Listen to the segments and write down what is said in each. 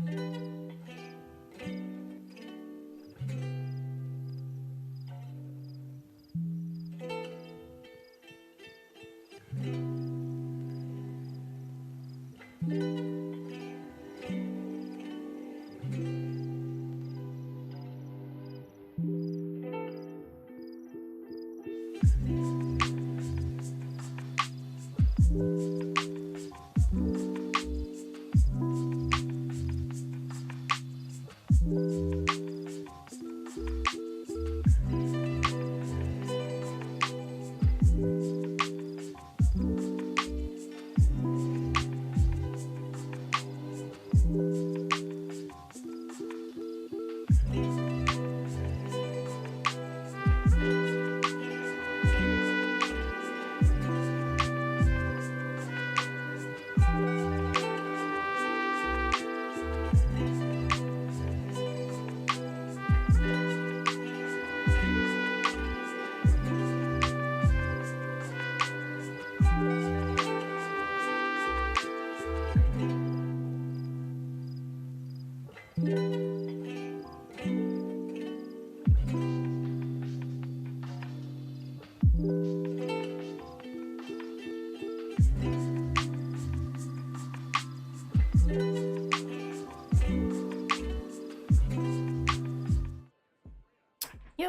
Yo,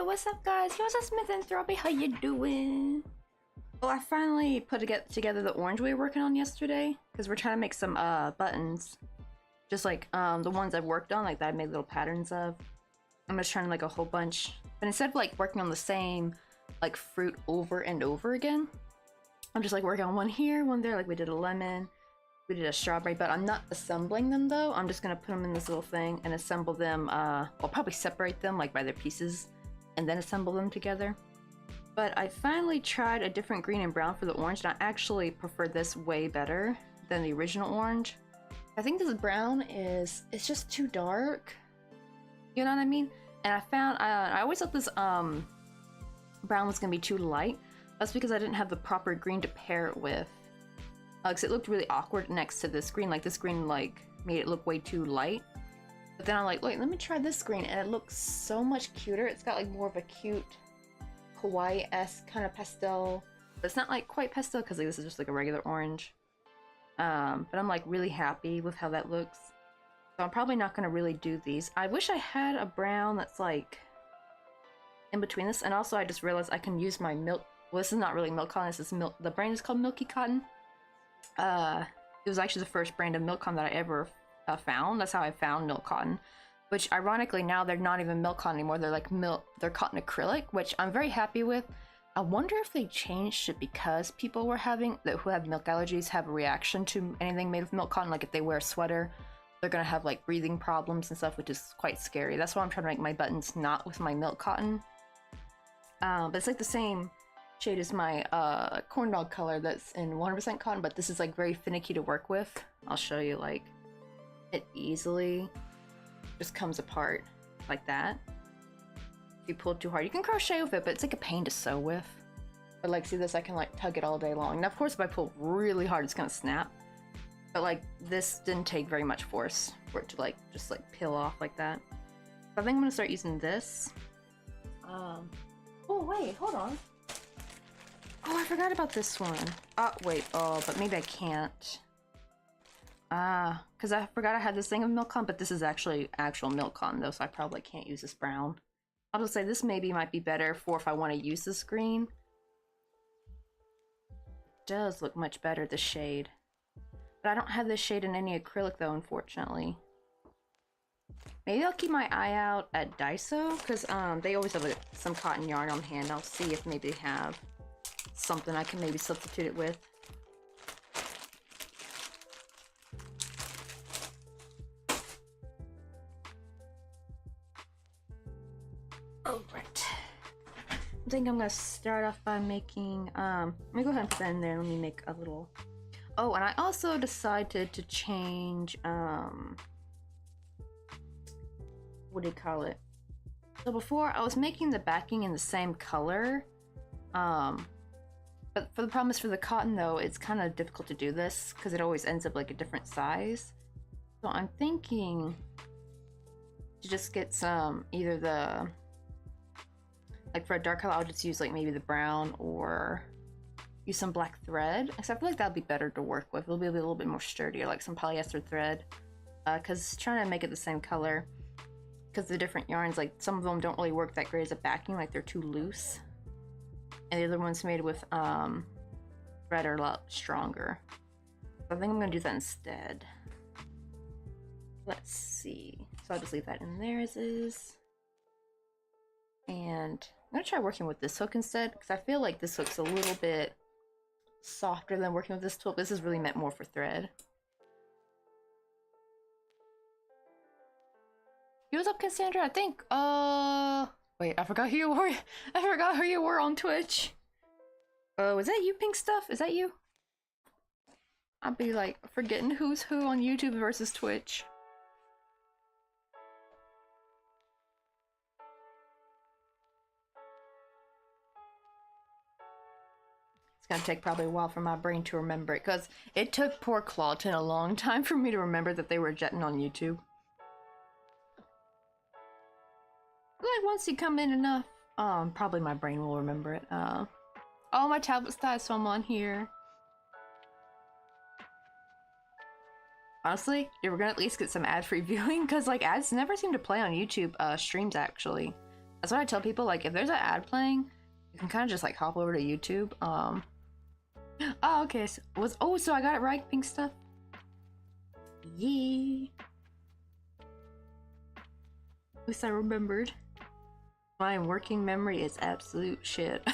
what's up guys? Here's a Smithanthropy. How you doing? Well, I finally put together the orange we were working on yesterday because we're trying to make some buttons, just like the ones I've worked on, like that I made little patterns of. I'm just trying to make a whole bunch, but instead of like working on the same like fruit over and over again, I'm just like working on one here, one there. Like we did a lemon, we did a strawberry, but I'm not assembling them though. I'm just gonna put them in this little thing and assemble them. I'll probably separate them like by their pieces and then assemble them together. But I finally tried a different green and brown for the orange, and I actually prefer this way better than the original orange. I think this brown it's just too dark. You know what I mean? And I found, I always thought this brown was gonna be too light. That's because I didn't have the proper green to pair it with. Because it looked really awkward next to this green. Like this green like made it look way too light. But then I'm like, wait, let me try this green, and it looks so much cuter. It's got like more of a cute Hawaii-esque kind of pastel. But it's not like quite pastel because like, this is just like a regular orange. But I'm like really happy with how that looks. So I'm probably not gonna really do these. I wish I had a brown that's like in between this, and also I just realized I can use my milk. Well, this is not really milk cotton. This is milk. The brand is called Milky Cotton. It was actually the first brand of milk cotton that I ever found. That's how I found milk cotton, which ironically now they're not even milk cotton anymore. They're like they're cotton acrylic, which I'm very happy with. I wonder if they changed it because people were who have milk allergies have a reaction to anything made with milk cotton. Like if they wear a sweater, they're gonna have like breathing problems and stuff, which is quite scary. That's why I'm trying to make my buttons not with my milk cotton. But it's like the same shade as my corn dog color that's in 100% cotton, but this is like very finicky to work with. I'll show you, like it easily just comes apart like that. If you pull too hard, you can crochet with it, but it's like a pain to sew with. But like, see this, I can like tug it all day long. Now of course if I pull really hard it's gonna snap, but like this didn't take very much force for it to like just like peel off like that. So I think I'm gonna start using this. Oh wait, hold on. Oh, I forgot about this one. Oh wait, oh, but maybe I can't. Because I forgot I had this thing of milk cotton, but this is actually actual milk cotton though, so I probably can't use this brown. I'll just say this maybe might be better for if I want to use this green. It does look much better, this shade. But I don't have this shade in any acrylic though, unfortunately. Maybe I'll keep my eye out at Daiso, because they always have some cotton yarn on hand. I'll see if maybe they have something I can maybe substitute it with. Alright. I think I'm gonna start off by making let me go ahead and put that in there. Let me make a little. Oh, and I also decided to change what do you call it? So before I was making the backing in the same color, but for the problem is for the cotton though, it's kind of difficult to do this because it always ends up like a different size. So I'm thinking to just get some, either the, like for a dark color, I'll just use like maybe the brown or use some black thread. Because I feel like that'd be better to work with. It'll be a little bit more sturdier, like some polyester thread. Because trying to make it the same color, because the different yarns, like some of them don't really work that great as a backing, like they're too loose. And the other ones made with thread are a lot stronger. So I think I'm gonna do that instead. Let's see. So I'll just leave that in there as is. And I'm gonna try working with this hook instead, because I feel like this hook's a little bit softer than working with this tool. This is really meant more for thread. What's up, Cassandra? I think, wait, I forgot who you were. I forgot who you were on Twitch. Was that you, Pink Stuff? Is that you? I'll be like forgetting who's who on YouTube versus Twitch. It's gonna take probably a while for my brain to remember it, because it took poor Clawton a long time for me to remember that they were jetting on YouTube. Like once you come in enough, probably my brain will remember it. Oh, my tablet's died, so I'm on here. Honestly, you're gonna at least get some ad-free viewing, because like ads never seem to play on YouTube streams actually. That's what I tell people, like if there's an ad playing, you can kind of just like hop over to YouTube. Oh, okay, so I got it right, Pink Stuff? Yeah. At least I remembered. My working memory is absolute shit.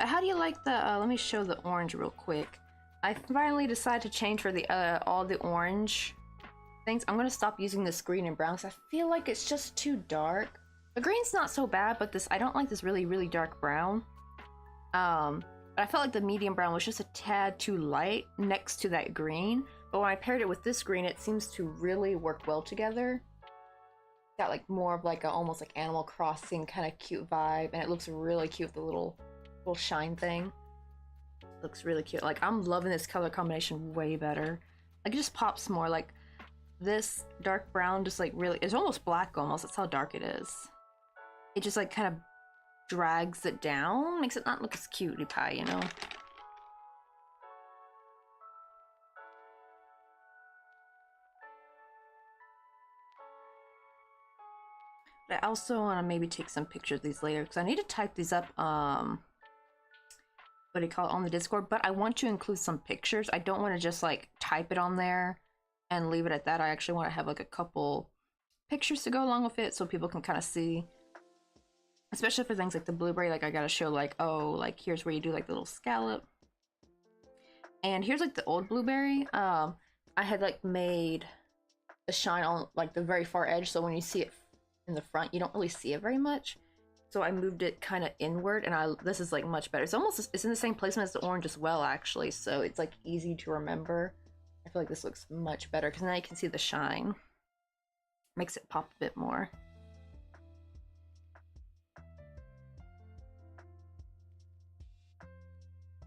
How do you like the, let me show the orange real quick. I finally decided to change for the, all the orange things. I'm gonna stop using this green and brown because I feel like it's just too dark. The green's not so bad, but this, I don't like this really, really dark brown. But I felt like the medium brown was just a tad too light next to that green. But when I paired it with this green, it seems to really work well together. Got like more of like a almost like Animal Crossing kind of cute vibe, and it looks really cute with the little shine thing. Looks really cute. Like I'm loving this color combination way better. Like it just pops more. Like this dark brown just like really, it's almost black almost. That's how dark it is. It just like kind of drags it down, makes it not look as cutie pie, you know? But I also want to maybe take some pictures of these later because I need to type these up, what do you call it, on the Discord, but I want to include some pictures. I don't want to just like type it on there and leave it at that. I actually want to have like a couple pictures to go along with it so people can kind of see, especially for things like the blueberry. Like I gotta show like, oh, like here's where you do like the little scallop, and here's like the old blueberry. I had like made a shine on like the very far edge, so when you see it in the front you don't really see it very much. So I moved it kind of inward, and this is like much better. It's almost, it's in the same placement as the orange as well actually, so it's like easy to remember. I feel like this looks much better because now you can see the shine. Makes it pop a bit more.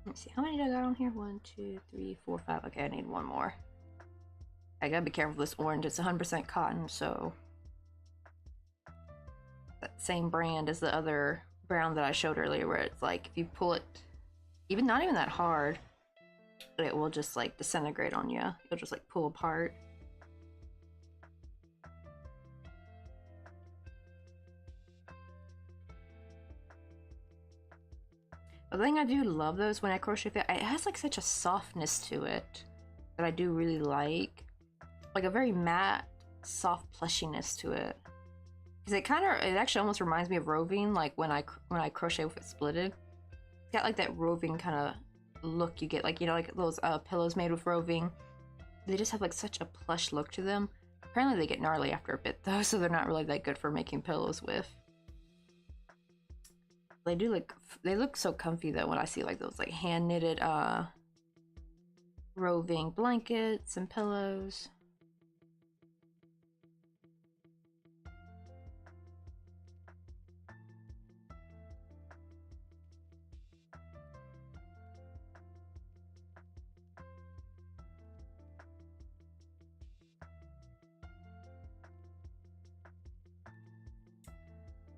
Let's see, how many did I got on here? 1, 2, 3, 4, 5. Okay, I need one more. I gotta be careful with this orange. It's 100% cotton, so that same brand as the other brown that I showed earlier, where it's like if you pull it, even not even that hard, but it will just like disintegrate on you. It'll just like pull apart. The thing I do love though is when I crochet it has like such a softness to it that I do really like a very matte, soft plushiness to it. Because it actually almost reminds me of roving, like when I crochet with it splitted. It's got like that roving kind of look you get, like, you know, like those pillows made with roving. They just have like such a plush look to them. Apparently they get gnarly after a bit though, so they're not really that good for making pillows with. They do look, they look so comfy though when I see like those like hand knitted roving blankets and pillows.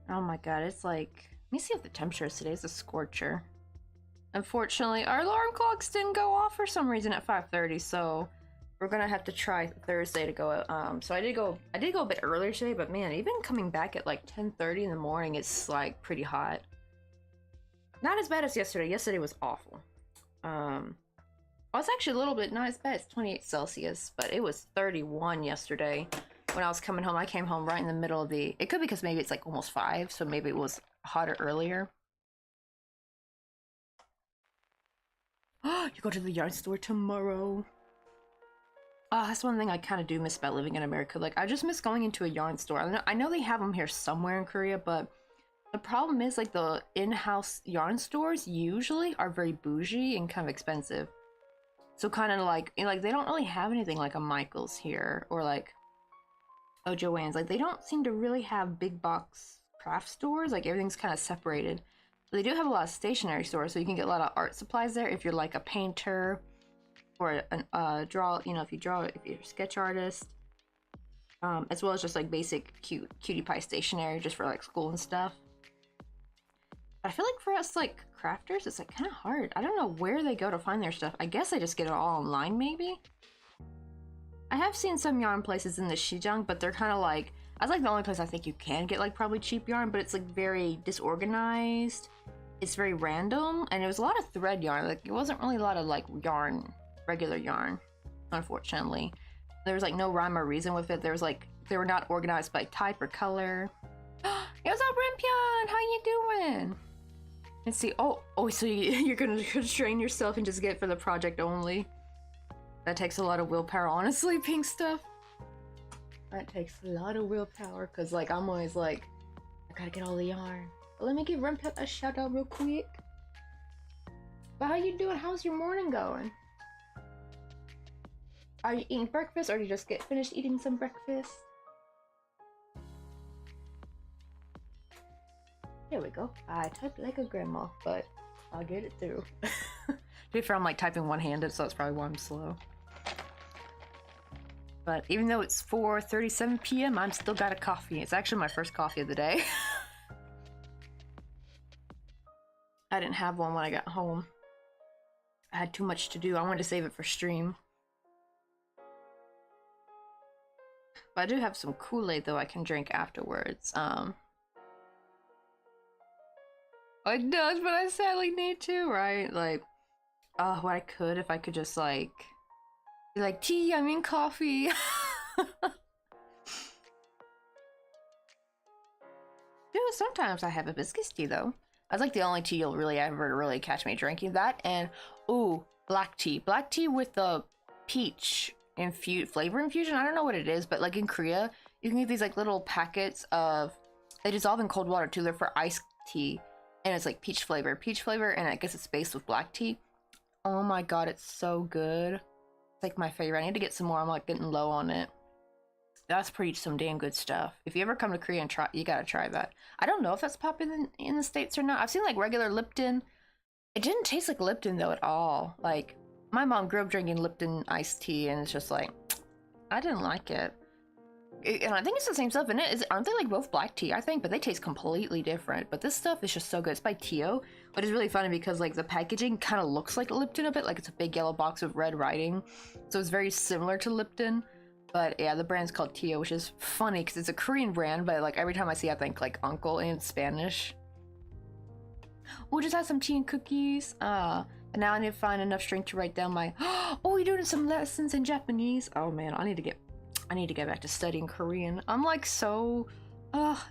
Oh my god, it's like, let me see what the temperature is today. It's a scorcher. Unfortunately, our alarm clocks didn't go off for some reason at 5:30, so we're gonna have to try Thursday to go. So I did go a bit earlier today, but man, even coming back at like 10:30 in the morning, it's like pretty hot. Not as bad as yesterday. Yesterday was awful. Well, it's actually a little bit not as bad. It's 28 Celsius, but it was 31 yesterday when I was coming home. I came home right in the middle of the. It could be because maybe it's like almost 5, so maybe it was hotter earlier. You go to the yarn store tomorrow. That's one thing I kind of do miss about living in America. Like, I just miss going into a yarn store. I know they have them here somewhere in Korea, but the problem is, like, the in-house yarn stores usually are very bougie and kind of expensive. So kind of like, they don't really have anything like a Michael's here, or like a Joann's. Like, they don't seem to really have big box craft stores. Like, everything's kind of separated. But they do have a lot of stationery stores, so you can get a lot of art supplies there if you're like a painter or if you're a sketch artist, as well as just like basic cutie pie stationery just for like school and stuff. But I feel like for us like crafters, it's like kind of hard. I don't know where they go to find their stuff. I guess I just get it all online, maybe. I have seen some yarn places in the Xijang, but they're kind of like, that's like the only place I think you can get like probably cheap yarn, but it's like very disorganized. It's very random, and it was a lot of thread yarn. Like, it wasn't really a lot of like yarn, regular yarn, unfortunately. There was like no rhyme or reason with it. There was like, they were not organized by type or color. What's up, Rimpyon? How you doing? Let's see. Oh, so you're gonna constrain yourself and just get it for the project only. That takes a lot of willpower, honestly, pink stuff. That takes a lot of willpower, because like I'm always like, I gotta get all the yarn. But let me give Rimpyon a shout out real quick. But how you doing? How's your morning going? Are you eating breakfast, or did you just get finished eating some breakfast? There we go. I typed like a grandma, but I'll get it through. To be fair, I'm like typing one-handed, so that's probably why I'm slow. But even though it's 4:37 p.m., I'm still got a coffee. It's actually my first coffee of the day. I didn't have one when I got home. I had too much to do. I wanted to save it for stream. But I do have some Kool-Aid though I can drink afterwards. It does, but I sadly need to, right? Like, what I could if I could just like be like, tea, I mean coffee. Dude, sometimes I have hibiscus tea though. That's like the only tea you'll really ever catch me drinking. That and ooh, black tea. Black tea with the peach flavor infusion. I don't know what it is, but like in Korea, you can get these like little packets of, they dissolve in cold water too. They're for iced tea, and it's like peach flavor, and I guess it's based with black tea. Oh my god, it's so good. It's like my favorite. I need to get some more. I'm like getting low on it. That's some damn good stuff. If you ever come to Korea and try, you gotta try that. I don't know if that's popular in the States or not. I've seen like regular Lipton. It didn't taste like Lipton though at all. Like, my mom grew up drinking Lipton iced tea, and it's just like, I didn't like it. And I think it's the same stuff in it. Aren't they like both black tea, I think? But they taste completely different. But this stuff is just so good. It's by Tio, but it's really funny because like the packaging kind of looks like Lipton a bit. Like, it's a big yellow box with red writing. So it's very similar to Lipton. But yeah, the brand's called Tio, which is funny because it's a Korean brand, but like every time I see it, I think like uncle in Spanish. We'll just have some tea and cookies. And now I need to find enough strength to write down my, oh, you're doing some lessons in Japanese. Oh man, I need to get back to studying Korean. I'm like so,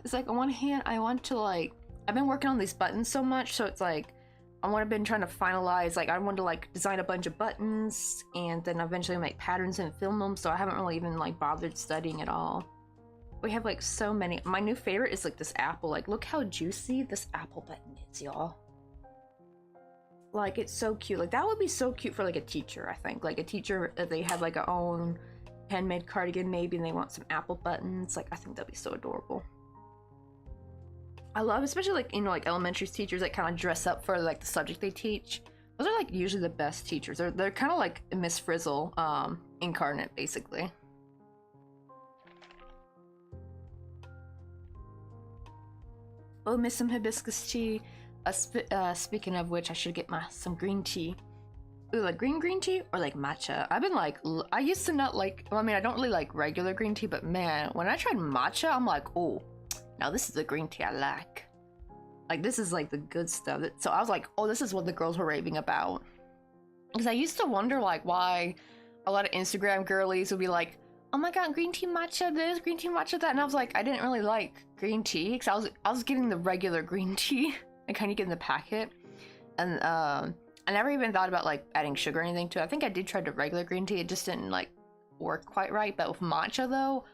it's like on one hand, I want to like, I've been working on these buttons so much, so it's like, I've been trying to finalize, like I want to like design a bunch of buttons and then eventually make patterns and film them, so I haven't really even like bothered studying at all. We have like so many. My new favorite is like this apple. Like, look how juicy this apple button is, y'all. Like, it's so cute. Like, that would be so cute for like a teacher, I think. Like a teacher, if they have like a own handmade cardigan maybe and they want some apple buttons, like I think that'd be so adorable. I love, especially like, you know, like elementary teachers that kind of dress up for like the subject they teach. Those are like usually the best teachers. They're kind of like Miss Frizzle incarnate, basically. Oh, miss some hibiscus tea. Speaking of which, I should get some green tea. Ooh, like green tea or like matcha. I've been like, I used to not like, well, I mean, I don't really like regular green tea, but man, when I tried matcha, I'm like, oh, now this is the green tea I like. Like, this is like the good stuff. So I was like, oh, this is what the girls were raving about. Because I used to wonder like why a lot of Instagram girlies would be like, oh my god, green tea matcha this, green tea matcha that. And I was like, I didn't really like green tea because I was getting the regular green tea. I kind of get in the packet. And I never even thought about like adding sugar or anything to it. I think I did try the regular green tea. It just didn't like work quite right. But with matcha though,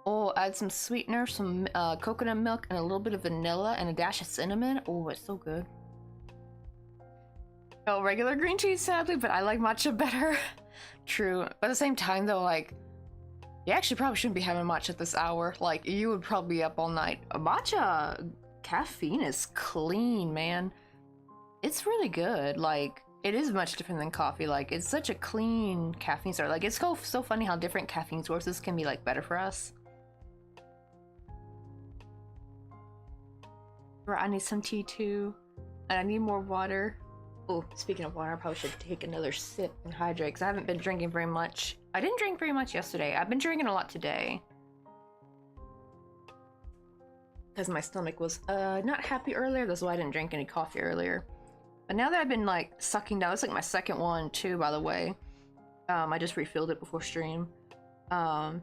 oh, add some sweetener, some coconut milk, and a little bit of vanilla and a dash of cinnamon. Oh, it's so good. Oh, regular green tea, sadly, but I like matcha better. True. But at the same time though, like, you actually probably shouldn't be having matcha at this hour. Like, you would probably be up all night. Matcha caffeine is clean, man. It's really good. Like, it is much different than coffee. Like, it's such a clean caffeine source. Like, it's so funny how different caffeine sources can be, like, better for us. I need some tea, too. And I need more water. Oh, speaking of water, I probably should take another sip and hydrate, because I haven't been drinking very much. I didn't drink very much yesterday. I've been drinking a lot today. Because my stomach was not happy earlier. That's why I didn't drink any coffee earlier. But now that I've been like sucking down, it's like my second one too, by the way. I just refilled it before stream. And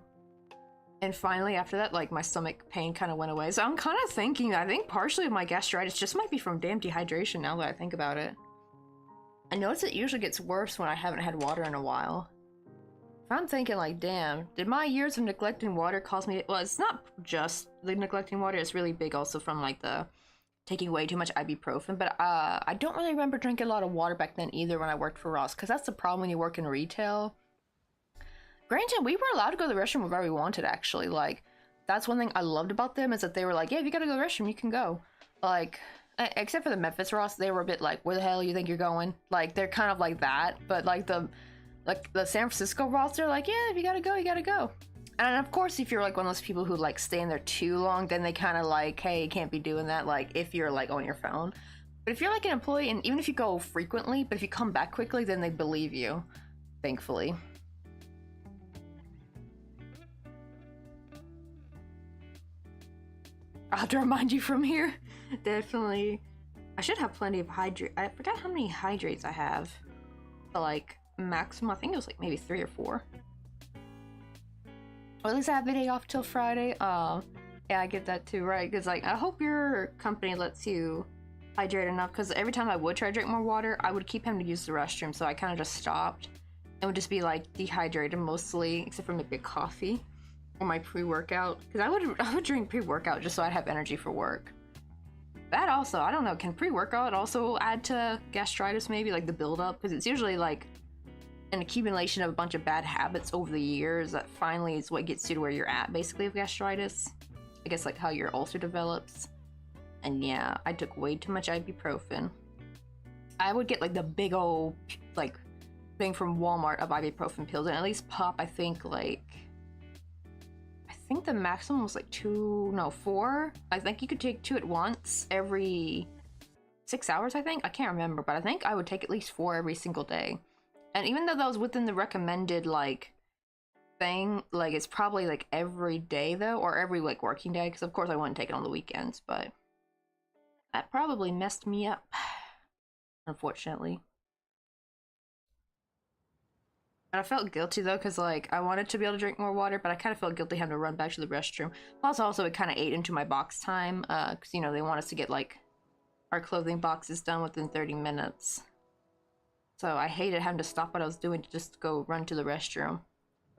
finally after that, like my stomach pain kind of went away. So I'm kind of thinking, I think partially my gastritis just might be from damn dehydration now that I think about it. I notice it usually gets worse when I haven't had water in a while. I'm thinking like, damn, did my years of neglecting water cause me? Well, it's not just the neglecting water, it's really big also from like the taking way too much ibuprofen, but I don't really remember drinking a lot of water back then either when I worked for Ross, because that's the problem when you work in retail. Granted, we were allowed to go to the restroom wherever we wanted, actually. Like, that's one thing I loved about them, is that they were like, yeah, if you gotta go to the restroom, you can go. Like, except for the Memphis Ross, they were a bit like, where the hell you think you're going? Like, they're kind of like that, but like the San Francisco Ross, they're like, yeah, if you gotta go, you gotta go. And of course, if you're like one of those people who like stay in there too long, then they kind of like, hey, you can't be doing that, like if you're like on your phone. But if you're like an employee, and even if you go frequently, but if you come back quickly, then they believe you, thankfully. I'll have to remind you from here. Definitely. I should have plenty of hydrate. I forgot how many hydrates I have. But like maximum, I think it was like maybe 3 or 4. Or at least I have the day off till Friday. Yeah, I get that too, right? Because like, I hope your company lets you hydrate enough, because every time I would try to drink more water, I would keep having to use the restroom, so I kind of just stopped. It would just be like dehydrated mostly, except for maybe a coffee or my pre-workout, because I would drink pre-workout just so I'd have energy for work. That also, I don't know, can pre-workout also add to gastritis maybe, like the buildup? Because it's usually like an accumulation of a bunch of bad habits over the years that finally is what gets you to where you're at, basically, with gastritis. I guess like how your ulcer develops. And yeah, I took way too much ibuprofen. I would get like the big old like thing from Walmart of ibuprofen pills, and at least pop, I think the maximum was like 4. I think you could take 2 at once every 6 hours, I think. I can't remember, but I think I would take at least 4 every single day. And even though that was within the recommended like thing, like it's probably like every day though, or every like working day, because of course I wouldn't take it on the weekends, but that probably messed me up, unfortunately. And I felt guilty though, because like I wanted to be able to drink more water, but I kind of felt guilty having to run back to the restroom. Plus also it kind of ate into my box time, because you know, they want us to get like our clothing boxes done within 30 minutes. So I hated having to stop what I was doing to just go run to the restroom.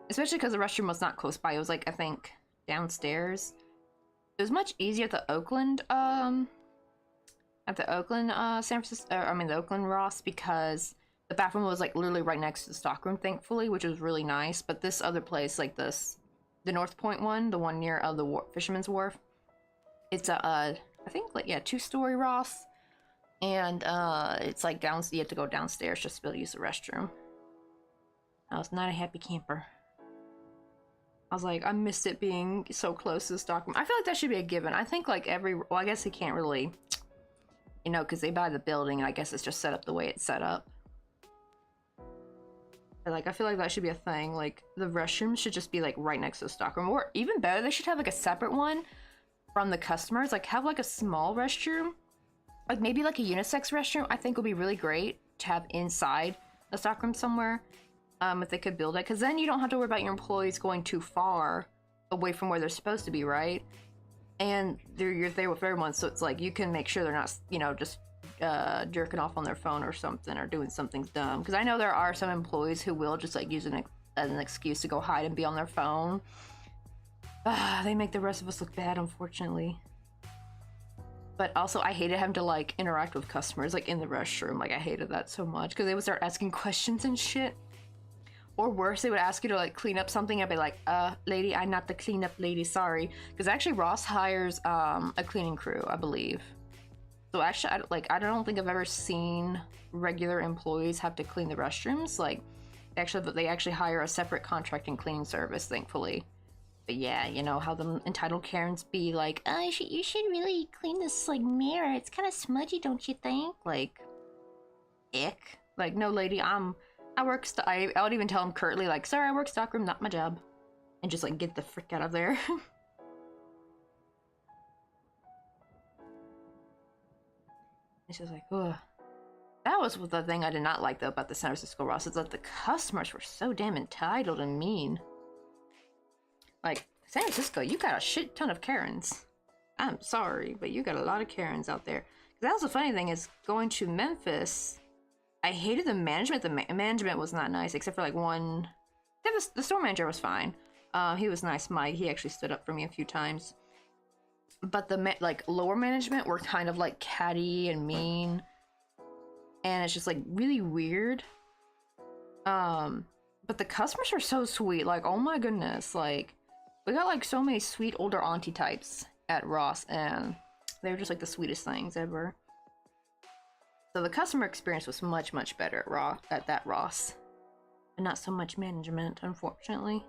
Especially because the restroom was not close by. It was like, I think, downstairs. It was much easier at the Oakland, San Francisco, the Oakland Ross, because the bathroom was like literally right next to the stockroom, thankfully, which was really nice. But this other place, like the North Point one, the one near the Fisherman's Wharf, it's a, I think like, yeah, 2-story Ross. And it's like you have to go downstairs just to be able to use the restroom. I was not a happy camper. I was like, I missed it being so close to the stockroom. I feel like that should be a given. I think like well, I guess he can't really, you know, because they buy the building, and I guess it's just set up the way it's set up. But, like, I feel like that should be a thing. Like, the restroom should just be like right next to the stockroom, or even better, they should have like a separate one from the customers. Like, have like a small restroom, like maybe like a unisex restroom. I think would be really great to have inside the stockroom somewhere. If they could build it, because then you don't have to worry about your employees going too far away from where they're supposed to be, right? And you're there with everyone, so it's like you can make sure they're not, you know, just jerking off on their phone or something, or doing something dumb. Because I know there are some employees who will just like use an excuse to go hide and be on their phone. They make the rest of us look bad, unfortunately. But also, I hated having to like interact with customers like in the restroom. Like, I hated that so much because they would start asking questions and shit. Or worse, they would ask you to like clean up something. I'd be like, lady, I'm not the cleanup lady, sorry. Because actually Ross hires a cleaning crew, I believe. So actually, I don't think I've ever seen regular employees have to clean the restrooms. Like, they actually hire a separate contracting cleaning service, thankfully. But yeah, you know how the entitled Karens be like, oh, you should really clean this like mirror. It's kind of smudgy, don't you think? Like, ick. Like, no, lady, I work. I would even tell him curtly, like, sorry, I work stockroom, not my job, and just like get the frick out of there. It's just like, ugh. That was the thing I did not like though about the San Francisco Ross, is that the customers were so damn entitled and mean. Like, San Francisco, you got a shit ton of Karens. I'm sorry, but you got a lot of Karens out there. That was the funny thing, is going to Memphis, I hated the management. The management was not nice, except for like one. The store manager was fine. He was nice, Mike. He actually stood up for me a few times. But the like lower management were kind of like catty and mean, and it's just like really weird. But the customers are so sweet. Like, oh my goodness, like we got like so many sweet older auntie types at Ross, and they were just like the sweetest things ever. So the customer experience was much, much better at that Ross. And not so much management, unfortunately.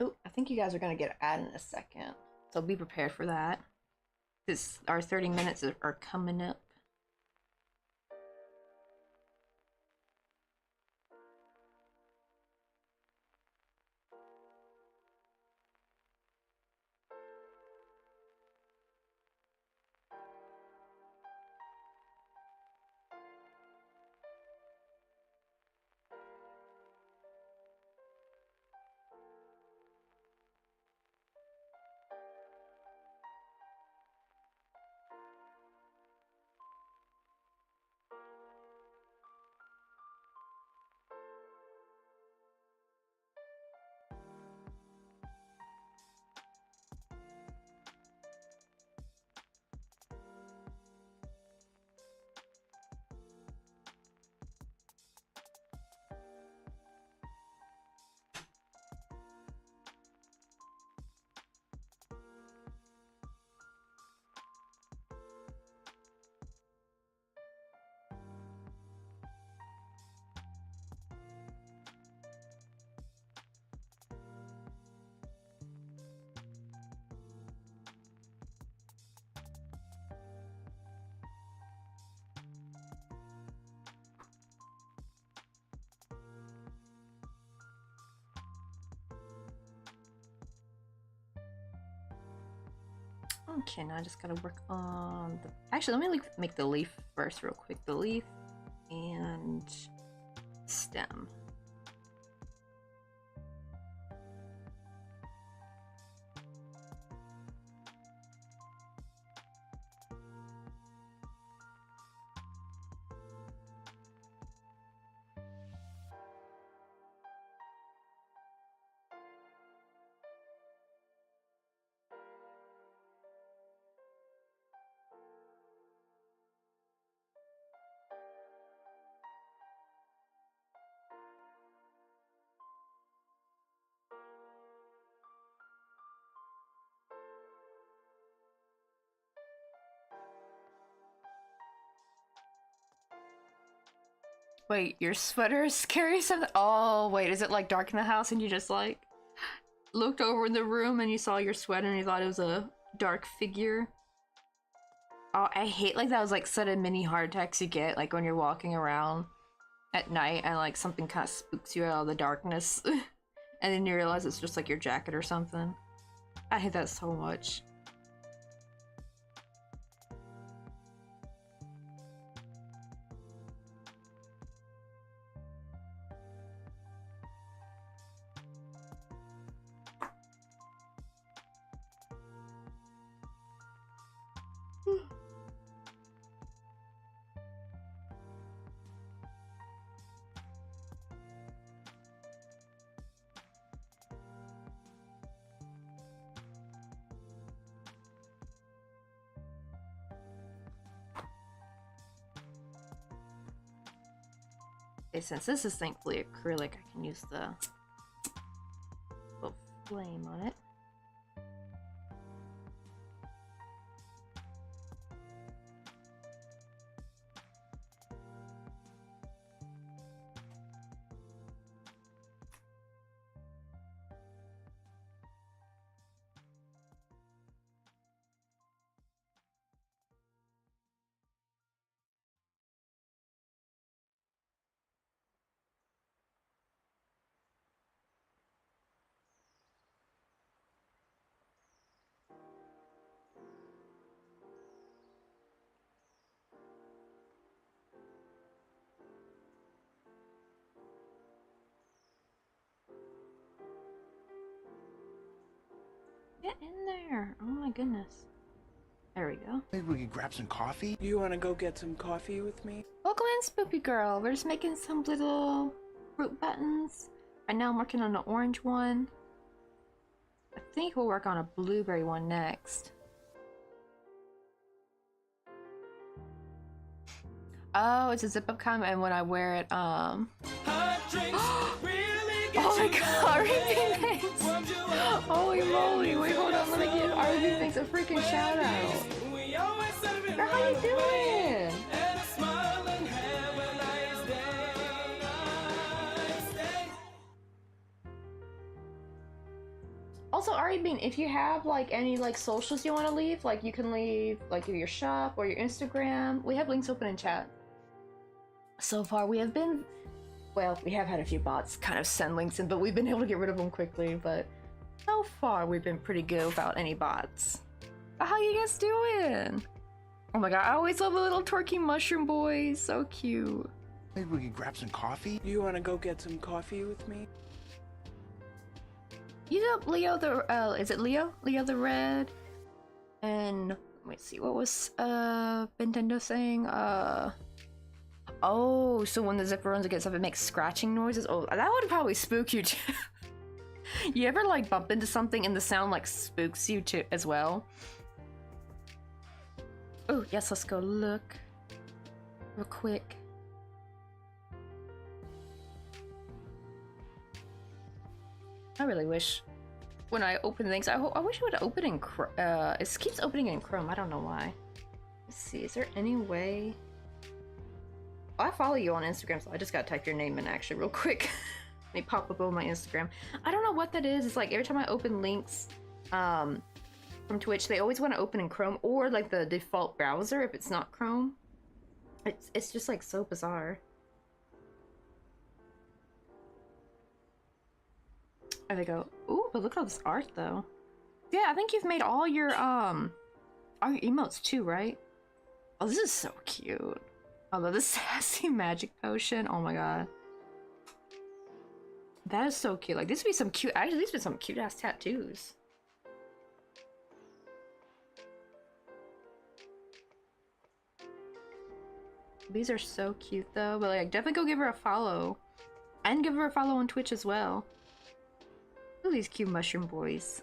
Oh, I think you guys are gonna get an ad in a second. So be prepared for that. Because our 30 minutes are coming up. Okay, now I just gotta work on the... Actually, let me make the leaf first real quick. The leaf and stem. Wait, your sweater is scary something? Oh, wait, is it like dark in the house and you just like looked over in the room and you saw your sweater and you thought it was a dark figure? Oh, I hate like that was like sudden mini heart attacks you get like when you're walking around at night and like something kind of spooks you out of the darkness and then you realize it's just like your jacket or something. I hate that so much. Okay, since this is thankfully acrylic, I can use the little flame on it. Get in there! Oh my goodness. There we go. Maybe we could grab some coffee? You wanna go get some coffee with me? Welcome in, Spoopy Girl. We're just making some little fruit buttons. Right now I'm working on an orange one. I think we'll work on a blueberry one next. Oh, it's a zip-up comment, and when I wear it, oh my god, RB thanks! Holy moly, wait, hold on, let me give RB thanks a freaking shout out. Girl, how you doing? Also, Ari Bean, if you have like any like socials you want to leave, like you can leave like your shop or your Instagram. We have links open in chat. So far, we have been, well, we have had a few bots kind of send links in, but we've been able to get rid of them quickly. But so far, we've been pretty good without any bots. How you guys doing? Oh my god, I always love the little twerking mushroom boys. So cute. Maybe we could grab some coffee? You wanna go get some coffee with me? Use up Leo the, is it Leo? Leo the Red. And, let me see, what was, Nintendo saying? Oh, so when the zipper runs against stuff, it makes scratching noises? Oh, that would probably spook you too. You ever, like, bump into something and the sound, like, spooks you too, as well? Oh, yes, let's go look. Real quick. I really wish when I open things, I wish it would open in it keeps opening in Chrome. I don't know why. Let's see, is there any way? Oh, I follow you on Instagram, so I just gotta type your name in actually real quick. Let me pop up on my Instagram. I don't know what that is. It's like every time I open links from Twitch, they always want to open in Chrome or like the default browser if it's not Chrome. It's just like so bizarre. There we go. Ooh, but look at all this art though. Yeah, I think you've made all your emotes too, right? Oh, this is so cute. I love this sassy magic potion. Oh my god. That is so cute. Like, this would be some cute, actually, these would be some cute ass tattoos. These are so cute though, but like, definitely go give her a follow. And give her a follow on Twitch as well. Look at these cute mushroom boys.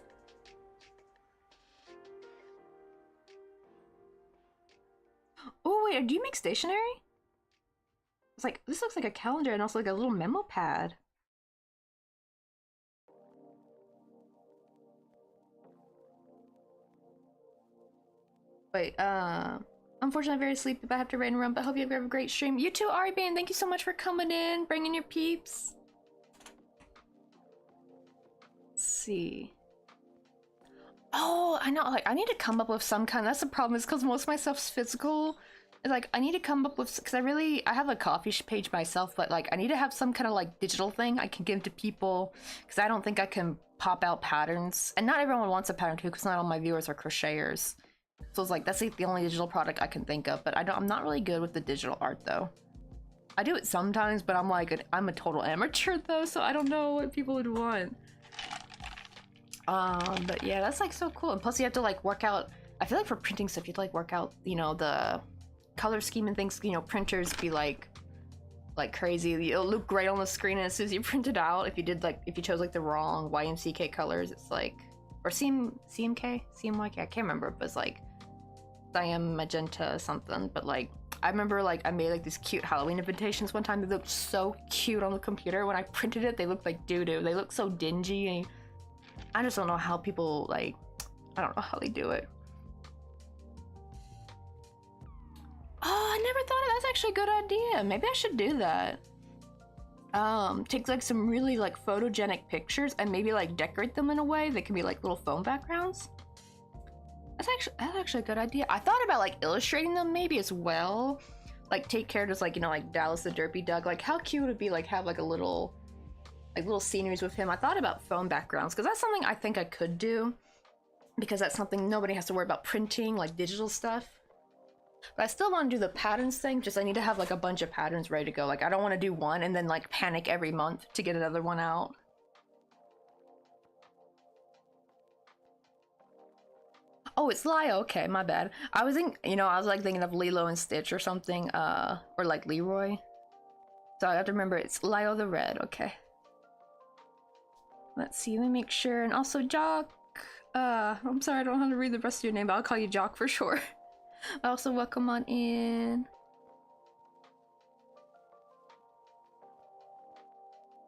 Oh wait, do you make stationery? It's like, this looks like a calendar and also like a little memo pad. Wait, Unfortunately, I'm very sleepy, but I have to run and run. But hope you have a great stream. You too, Ari Bane. Thank you so much for coming in, bringing your peeps. Let's see. Oh, I know. Like, I need to come up with some kind. That's the problem, is because most of my stuff's physical. Like, I need to come up with, because I have a coffee page myself, but like I need to have some kind of like digital thing I can give to people, because I don't think I can pop out patterns, and not everyone wants a pattern too, because not all my viewers are crocheters. So it's like, that's like the only digital product I can think of, but I'm not really good with the digital art though. I do it sometimes, but I'm a total amateur though, so I don't know what people would want. But yeah, that's like so cool. And plus you have to like work out, I feel like for printing stuff, you have to like work out, you know, the color scheme and things, you know, printers be like crazy. It'll look great on the screen, and as soon as you print it out, if you chose like the wrong YMCK colors, it's like, or CMK? CMYK? I can't remember, but it's like cyan, magenta, something. But like, I remember like I made like these cute Halloween invitations one time. They looked so cute on the computer. When I printed it, they looked like doo-doo. They looked so dingy, and I just don't know how people like, I don't know how they do it. Oh, I never thought of that's actually a good idea. Maybe I should do that. Take like some really like photogenic pictures and maybe like decorate them in a way that can be like little foam backgrounds. That's actually a good idea. I thought about like illustrating them maybe as well. Like take characters like, you know, like Dallas the Derpy Doug. Like how cute would it be like have like a little sceneries with him. I thought about foam backgrounds because that's something I think I could do, because that's something nobody has to worry about printing, like digital stuff. But I still want to do the patterns thing, just I need to have like a bunch of patterns ready to go. Like I don't want to do one and then like panic every month to get another one out. Oh, it's Lio. Okay, my bad. I was like thinking of Lilo and Stitch or something, or like Leroy. So I have to remember it's Lio the Red. Okay. Let's see, let me make sure. And also Jock. I'm sorry, I don't know how to read the rest of your name, but I'll call you Jock for sure. Also, welcome on in.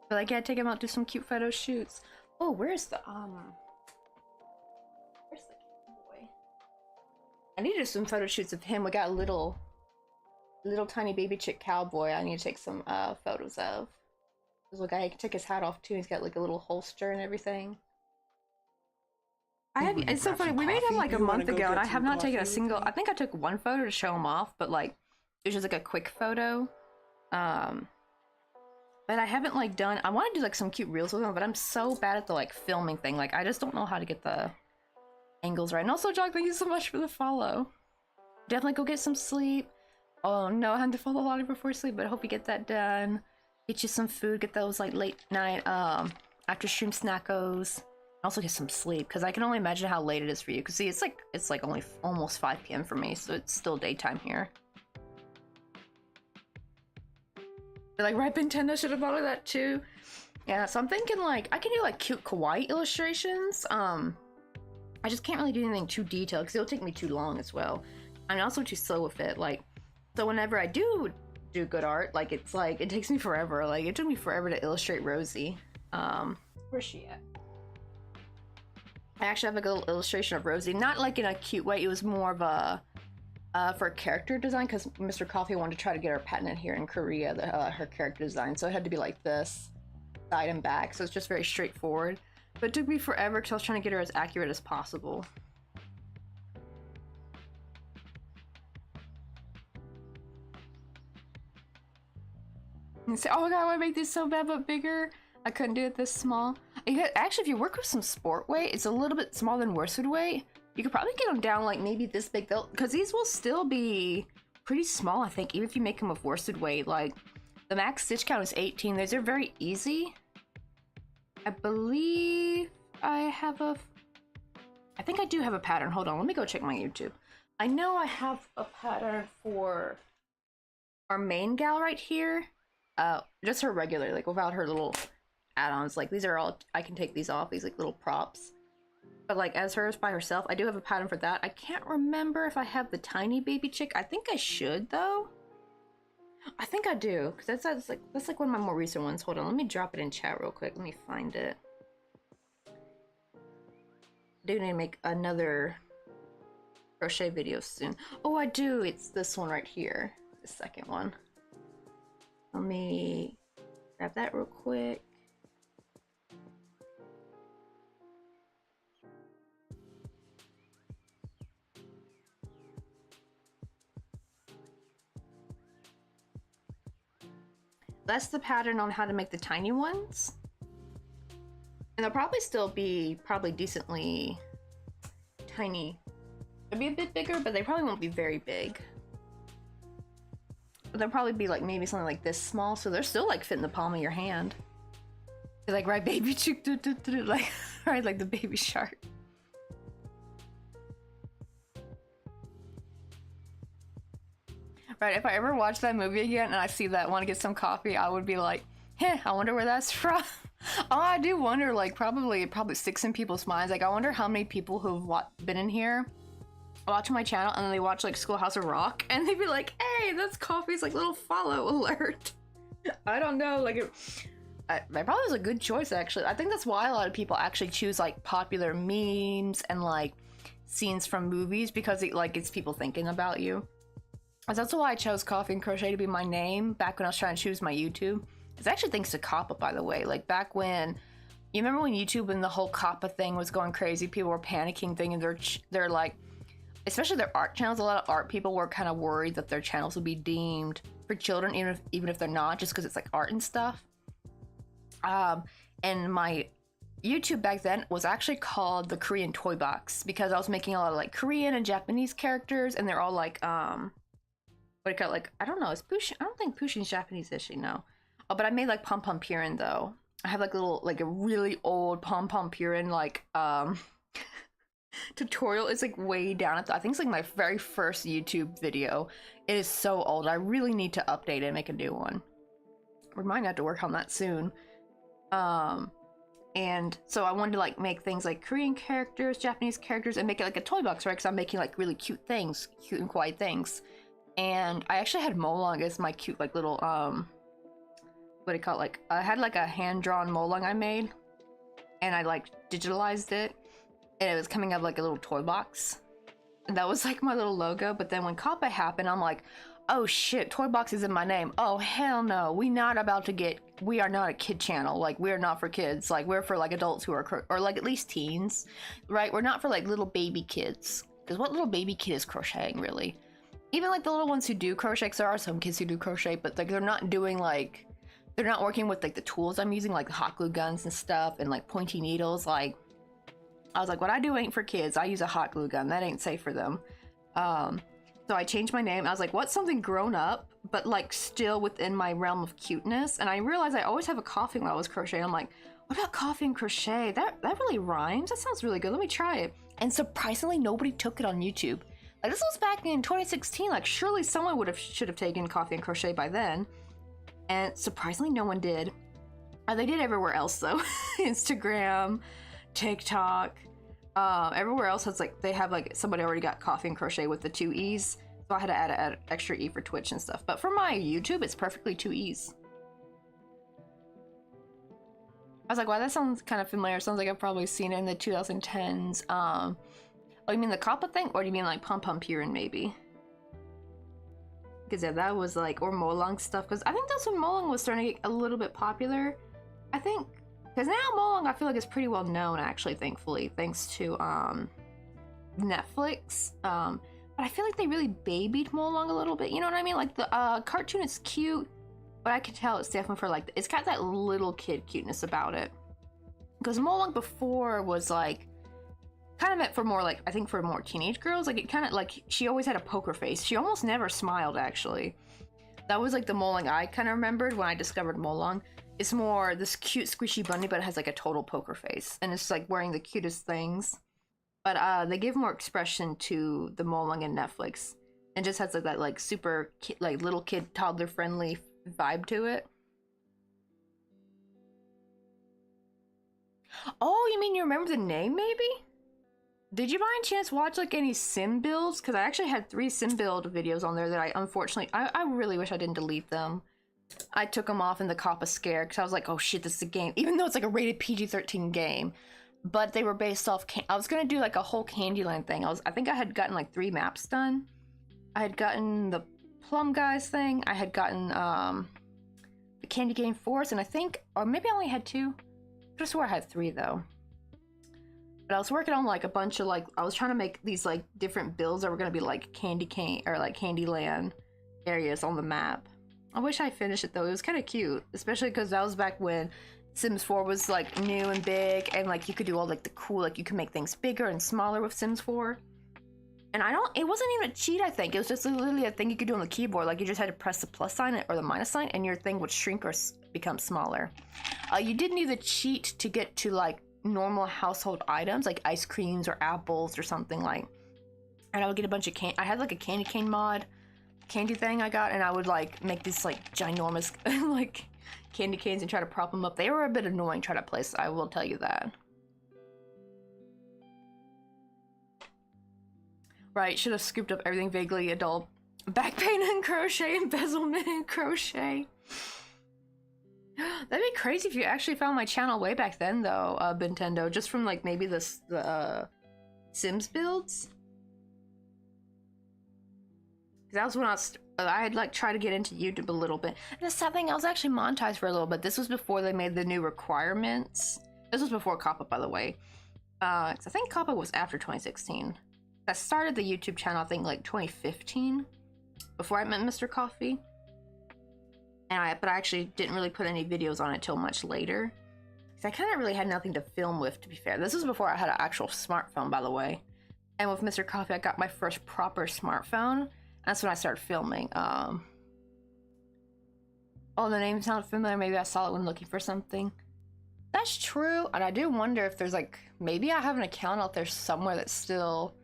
But like, yeah, take him out, do some cute photo shoots. Oh, where's the boy? I need to do some photo shoots of him. We got a little tiny baby chick cowboy I need to take some photos of. Look, I can take his hat off too. He's got like a little holster and everything. It's so funny. We made him like a month ago, and I have not taken a single. I think I took one photo to show him off, but like it was just like a quick photo. But I haven't like done. I want to do like some cute reels with him, but I'm so bad at the like filming thing. Like I just don't know how to get the angles right. And also, Jock, thank you so much for the follow. Definitely go get some sleep. Oh no, I had to follow a lot before sleep, but I hope you get that done. Get you some food. Get those like late night after stream snackos. Also get some sleep, because I can only imagine how late it is for you. Because see, it's like only almost 5 p.m. for me, so it's still daytime here. You're like, right, Nintendo should have thought of that too. Yeah, so I'm thinking like I can do like cute kawaii illustrations. I just can't really do anything too detailed because it'll take me too long as well. I'm also too slow with it. Like, so whenever I do good art, like it's like it takes me forever. Like it took me forever to illustrate Rosie. Where's she at? I actually have like a little illustration of Rosie, not like in a cute way. It was more of a for character design, because Mr. Coffee wanted to try to get her patented here in Korea, her character design. So it had to be like this, side and back. So it's just very straightforward. But it took me forever because I was trying to get her as accurate as possible. And say, oh my god, I want to make this so bad but bigger. I couldn't do it this small. Actually, if you work with some sport weight, it's a little bit smaller than worsted weight. You could probably get them down like maybe this big, because these will still be pretty small, I think, even if you make them with worsted weight. Like, the max stitch count is 18. These are very easy. I believe I think I do have a pattern. Hold on, let me go check my YouTube. I know I have a pattern for our main gal right here. Just her regular, like without her little add-ons. Like these are all, I can take these off, these like little props. But like as hers by herself, I do have a pattern for that. I can't remember if I have the tiny baby chick. I think I should though. I think I do, because that's like one of my more recent ones. Hold on, let me drop it in chat real quick. Let me find it. I do need to make another crochet videos soon. Oh, I do. It's this one right here. The second one. Let me grab that real quick. That's the pattern on how to make the tiny ones. And they'll probably still be decently tiny. They'll be a bit bigger, but they probably won't be very big. But they'll probably be like maybe something like this small, so they're still like fit in the palm of your hand. You're like, right, baby, like, right, like the baby shark. Right, if I ever watch that movie again and I see that want to get some coffee, I would be like, "Heh, I wonder where that's from." Oh, I do wonder, like, probably sticks in people's minds. Like, I wonder how many people who've been in here watching my channel and then they watch like Schoolhouse of Rock and they'd be like, "Hey, that's Coffee's like little follow alert." I don't know, like, that probably was a good choice actually. I think that's why a lot of people actually choose like popular memes and like scenes from movies, because it like gets people thinking about you. That's why I chose Coffee and Crochet to be my name back when I was trying to choose my YouTube. It's actually thanks to Kappa, by the way. Like back when, you remember when YouTube and the whole Kappa thing was going crazy, people were panicking, thinking they're like, especially their art channels, a lot of art people were kind of worried that their channels would be deemed for children, even if they're not, just because it's like art and stuff. And my YouTube back then was actually called the Korean Toy Box, because I was making a lot of like Korean and Japanese characters, and they're all like what do you call it? Like, I don't know, is Pushin, I don't think Pushin's Japanese, is she? No. Oh, but I made like Pom Pom Purin though. I have like a really old Pom Pom Purin like tutorial. It's like way down at I think it's like my very first YouTube video. It is so old. I really need to update it and make a new one. We might have to work on that soon. And so I wanted to like make things like Korean characters, Japanese characters, and make it like a toy box, right? Because I'm making like really cute things, cute and quiet things. And I actually had Molong as my cute like little what do you call it? Like, I had like a hand-drawn Molong I made, and I like digitalized it, and it was coming up like a little toy box, and that was like my little logo. But then when Kappa happened, I'm like, oh shit, toy box is in my name. Oh hell no, we are not a kid channel. Like, we're not for kids. Like, we're for like adults who are or like at least teens, right? We're not for like little baby kids, because what little baby kid is crocheting really? Even like the little ones who do crochet, because there are some kids who do crochet, but like they're not doing like, they're not working with like the tools I'm using, like hot glue guns and stuff, and like pointy needles. Like, I was like, what I do ain't for kids. I use a hot glue gun. That ain't safe for them. So I changed my name. I was like, what's something grown up, but like still within my realm of cuteness? And I realized I always have a coffee when I was crocheting. I'm like, what about Coffee and Crochet? That really rhymes. That sounds really good. Let me try it. And surprisingly, nobody took it on YouTube. Like, this was back in 2016. Like, surely someone should have taken Coffee and Crochet by then. And surprisingly, no one did. They did everywhere else though. Instagram, TikTok, everywhere else has like, they have like, somebody already got Coffee and Crochet with the 2 E's. So I had to add an extra E for Twitch and stuff. But for my YouTube, it's perfectly 2 E's. I was like, wow, that sounds kind of familiar. Sounds like I've probably seen it in the 2010s. Oh, you mean the Kappa thing? Or do you mean like Pom Pom Purin maybe? Because yeah, that was like, or Molong stuff. Because I think that's when Molong was starting to get a little bit popular. I think, because now Molong I feel like is pretty well known actually, thankfully, thanks to Netflix. But I feel like they really babied Molong a little bit. You know what I mean? Like the cartoon is cute, but I can tell it's definitely for like, it's got that little kid cuteness about it. Because Molong before was like, kind of meant for more like, I think for more teenage girls. Like, it kind of like, she always had a poker face. She almost never smiled actually. That was like the Molong I kind of remembered when I discovered Molong. It's more this cute squishy bunny, but it has like a total poker face. And it's like wearing the cutest things. But they give more expression to the Molong in Netflix. And just has like that like super like little kid toddler friendly vibe to it. Oh, you mean you remember the name maybe? Did you by any chance watch like any sim builds? Because I actually had 3 sim build videos on there that I unfortunately, I really wish I didn't delete them. I took them off in the Kappa scare because I was like, oh shit, this is a game. Even though it's like a rated PG-13 game. but they were based off. I was gonna do like a whole Candyland thing. I think I had gotten like 3 maps done. I had gotten the Plum Guys thing. I had gotten the Candy Cane Forest, and I think, or maybe I only had 2. I just swore I had 3 though. But I was working on like a bunch of like, I was trying to make these like different builds that were gonna be like Candy Cane or like Candyland areas on the map. I wish I finished it though. It was kind of cute, especially because that was back when Sims 4 was like new and big, and like you could do all like the cool, like you could make things bigger and smaller with Sims 4. And it wasn't even a cheat, I think. It was just literally a thing you could do on the keyboard. Like you just had to press the plus sign or the minus sign and your thing would shrink or become smaller. You did need the cheat to get to like normal household items like ice creams or apples or something like. And I would get a bunch of I had like a candy cane mod candy thing I got, and I would like make these like ginormous like candy canes and try to prop them up. They were a bit annoying to try to place, I will tell you that. Right, should have scooped up everything vaguely adult. Back pain and crochet, embezzlement and crochet. That'd be crazy if you actually found my channel way back then though, Nintendo, just from like maybe the Sims builds. That was when I had like tried to get into YouTube a little bit. And the sad thing, I was actually monetized for a little bit. This was before they made the new requirements. This was before Koppa, by the way. 'Cause I think Koppa was after 2016. I started the YouTube channel, I think like 2015, before I met Mr. Coffee. But I actually didn't really put any videos on it till much later. Because I kind of really had nothing to film with, to be fair. This was before I had an actual smartphone, by the way. And with Mr. Coffee, I got my first proper smartphone. That's when I started filming. Oh, the name sounded familiar. Maybe I saw it when looking for something. That's true. And I do wonder if there's like, maybe I have an account out there somewhere that's still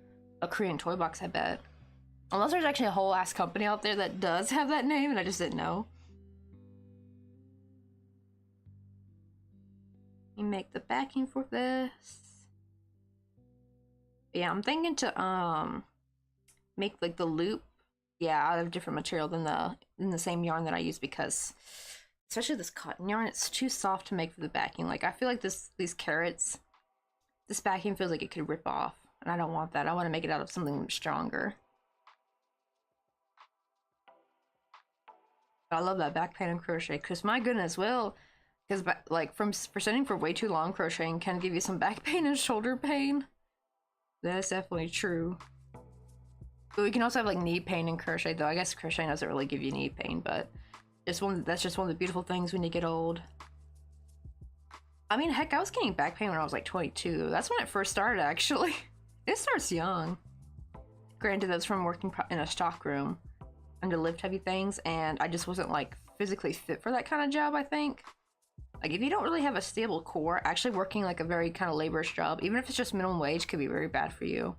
a Korean toy box, I bet. Unless there's actually a whole ass company out there that does have that name and I just didn't know. You make the backing for this. Yeah, I'm thinking to make like the loop, yeah, out of different material than the same yarn that I use, because especially this cotton yarn, it's too soft to make for the backing. Like I feel like these carrots, this backing feels like it could rip off, and I don't want that. I want to make it out of something stronger. I love that back pain and crochet, because my goodness, well, because like from sitting for way too long, crocheting can give you some back pain and shoulder pain. That's definitely true. But we can also have like knee pain and crochet, though. I guess crocheting doesn't really give you knee pain, but that's just one of the beautiful things when you get old. I mean, heck, I was getting back pain when I was like 22. That's when it first started, actually. It starts young. Granted, that's from working in a stock room and to lift heavy things, and I just wasn't like physically fit for that kind of job, I think. Like if you don't really have a stable core, actually working like a very kind of laborious job, even if it's just minimum wage, could be very bad for you.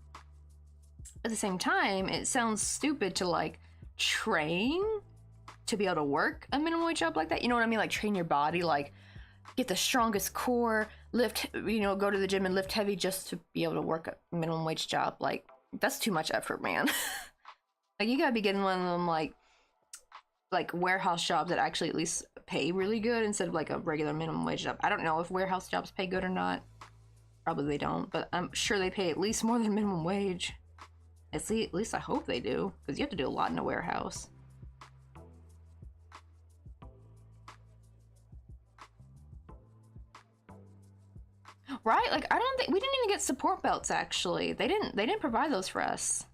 At the same time, it sounds stupid to like train to be able to work a minimum wage job like that. You know what I mean? Like train your body, like get the strongest core, lift, you know, go to the gym and lift heavy just to be able to work a minimum wage job. Like that's too much effort, man. Like you gotta be getting one of them like warehouse jobs that actually at least pay really good instead of like a regular minimum wage job. I don't know if warehouse jobs pay good or not. Probably they don't, but I'm sure they pay at least more than minimum wage. At least I hope they do, because you have to do a lot in a warehouse. Right? Like I don't think we didn't even get support belts, actually. They didn't provide those for us.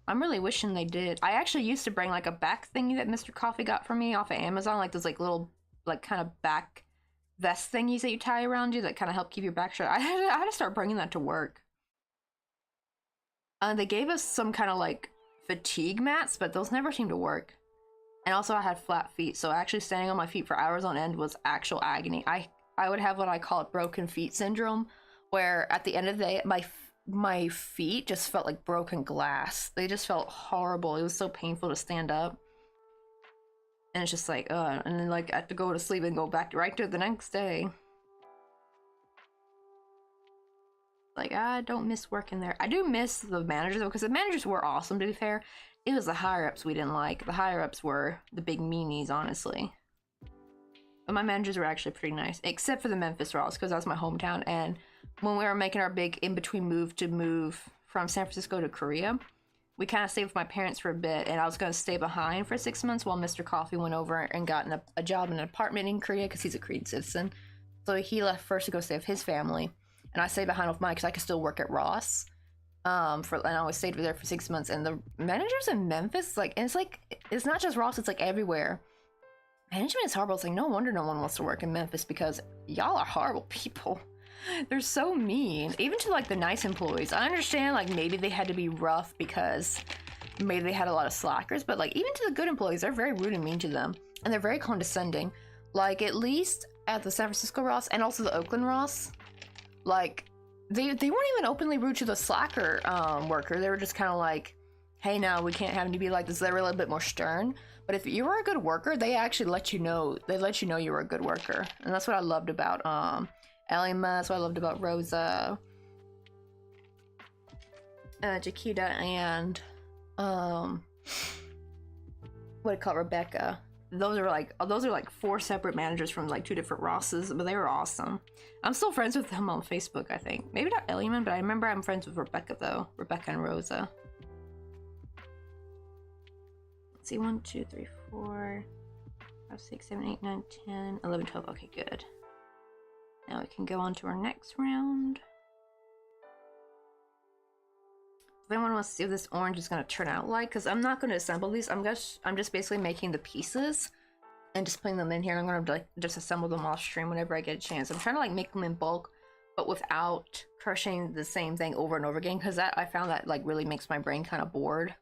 I'm really wishing they did. I actually used to bring like a back thingy that Mr. Coffee got for me off of Amazon, like those like little like kind of back vest thingies that you tie around you that kind of help keep your back straight. I had to start bringing that to work. They gave us some kind of like fatigue mats, but those never seemed to work. And also I had flat feet, so actually standing on my feet for hours on end was actual agony. I would have what I call it broken feet syndrome, where at the end of the day my feet just felt like broken glass. They just felt horrible. It was so painful to stand up. And it's just like, and then like I have to go to sleep and go back right to it the next day. Like, I don't miss working there. I do miss the managers, though, because the managers were awesome, to be fair. It was the higher-ups we didn't like. The higher-ups were the big meanies, honestly. But my managers were actually pretty nice, except for the Memphis Ross, because that's my hometown, and when we were making our big in-between move to move from San Francisco to Korea, we kind of stayed with my parents for a bit, and I was going to stay behind for 6 months while Mr. Coffee went over and got a job in an apartment in Korea because he's a Korean citizen. So he left first to go stay with his family, and I stayed behind with mine because I could still work at Ross. And I always stayed there for 6 months. And the managers in Memphis, like, and it's not just Ross, it's like everywhere. Management is horrible. It's like no wonder no one wants to work in Memphis because y'all are horrible people. They're so mean, even to like the nice employees. I understand like maybe they had to be rough because maybe they had a lot of slackers, but like even to the good employees, they're very rude and mean to them, and they're very condescending. Like at least at the San Francisco Ross and also the Oakland Ross, like they weren't even openly rude to the slacker worker. They were just kind of like, hey, no, we can't have you be like this. They were a little bit more stern. But if you were a good worker, they actually let you know. They let you know you were a good worker, and that's what I loved about Elima. That's what I loved about Rosa, Jaquita, and what do you call it, Rebecca. Those are like 4 separate managers from like 2 different Rosses, but they were awesome. I'm still friends with them on Facebook, I think. Maybe not Elima, but I remember I'm friends with Rebecca though. Rebecca and Rosa. See, 1, 2, 3, 4, 5, 6, 7, 8, 9, 10, 11, 12. Okay, good. Now we can go on to our next round. If anyone wants to see what this orange is going to turn out like, because I'm not going to assemble these. I'm just basically making the pieces and just putting them in here. I'm going to like just assemble them off stream whenever I get a chance. I'm trying to like make them in bulk, but without crocheting the same thing over and over again, because I found that like really makes my brain kind of bored.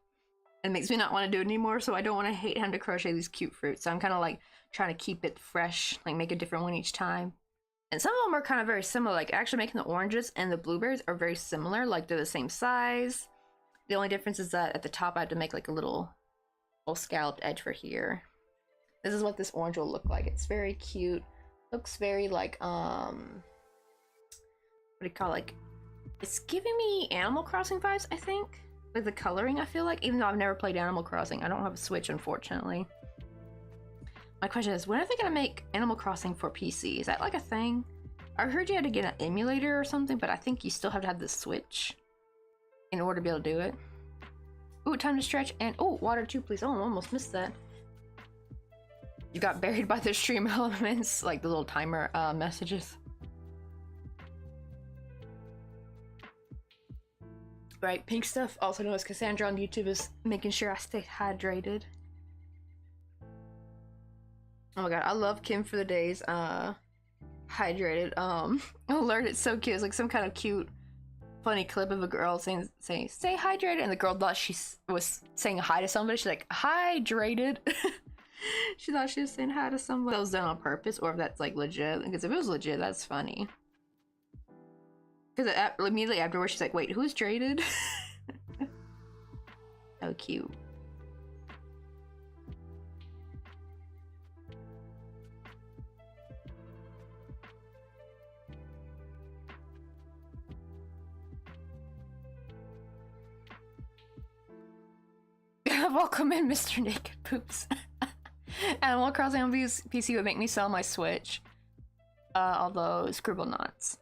It makes me not want to do it anymore, so I don't want to hate having to crochet these cute fruits. So I'm kind of like trying to keep it fresh, like make a different one each time. And some of them are kind of very similar, like actually making the oranges and the blueberries are very similar, like they're the same size. The only difference is that at the top I had to make like a little scalloped edge for here. This is what this orange will look like. It's very cute. Looks very like, what do you call it? Like, it's giving me Animal Crossing vibes, I think. Like the coloring, I feel like, even though I've never played Animal Crossing. I don't have a Switch, unfortunately. My question is, when are they gonna make Animal Crossing for PC? Is that like a thing? I heard you had to get an emulator or something, but I think you still have to have the Switch in order to be able to do it. Ooh, time to stretch, and oh, water too, please. Oh, I almost missed that. You got buried by the stream elements, like the little timer messages. Right, pink stuff, also known as Cassandra on YouTube, is making sure I stay hydrated. Oh my god, I love Kim for the Days hydrated alert. It's so cute. It's like some kind of cute funny clip of a girl saying stay hydrated, and the girl thought she was saying hi to somebody. She's like, hydrated. She thought she was saying hi to somebody. That was done on purpose, or if that's like legit, because if it was legit, that's funny. Because immediately afterwards, she's like, wait, who's traded? Oh, cute. Welcome in, Mr. Naked Poops. Animal Crossing on PC would make me sell my Switch. Although, Scribble Knots.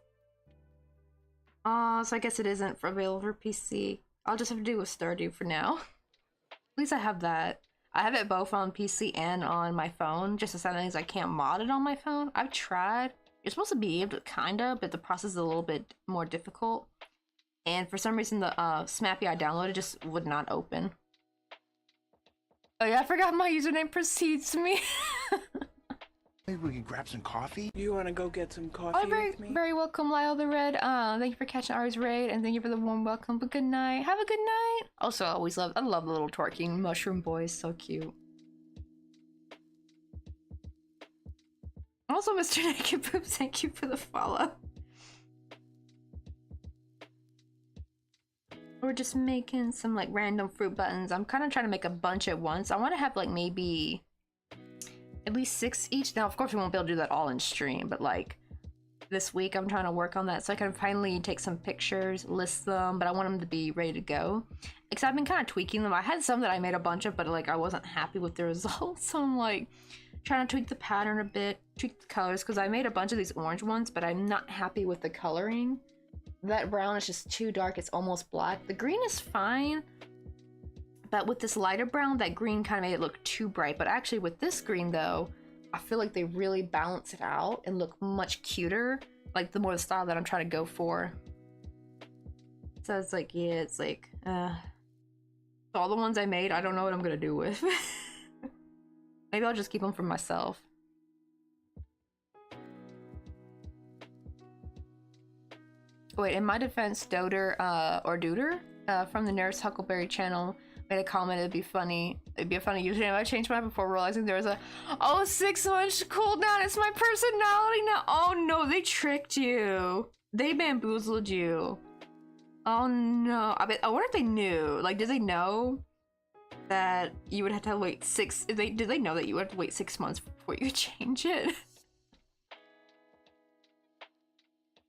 So I guess it isn't available for PC. I'll just have to do with Stardew for now. At least I have that. I have it both on PC and on my phone. Just the sad thing is I can't mod it on my phone. I've tried. You're supposed to be able to, kinda, but the process is a little bit more difficult. And for some reason, the Smappy I downloaded just would not open. Oh yeah, I forgot my username precedes me. Maybe we could grab some coffee? You want to go get some coffee with me? Very welcome, Lyle the Red. Thank you for catching Ari's raid, and thank you for the warm welcome. But good night. Have a good night. Also, I love the little twerking mushroom boys. So cute. Also, Mr. Naked Poops, thank you for the follow. We're just making some like random fruit buttons. I'm kind of trying to make a bunch at once. I want to have like maybe at least 6 each. Now, of course, we won't be able to do that all in stream, but like this week, I'm trying to work on that so I can finally take some pictures, list them, but I want them to be ready to go. Except I've been kind of tweaking them. I had some that I made a bunch of, but like I wasn't happy with the results. So I'm like trying to tweak the pattern a bit, tweak the colors, because I made a bunch of these orange ones, but I'm not happy with the coloring. that brown is just too dark. It's almost black. The green is fine, but with this lighter brown, that green kind of made it look too bright. But actually with this green though, I feel like they really balance it out and look much cuter. Like the more the style that I'm trying to go for. So it's like, yeah, it's like, all the ones I made, I don't know what I'm gonna do with. Maybe I'll just keep them for myself. Wait, in my defense, Doder, or Duder, from the Nurse Huckleberry channel, made a comment. It'd be a funny username. I changed mine before realizing there was a 6-month cooldown. It's my personality now. Oh no, they tricked you. They bamboozled you. Oh no. I wonder if they knew. Like, did they know that you would have to wait did they know that you would have to wait 6 months before you change it?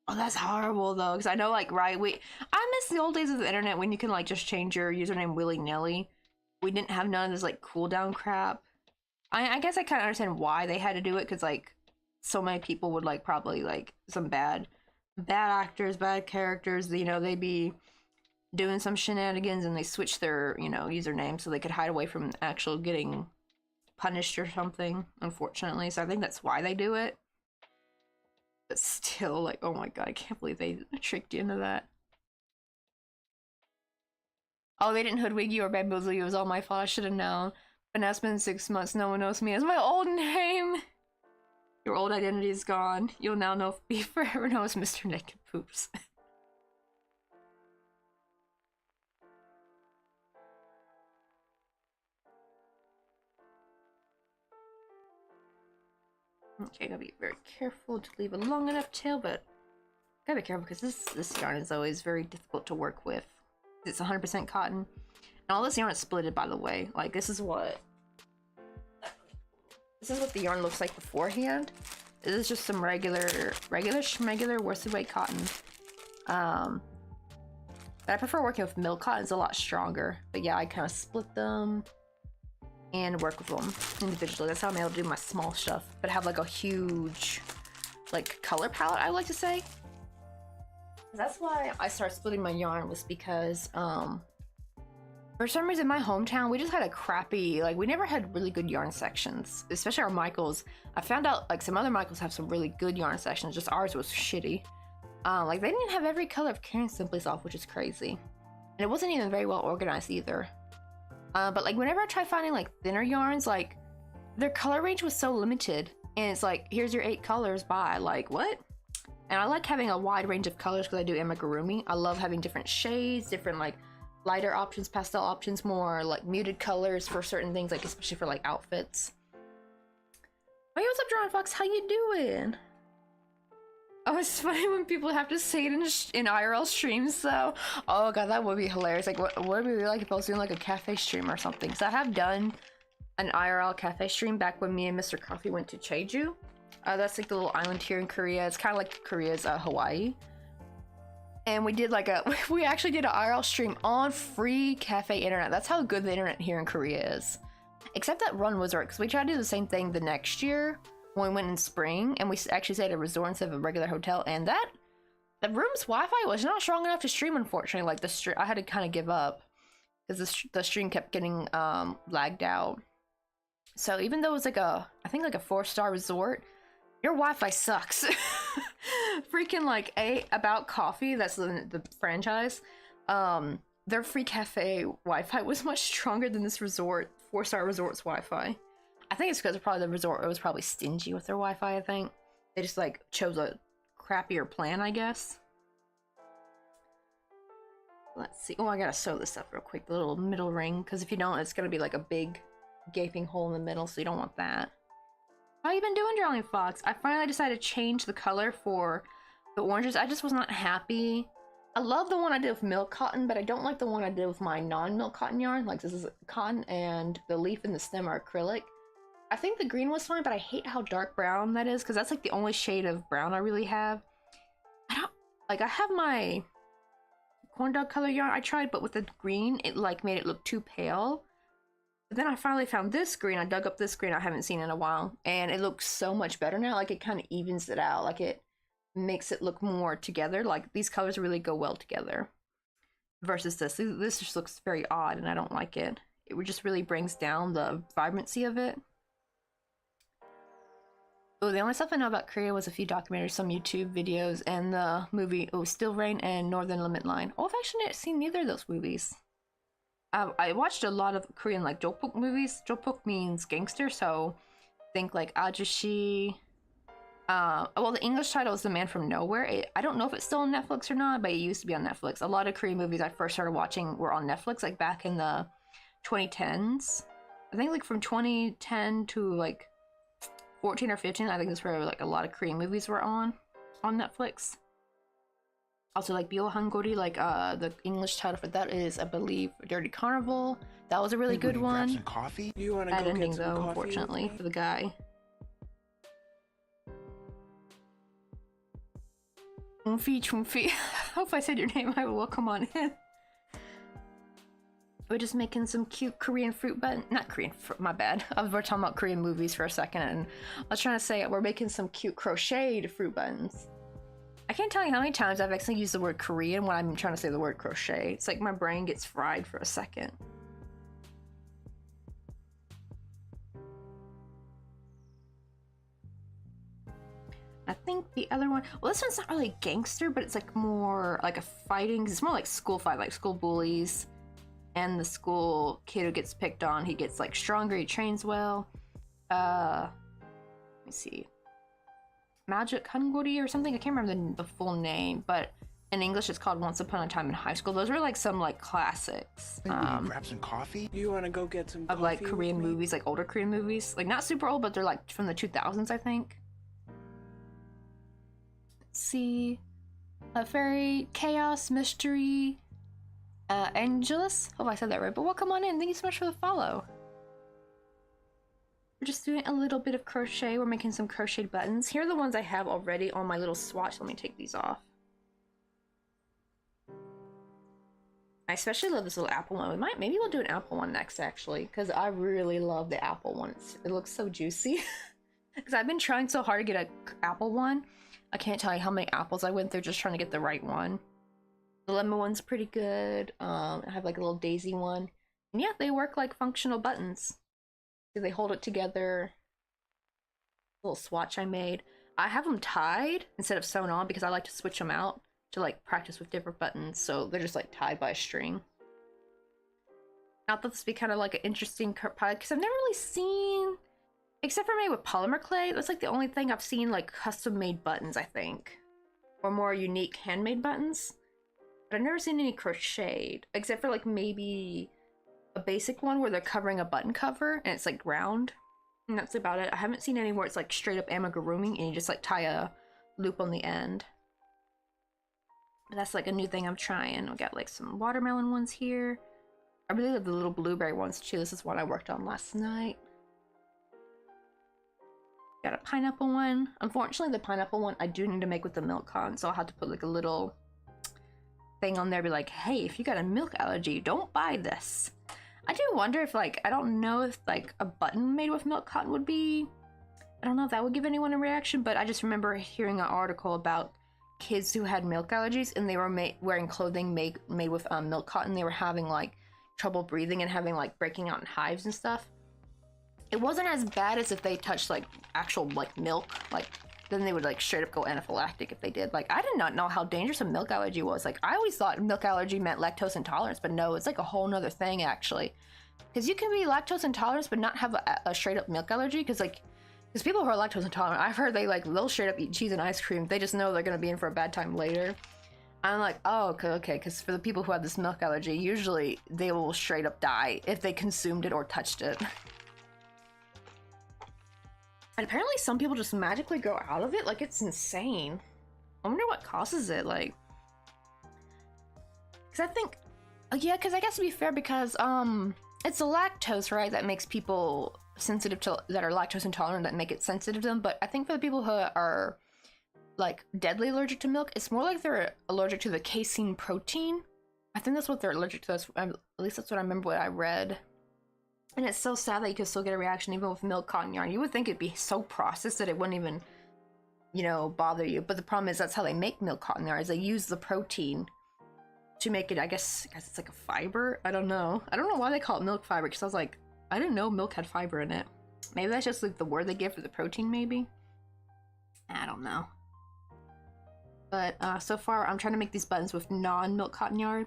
Oh, that's horrible though, because I know, like, right, I miss the old days of the internet when you can, like, just change your username willy-nilly. We didn't have none of this, like, cooldown crap. I guess I kind of understand why they had to do it, because, like, so many people would, like, probably, like, some bad actors, bad characters, you know, they'd be doing some shenanigans and they switch their, you know, username so they could hide away from actual getting punished or something, unfortunately. So I think that's why they do it. But still, like, oh my god, I can't believe they tricked you into that. Oh, they didn't hoodwig you or bamboozle you. It was all my fault. I should have known. But now it's been 6 months. No one knows me as my old name. Your old identity is gone. You'll now be forever known as Mr. Naked Poops. Okay, gotta be very careful to leave a long enough tail, but gotta be careful because this yarn is always very difficult to work with. It's 100% cotton. And all this yarn is splitted, by the way. Like, this is what the yarn looks like beforehand. This is just some regular worsted weight cotton. But I prefer working with milk cotton. It's a lot stronger. But yeah, I kind of split them and work with them individually. That's how I'm able to do my small stuff, but have like a huge, like, color palette, I like to say. That's why I started splitting my yarn, was because for some reason my hometown, we just had a crappy, like, we never had really good yarn sections, especially our Michaels. I found out, like, some other Michaels have some really good yarn sections, just ours was shitty. Like, they didn't have every color of Karen Simply Soft, which is crazy, and it wasn't even very well organized either. But like, whenever I try finding like thinner yarns, like, their color range was so limited, and it's like, here's your 8 colors, bye. Like, what? And I like having a wide range of colors because I do amigurumi. I love having different shades, different, like, lighter options, pastel options, more like muted colors for certain things, like especially for like outfits. Hey, what's up, Drawing Fox? How you doing? Oh, it's funny when people have to say it in IRL streams, though. Oh god, that would be hilarious. Like, what would it be like if I was doing like a cafe stream or something? Because I have done an IRL cafe stream back when me and Mr. Coffee went to Jeju. That's like the little island here in Korea. It's kind of like Korea's Hawaii. And we did like we actually did an IRL stream on free cafe internet. That's how good the internet here in Korea is. Except that run was because we tried to do the same thing the next year when we went in spring, and we actually stayed at a resort instead of a regular hotel, and the room's Wi-Fi was not strong enough to stream, unfortunately. Like, I had to kind of give up because the stream kept getting lagged out. So even though it was like I think like a 4-star resort, your Wi-Fi sucks. Freaking like About Coffee, that's the franchise. Their free cafe Wi-Fi was much stronger than this 4-star resort's Wi-Fi. I think it's because probably the resort was probably stingy with their Wi-Fi. I think they just like chose a crappier plan, I guess. Let's see. Oh, I gotta sew this up real quick, the little middle ring, because if you don't, it's gonna be like a big gaping hole in the middle, so you don't want that. How you been doing, Drawing Fox? I finally decided to change the color for the oranges. I just was not happy. I love the one I did with milk cotton, but I don't like the one I did with my non-milk cotton yarn. Like, this is cotton and the leaf and the stem are acrylic. I think the green was fine, but I hate how dark brown that is, because that's like the only shade of brown I really have. I have my corn dog color yarn I tried, but with the green, it like made it look too pale. But then I finally found this green. I dug up this green I haven't seen in a while, and it looks so much better now. Like, it kind of evens it out. Like, it makes it look more together. Like these colors really go well together. Versus this. This just looks very odd and I don't like it. It just really brings down the vibrancy of it. Oh, the only stuff I know about Korea was a few documentaries, some YouTube videos, and the movie Still Rain and Northern Limit Line. Oh, I've actually not seen neither of those movies. I watched a lot of Korean like jokbook movies. Jokbook means gangster, so think like Ajushi. Well, the English title is The Man from Nowhere. I don't know if it's still on Netflix or not, but it used to be on Netflix. A lot of Korean movies I first started watching were on Netflix, like back in the 2010s. I think like from 2010 to like 14 or 15, I think that's where like a lot of Korean movies were on Netflix. Also like Byohangori, like the English title for that is, I believe, Dirty Carnival. That was a really good one. Grab some coffee? You want to Bad go ending get some though, coffee unfortunately, for the guy. Chumfi. Hope I said your name. I will come on in. We're just making some cute Korean fruit button. Not Korean fruit, my bad. We're talking about Korean movies for a second, and I was trying to say we're making some cute crocheted fruit buttons. I can't tell you how many times I've actually used the word Korean when I'm trying to say the word crochet. It's like my brain gets fried for a second. I think the other one, well, this one's not really gangster, but it's like more like a fighting. It's more like school fight, like school bullies. And the school kid who gets picked on, he gets like stronger, he trains well. Let me see. Magic Hangori or something, I can't remember the full name, but in English it's called Once Upon a Time in High School. Those are like some like classics. Grab some coffee? You want to go get some of coffee like Korean movies, like older Korean movies. Like not super old, but they're like from the 2000s, I think. Let's see. Fairy, Chaos, Mystery, Angelus. Hope I said that right, but welcome on in. Thank you so much for the follow. We're just doing a little bit of crochet. We're making some crocheted buttons. Here are the ones I have already on my little swatch. Let me take these off. I especially love this little apple one. Maybe we'll do an apple one next, actually, because I really love the apple one. It looks so juicy. Because I've been trying so hard to get an apple one. I can't tell you how many apples I went through just trying to get the right one. The lemon one's pretty good. I have like a little daisy one. And yeah, they work like functional buttons. They hold it together. Little swatch I made. I have them tied instead of sewn on because I like to switch them out to like practice with different buttons. So they're just like tied by a string. I thought this would be kind of like an interesting product because I've never really seen, except for maybe with polymer clay, that's like the only thing I've seen like custom made buttons, I think. Or more unique handmade buttons. But I've never seen any crocheted, except for like maybe a basic one where they're covering a button cover and it's like round, and that's about it. I haven't seen any where it's like straight up amigurumi and you just like tie a loop on the end. But that's like a new thing I'm trying. We got like some watermelon ones here. I really love the little blueberry ones too. This is one I worked on last night. Got a pineapple one. Unfortunately, the pineapple one I do need to make with the milk con, so I'll have to put like a little thing on there, be like, hey, if you got a milk allergy, don't buy this. I do wonder if like, I don't know if like a button made with milk cotton would be, I don't know if that would give anyone a reaction, but I just remember hearing an article about kids who had milk allergies and they were wearing clothing made with milk cotton. They were having like trouble breathing and having like breaking out in hives and stuff. It wasn't as bad as if they touched like actual like milk, like then they would like straight up go anaphylactic if they did. Like I did not know how dangerous a milk allergy was. Like I always thought milk allergy meant lactose intolerance, but no, it's like a whole nother thing actually. Because you can be lactose intolerant but not have a straight up milk allergy. Because people who are lactose intolerant, I've heard they'll straight up eat cheese and ice cream. They just know they're gonna be in for a bad time later. I'm like, oh, okay. Because for the people who have this milk allergy, usually they will straight up die if they consumed it or touched it. And apparently some people just magically grow out of it. Like, it's insane. I wonder what causes it, like. Because I think, yeah, because I guess to be fair, because it's the lactose, right, that makes people sensitive to, that are lactose intolerant, that make it sensitive to them. But I think for the people who are like deadly allergic to milk, it's more like they're allergic to the casein protein. I think that's what they're allergic to. At least that's what I remember what I read. And it's so sad that you could still get a reaction even with milk cotton yarn. You would think it'd be so processed that it wouldn't even you know, bother you. But the problem is that's how they make milk cotton yarn, is they use the protein to make it, I guess it's like a fiber. I don't know why they call it milk fiber, because I was like, I didn't know milk had fiber in it. Maybe that's just like the word they give for the protein, maybe. I don't know. But so far I'm trying to make these buttons with non-milk cotton yarn.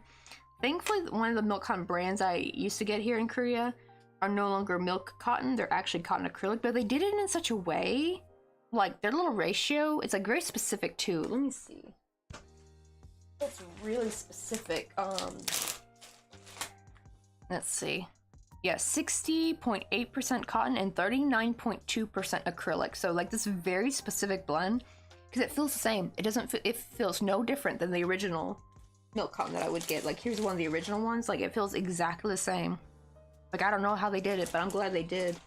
Thankfully, one of the milk cotton brands I used to get here in Korea are no longer milk cotton. They're actually cotton acrylic, but they did it in such a way, like their little ratio, it's like very specific too. Let me see. It's really specific. Let's see. Yeah, 60.8% cotton and 39.2% acrylic. So like this very specific blend, because it feels the same. It feels no different than the original milk cotton that I would get. Like here's one of the original ones. Like it feels exactly the same. Like I don't know how they did it, but I'm glad they did.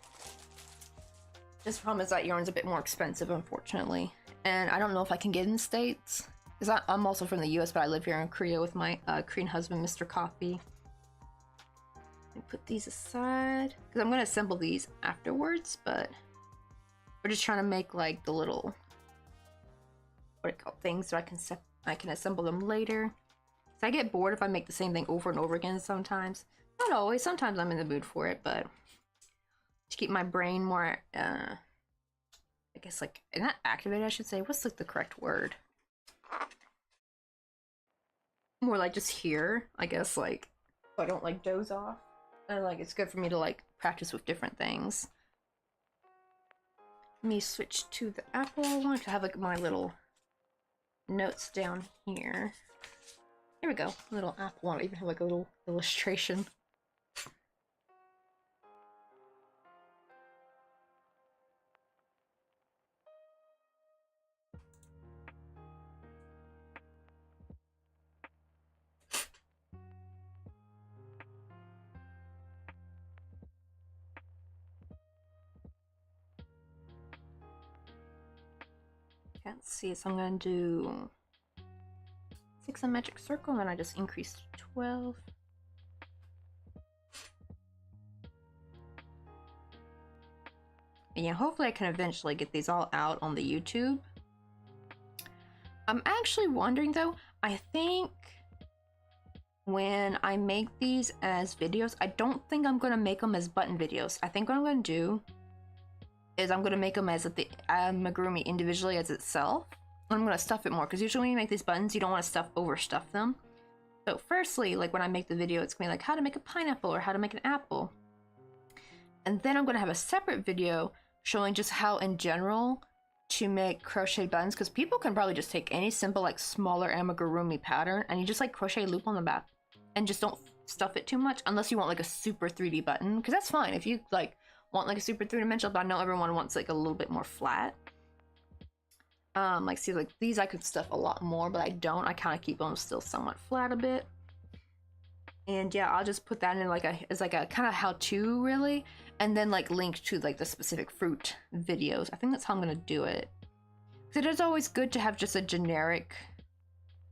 This problem is that yarn's a bit more expensive, unfortunately. And I don't know if I can get in the States. Because I'm also from the US, but I live here in Korea with my Korean husband, Mr. Kofi. Let me put these aside. Because I'm going to assemble these afterwards, but we're just trying to make like the little, what do you call it, things so I can assemble them later. So I get bored if I make the same thing over and over again sometimes. Not always, sometimes I'm in the mood for it, but to keep my brain more, I guess like, not activated I should say, what's like the correct word? More like just here, I guess, like, so I don't like doze off. And like, it's good for me to like practice with different things. Let me switch to the apple. I want to have like my little notes down here. Here we go, little apple. I don't even have like a little illustration. Can't see, so I'm gonna do 6 on magic circle, and then I just increased to 12. And yeah, hopefully I can eventually get these all out on the YouTube. I'm actually wondering though, I think when I make these as videos, I don't think I'm gonna make them as button videos. I think what I'm gonna do is I'm gonna make them as the amigurumi individually as itself. And I'm gonna stuff it more, because usually when you make these buttons, you don't want to overstuff them. So firstly, like when I make the video, it's gonna be like how to make a pineapple or how to make an apple. And then I'm gonna have a separate video showing just how in general to make crochet buttons, because people can probably just take any simple like smaller amigurumi pattern and you just like crochet a loop on the back and just don't stuff it too much, unless you want like a super 3D button, because that's fine if you like want like a super three-dimensional, but I know everyone wants like a little bit more flat. Like see, like these I could stuff a lot more, but I don't. I kind of keep them still somewhat flat a bit. And yeah, I'll just put that in like as like a kind of how-to really, and then like link to like the specific fruit videos. I think that's how I'm gonna do it. Because it is always good to have just a generic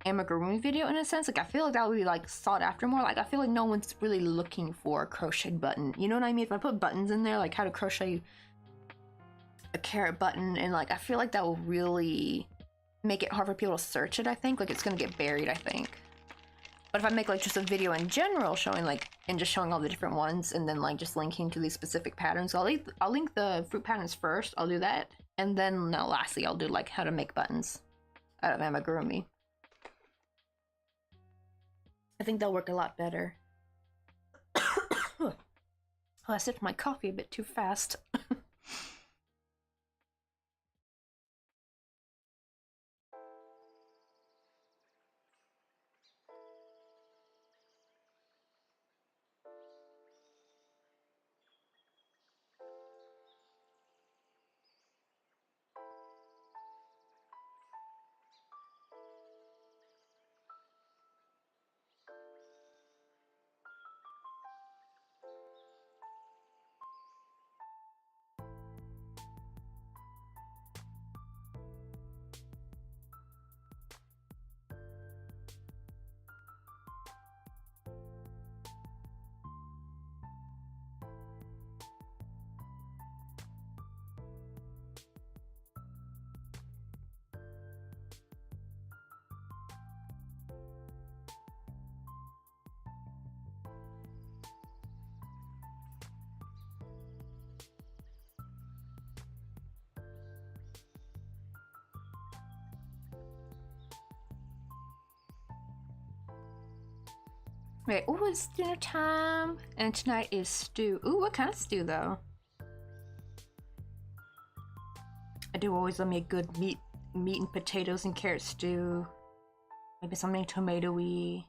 amigurumi video in a sense. Like I feel like that would be like sought after more. Like I feel like no one's really looking for a crochet button. You know what I mean? If I put buttons in there, like how to crochet a carrot button, and like I feel like that will really make it hard for people to search it. I think like it's gonna get buried, I think. But if I make like just a video in general showing like, and just showing all the different ones, and then like just linking to these specific patterns, I'll link the fruit patterns first. I'll do that, and then lastly I'll do like how to make buttons out of amigurumi. I think they'll work a lot better. Oh, I sipped my coffee a bit too fast. Wait, oh, it's dinner time, and tonight is stew. Ooh, what kind of stew though? I do always love me a good meat and potatoes and carrot stew. Maybe something tomatoey.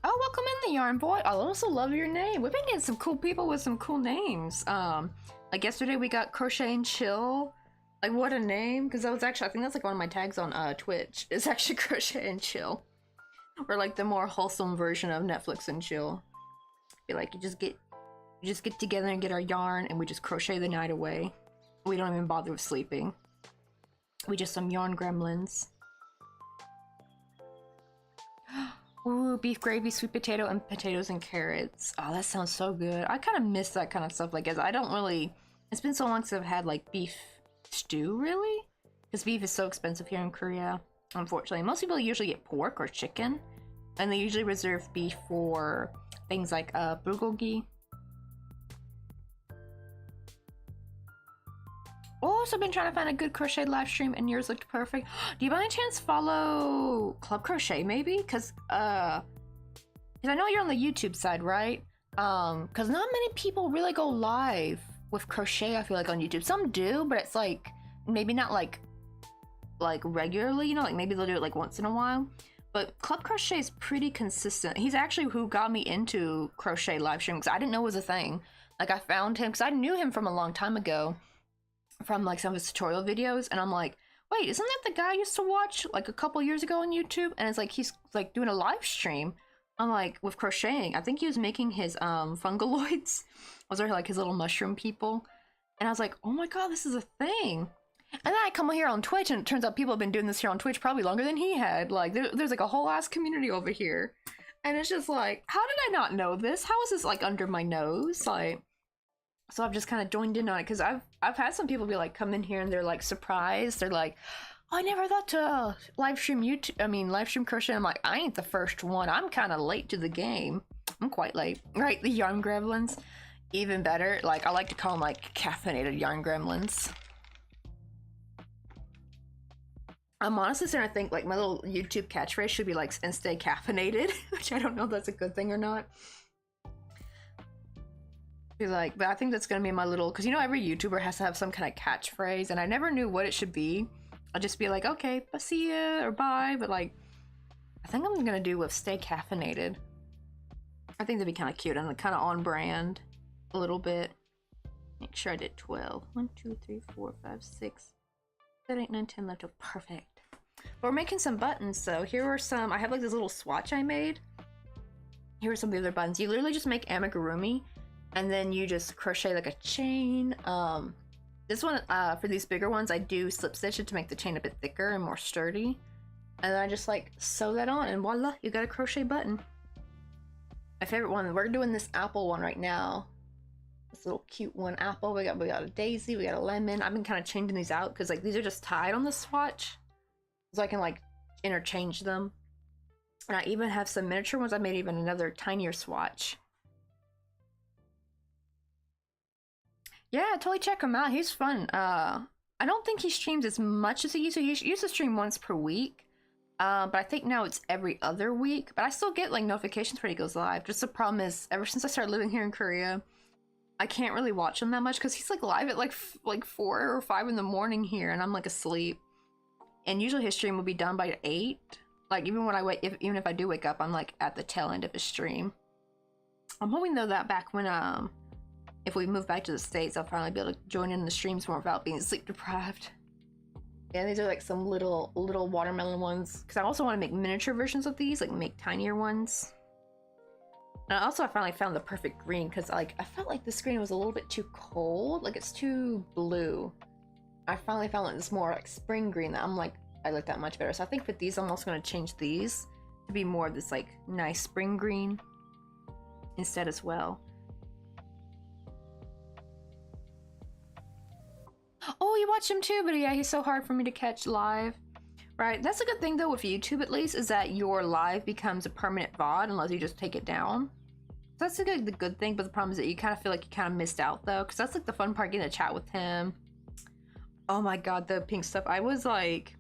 Oh, welcome in the yarn boy. I also love your name. We've been getting some cool people with some cool names. Like yesterday we got Crochet and Chill. Like what a name, because that was actually, I think that's like one of my tags on Twitch. It's actually Crochet and Chill. Or like the more wholesome version of Netflix and Chill. Be like you just get together and get our yarn and we just crochet the night away. We don't even bother with sleeping. We just some yarn gremlins. Ooh, beef gravy, sweet potato, and potatoes and carrots. Oh, that sounds so good. I kind of miss that kind of stuff. Like, as I don't really... It's been so long since I've had, like, beef stew, really? Because beef is so expensive here in Korea, unfortunately. Most people usually get pork or chicken. And they usually reserve beef for things like, bulgogi. Also been trying to find a good crochet live stream and yours looked perfect. Do you by any chance follow Club Crochet maybe? Cause I know you're on the YouTube side, right? Cause not many people really go live with crochet, I feel like, on YouTube. Some do, but it's like maybe not like regularly, you know, like maybe they'll do it like once in a while. But Club Crochet is pretty consistent. He's actually who got me into crochet live stream because I didn't know it was a thing. Like I found him because I knew him from a long time ago, from like some of his tutorial videos, and I'm like, wait, isn't that the guy I used to watch like a couple years ago on YouTube? And it's like he's like doing a live stream. I'm like, with crocheting. I think he was making his fungaloids. Was there like his little mushroom people? And I was like, oh my god, this is a thing. And then I come here on Twitch, and it turns out people have been doing this here on Twitch probably longer than he had. Like there's like a whole ass community over here, and it's just like, how did I not know this? How is this like under my nose? Like. So I've just kind of joined in on it because I've had some people be like, come in here and they're like surprised. They're like, oh, I never thought to live stream live stream crochet. I'm like, I ain't the first one. I'm kind of late to the game. I'm quite late. Right, the yarn gremlins, even better. Like I like to call them like caffeinated yarn gremlins. I'm honestly starting to think like my little YouTube catchphrase should be like, and stay caffeinated, which I don't know if that's a good thing or not. Like, but I think that's gonna be my little, because you know every YouTuber has to have some kind of catchphrase, and I never knew what it should be. I'll just be like, okay, see ya or bye, but like, I think I'm gonna do with stay caffeinated. I think that'd be kind of cute and kind of on brand a little bit. Make sure I did 12. 1, 2, 3, 4, 5, 6, 7, 8, 9, 10 left. Oh, perfect. But we're making some buttons, so here are some. I have like this little swatch I made. Here are some of the other buttons. You literally just make amigurumi, and then you just crochet like a chain. This one, for these bigger ones, I do slip stitch it to make the chain a bit thicker and more sturdy. And then I just like sew that on, and voila, you got a crochet button. My favorite one, we're doing this apple one right now. This little cute one, apple. We got a daisy, we got a lemon. I've been kind of changing these out because like these are just tied on the swatch, so I can like interchange them. And I even have some miniature ones. I made even another tinier swatch. Yeah, totally check him out. He's fun. I don't think he streams as much as he used to. He used to stream once per week. But I think now it's every other week. But I still get like notifications when he goes live. Just the problem is, ever since I started living here in Korea, I can't really watch him that much because he's like live at like 4 or 5 in the morning here, and I'm like asleep. And usually his stream will be done by 8. Like even when even if I do wake up, I'm like at the tail end of his stream. I'm hoping though that back when if we move back to the States, I'll probably be able to join in the streams more without being sleep deprived. Yeah, these are like some little watermelon ones, because I also want to make miniature versions of these, like make tinier ones. And also I finally found the perfect green, because like I felt like this green was a little bit too cold, like it's too blue. I finally found like this more like spring green that I'm like, I like that much better. So I think with these, I'm also going to change these to be more of this like nice spring green instead as well. Oh, you watch him too, but yeah, he's so hard for me to catch live. Right, that's a good thing though with YouTube at least, is that your live becomes a permanent VOD unless you just take it down. So that's the good thing, but the problem is that you kind of feel like you kind of missed out though, because that's like the fun part, getting to chat with him. Oh my god, the pink stuff. I was like,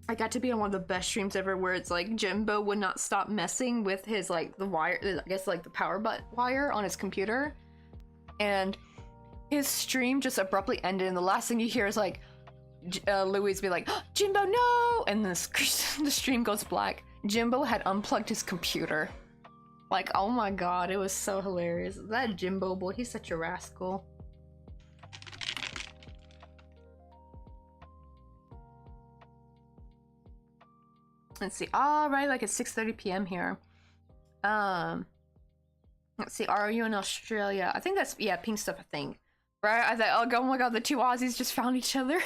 I got to be on one of the best streams ever where it's like Jimbo would not stop messing with his like the wire, I guess like the power button wire on his computer, and his stream just abruptly ended, and the last thing you hear is like Louise be like, oh, Jimbo, no! And the stream goes black. Jimbo had unplugged his computer. Like, oh my god, it was so hilarious. That Jimbo boy, he's such a rascal. Let's see. All right, like it's 6:30 p.m. here. Let's see. Are you in Australia? I think that's, yeah, pink stuff, I think. Right? I thought, oh my god, the two Aussies just found each other.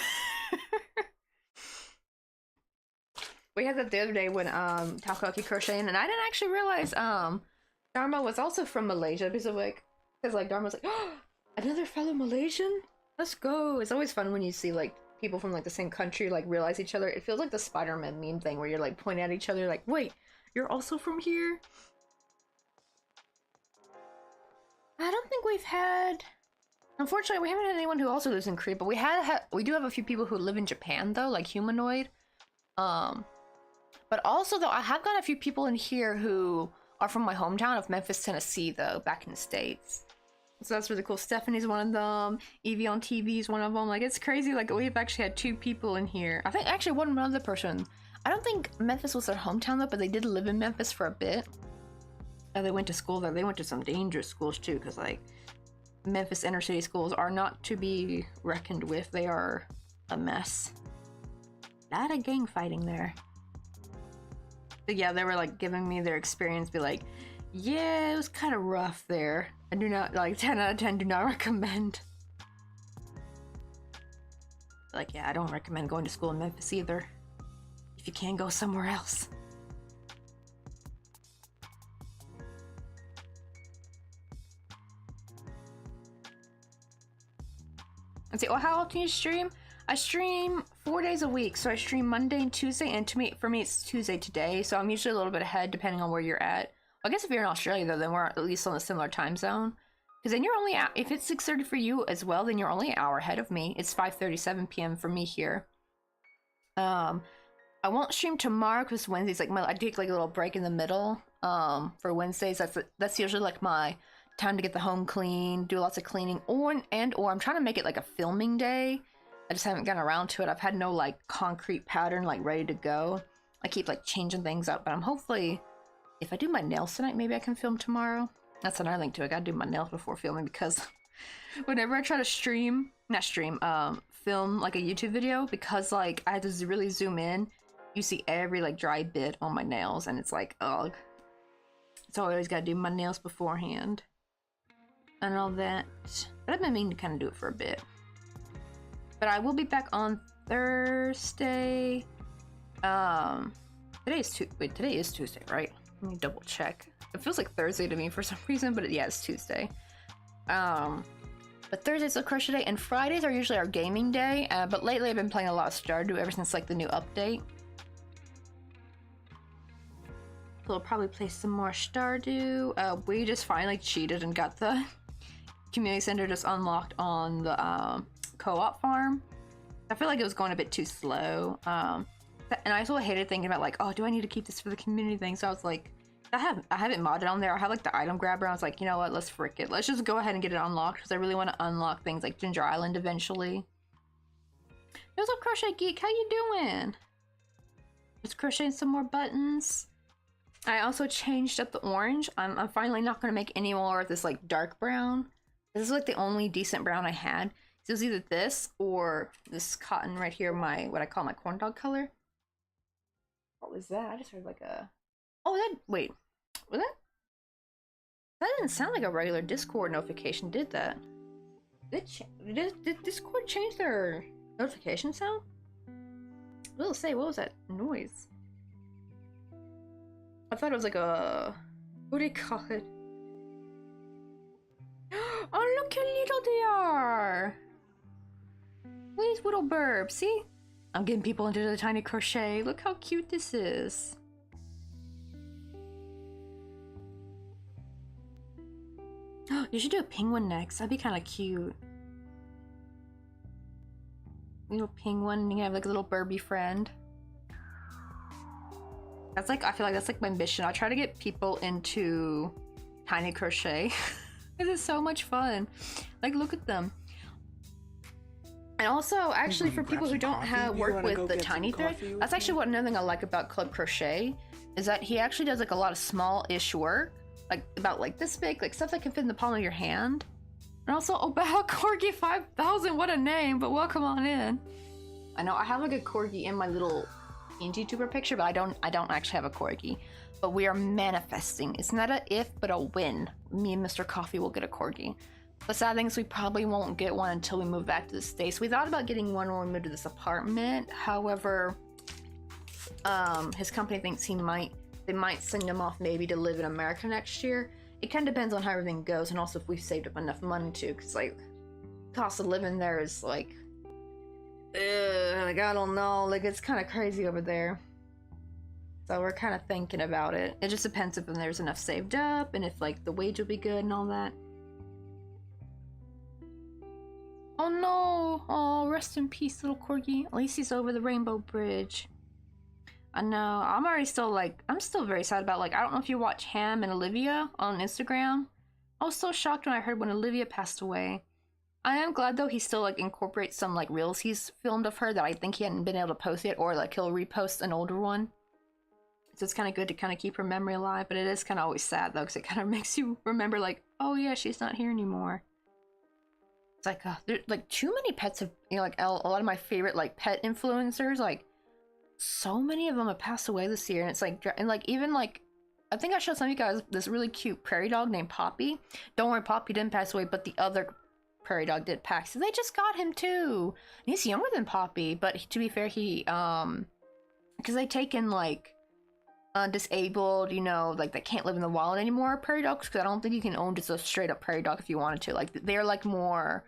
We had that the other day when Takoyaki crocheting, and I didn't actually realize Dharma was also from Malaysia, because Dharma was like, oh, another fellow Malaysian? Let's go. It's always fun when you see like people from like the same country like realize each other. It feels like the Spider-Man meme thing where you're like pointing at each other like, wait, you're also from here? I don't think we've had, unfortunately we haven't had anyone who also lives in Korea, but we do have a few people who live in Japan though, like humanoid. But also though, I have got a few people in here who are from my hometown of Memphis, Tennessee though, back in the States. So that's really cool. Stephanie's one of them. Evie on TV is one of them. Like, it's crazy. Like, we've actually had 2 people in here. I think actually one other person. I don't think Memphis was their hometown though, but they did live in Memphis for a bit. They went to school there. They went to some dangerous schools too, because like Memphis inner city schools are not to be reckoned with. They are a mess. A lot of gang fighting there. But yeah, they were like giving me their experience, be like, yeah, it was kind of rough there. I do not, like, 10 out of 10 do not recommend. Like, yeah, I don't recommend going to school in Memphis either. If you can, go somewhere else. Let's see, well, how often do you stream? I stream 4 days a week, so I stream Monday and Tuesday, and for me it's Tuesday today, so I'm usually a little bit ahead depending on where you're at. I guess if you're in Australia though, then we're at least on a similar time zone. Because then you're only, if it's 6:30 for you as well, then you're only an hour ahead of me. It's 5:37 p.m. for me here. I won't stream tomorrow because Wednesday's like I take like a little break in the middle. For Wednesdays, that's usually like my time to get the home clean, do lots of cleaning, or I'm trying to make it like a filming day. I just haven't gotten around to it. I've had no like concrete pattern like ready to go. I keep like changing things up, but I'm hopefully, if I do my nails tonight, maybe I can film tomorrow. That's another thing too. I gotta do my nails before filming, because whenever I try to film like a YouTube video, because like I have to really zoom in, you see every like dry bit on my nails, and it's like, ugh. So I always gotta do my nails beforehand and all that. But I've been meaning to kind of do it for a bit. But I will be back on Thursday. Today is Tuesday, right? Let me double check. It feels like Thursday to me for some reason, but yeah, it's Tuesday. But Thursday's a crochet day, and Fridays are usually our gaming day. But lately I've been playing a lot of Stardew ever since like the new update. So I'll probably play some more Stardew. We just finally cheated and got the community center just unlocked on the co-op farm. I feel like it was going a bit too slow. And I also hated thinking about like, oh, do I need to keep this for the community thing? So I was like, I have it modded on there. I have like the item grabber. I was like, you know what? Let's frick it. Let's just go ahead and get it unlocked, because I really want to unlock things like Ginger Island eventually. What's up, Crochet Geek? How you doing? Just crocheting some more buttons. I also changed up the orange. I'm finally not going to make any more of this like dark brown. This is like the only decent brown I had. So it was either this or this cotton right here, what I call my corn dog color. What was that? I just heard like a... Oh, wait. Was that? That didn't sound like a regular Discord notification, did that? Did Discord change their notification sound? What was that noise? I thought it was like a... What do you call it? Oh, look how little they are! Where's little burb? See? I'm getting people into the tiny crochet. Look how cute this is. You should do a penguin next. That'd be kind of cute. Little penguin, you can have like a little Burby friend. That's like, I feel like that's like my mission. I try to get people into tiny crochet. It is so much fun. Like, look at them. And also, actually, for people who don't work with the tiny thread, that's actually another thing I like about Club Crochet, is that he actually does like a lot of small-ish work, like about like this big, like stuff that can fit in the palm of your hand. And also, Obaha Corgi 5000, what a name! But welcome on in. I know I have like a corgi in my little YouTuber picture, but I don't actually have a corgi. But we are manifesting. It's not a if, but a when. Me and Mr. Coffee will get a corgi. The sad thing is we probably won't get one until we move back to the States. We thought about getting one when we moved to this apartment. However, his company thinks they might send him off maybe to live in America next year. It kind of depends on how everything goes, and also if we've saved up enough money too, because like cost of living there is like I don't know, like it's kind of crazy over there. So we're kind of thinking about it. It just depends if there's enough saved up and if like the wage will be good and all that. Oh no! Oh, rest in peace, little corgi. At least he's over the Rainbow Bridge. I know. I'm still very sad about, like, I don't know if you watch Ham and Olivia on Instagram. I was so shocked when I heard when Olivia passed away. I am glad though he still like incorporates some like reels he's filmed of her that I think he hadn't been able to post yet, or like he'll repost an older one. So it's kind of good to kind of keep her memory alive, but it is kind of always sad though, because it kind of makes you remember like, oh yeah, she's not here anymore. It's like, there's like too many pets have, you know, like a lot of my favorite like pet influencers, like so many of them have passed away this year, and it's like, and like even like, I think I showed some of you guys this really cute prairie dog named Poppy. Don't worry, Poppy didn't pass away, but the other prairie dog did pass. So they just got him too. And he's younger than Poppy, but to be fair, he because they take in like disabled, you know, like that can't live in the wild anymore prairie dogs, because I don't think you can own just a straight up prairie dog if you wanted to. Like they're like more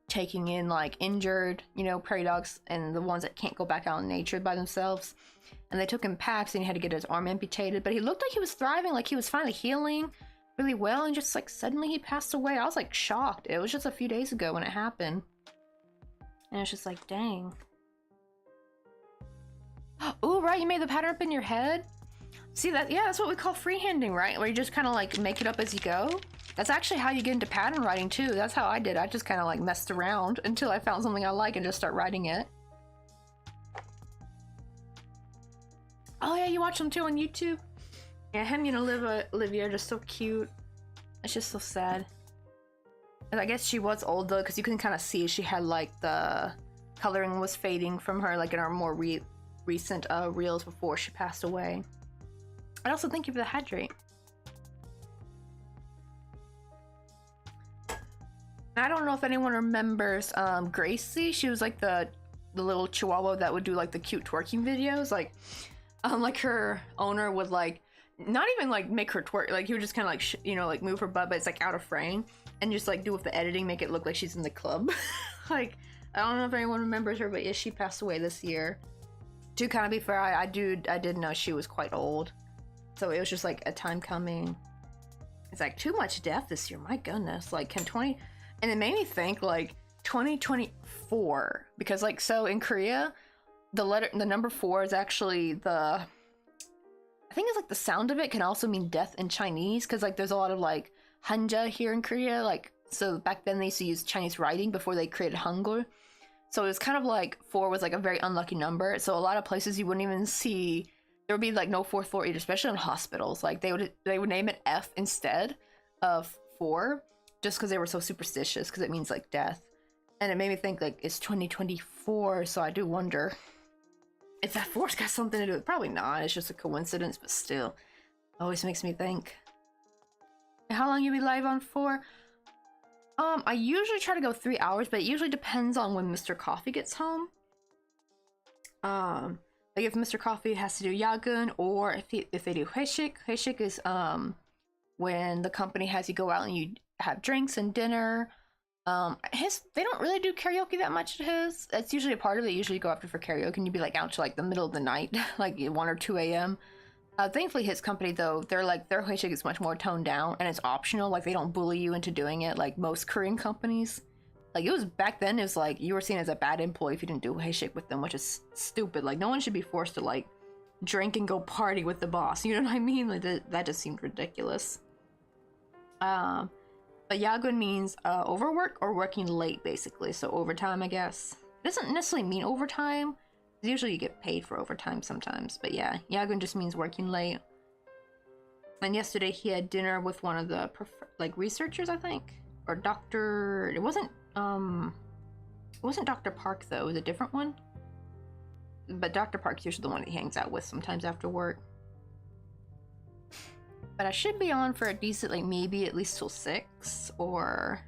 taking in like injured, you know, prairie dogs, and the ones that can't go back out in nature by themselves. And they took him packs, and he had to get his arm amputated, but he looked like he was thriving, like he was finally healing really well, and just like suddenly he passed away. I was like shocked. It was just a few days ago when it happened, and it's just like, dang. Oh right, you made the pattern up in your head. See that? Yeah, that's what we call freehanding, right? Where you just kind of like make it up as you go. That's actually how you get into pattern writing too. That's how I did. I just kind of like messed around until I found something I like and just start writing it. Oh yeah, you watch them too on YouTube? Yeah, him and Olivia are just so cute. It's just so sad. And I guess she was old though, because you can kind of see she had like the coloring was fading from her, like in our more recent reels before she passed away. I also thank you for the hydrate. I don't know if anyone remembers Gracie. She was like the little chihuahua that would do like the cute twerking videos. Like her owner would like not even like make her twerk, like he would just kind of like you know, like move her butt, but it's like out of frame, and just like do with the editing, make it look like she's in the club. Like I don't know if anyone remembers her, but yeah, she passed away this year. To kind of be fair, I did know she was quite old, so it was just like a time coming. It's like too much death this year, my goodness. Like can 20, and it made me think like 2024, because like, so in Korea the number 4 is actually I think it's like the sound of it can also mean death in Chinese, because like there's a lot of like Hanja here in Korea, like so back then they used to use Chinese writing before they created Hangul. So it was kind of like 4 was like a very unlucky number, so a lot of places you wouldn't even see, there would be like no 4th floor either, especially in hospitals. Like they would name it F instead of 4, just because they were so superstitious, because it means like death. And it made me think like it's 2024, so I do wonder if that 4's got something to do with it. Probably not, it's just a coincidence, but still always makes me think. How long you be live on for? I usually try to go 3 hours, but it usually depends on when Mr. Coffee gets home. Like if Mr. Coffee has to do yagun, or if they do heshik. Heshik is when the company has you go out and you have drinks and dinner. They don't really do karaoke that much at his. That's usually a part of it. They usually go after for karaoke and you'd be like out to like the middle of the night, like 1 or 2 a.m. Thankfully his company though, they're like, their handshake is much more toned down and it's optional. Like they don't bully you into doing it like most Korean companies. Like it was back then, it was like you were seen as a bad employee if you didn't do a handshake with them, which is stupid. Like no one should be forced to like drink and go party with the boss. You know what I mean? Like that just seemed ridiculous. But yagun means overwork or working late, basically. So overtime, I guess. It doesn't necessarily mean overtime. Usually you get paid for overtime sometimes. But yeah, yagun just means working late. And yesterday he had dinner with one of the researchers, I think, or Dr. It wasn't Dr. Park though. It was a different one. But Dr. Park's usually the one that he hangs out with sometimes after work. But I should be on for a decent, like maybe at least till 6, or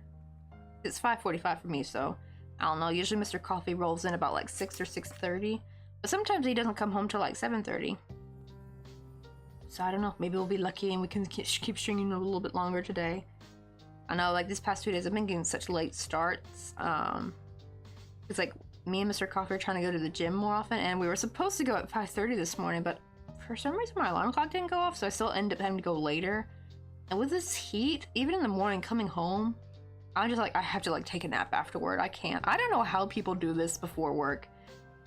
it's 5:45 for me, so I don't know. Usually Mr. Coffee rolls in about like 6 or 6:30, but sometimes he doesn't come home till like 7:30. So I don't know. Maybe we'll be lucky and we can keep stringing a little bit longer today. I know, like this past 2 days, I've been getting such late starts. It's like me and Mr. Coffee are trying to go to the gym more often, and we were supposed to go at 5:30 this morning, but for some reason my alarm clock didn't go off, so I still ended up having to go later. And with this heat, even in the morning coming home, I'm just like, I have to like take a nap afterward. I can't. I don't know how people do this before work.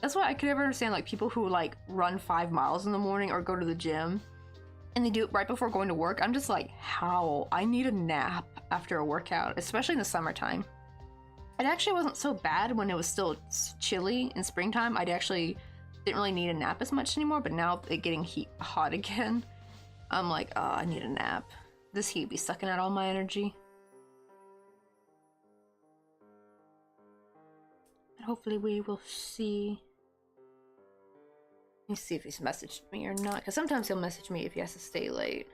That's why I could never understand like people who like run 5 miles in the morning or go to the gym and they do it right before going to work. I'm just like, how? I need a nap after a workout, especially in the summertime. It actually wasn't so bad when it was still chilly in springtime. I'd actually didn't really need a nap as much anymore, but now it getting hot again, I'm like, oh, I need a nap. This heat be sucking out all my energy. And hopefully we will see. Let me see if he's messaged me or not, because sometimes he'll message me if he has to stay late.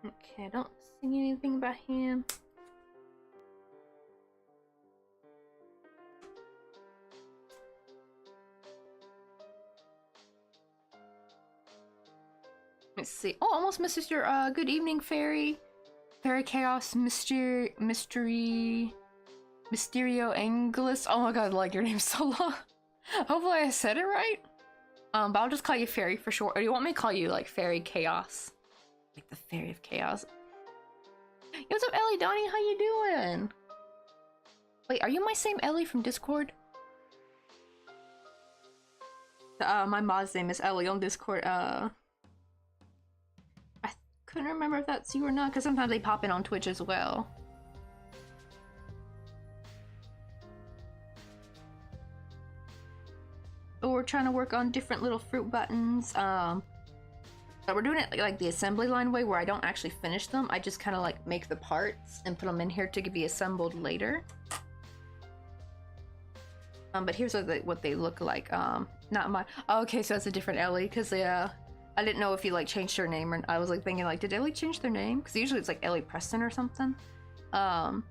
Okay, I don't see anything about him. Let's see. Oh, almost missed your good evening, Fairy. Fairy Chaos Mysterio Angelus. Oh my god, like your name's so long. Hopefully I said it right. But I'll just call you Fairy for short. Or do you want me to call you like Fairy Chaos? Like the Fairy of Chaos. Yo, what's up, Ellie Donnie? How you doing? Wait, are you my same Ellie from Discord? My mod's name is Ellie on Discord. Couldn't remember if that's you or not, because sometimes they pop in on Twitch as well. But we're trying to work on different little fruit buttons. But we're doing it like the assembly line way, where I don't actually finish them. I just kind of like make the parts and put them in here to be assembled later. But here's what they look like. Not my. Oh, okay, so that's a different Ellie, because I didn't know if you like changed her name, or I was like thinking like, did Ellie change their name? Because usually it's like Ellie Preston or something. I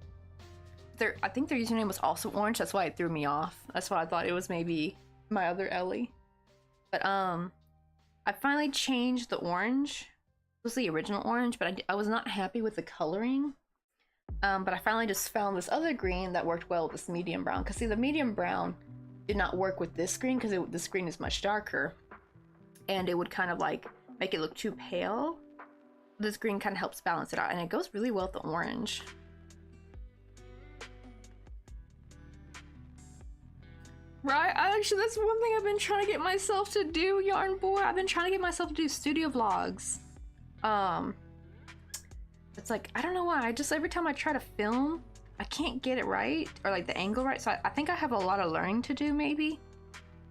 think their username was also orange. That's why it threw me off. That's why I thought it was maybe my other Ellie. But I finally changed the orange. It was the original orange, but I was not happy with the coloring. But I finally just found this other green that worked well with this medium brown. Because see, the medium brown did not work with this green because this green is much darker. And it would kind of like make it look too pale. This green kind of helps balance it out, and it goes really well with the orange. Right, actually that's one thing I've been trying to get myself to do, Yarn Boy. I've been trying to get myself to do studio vlogs. It's like, I don't know why, every time I try to film, I can't get it right, or like the angle right, so I think I have a lot of learning to do, maybe.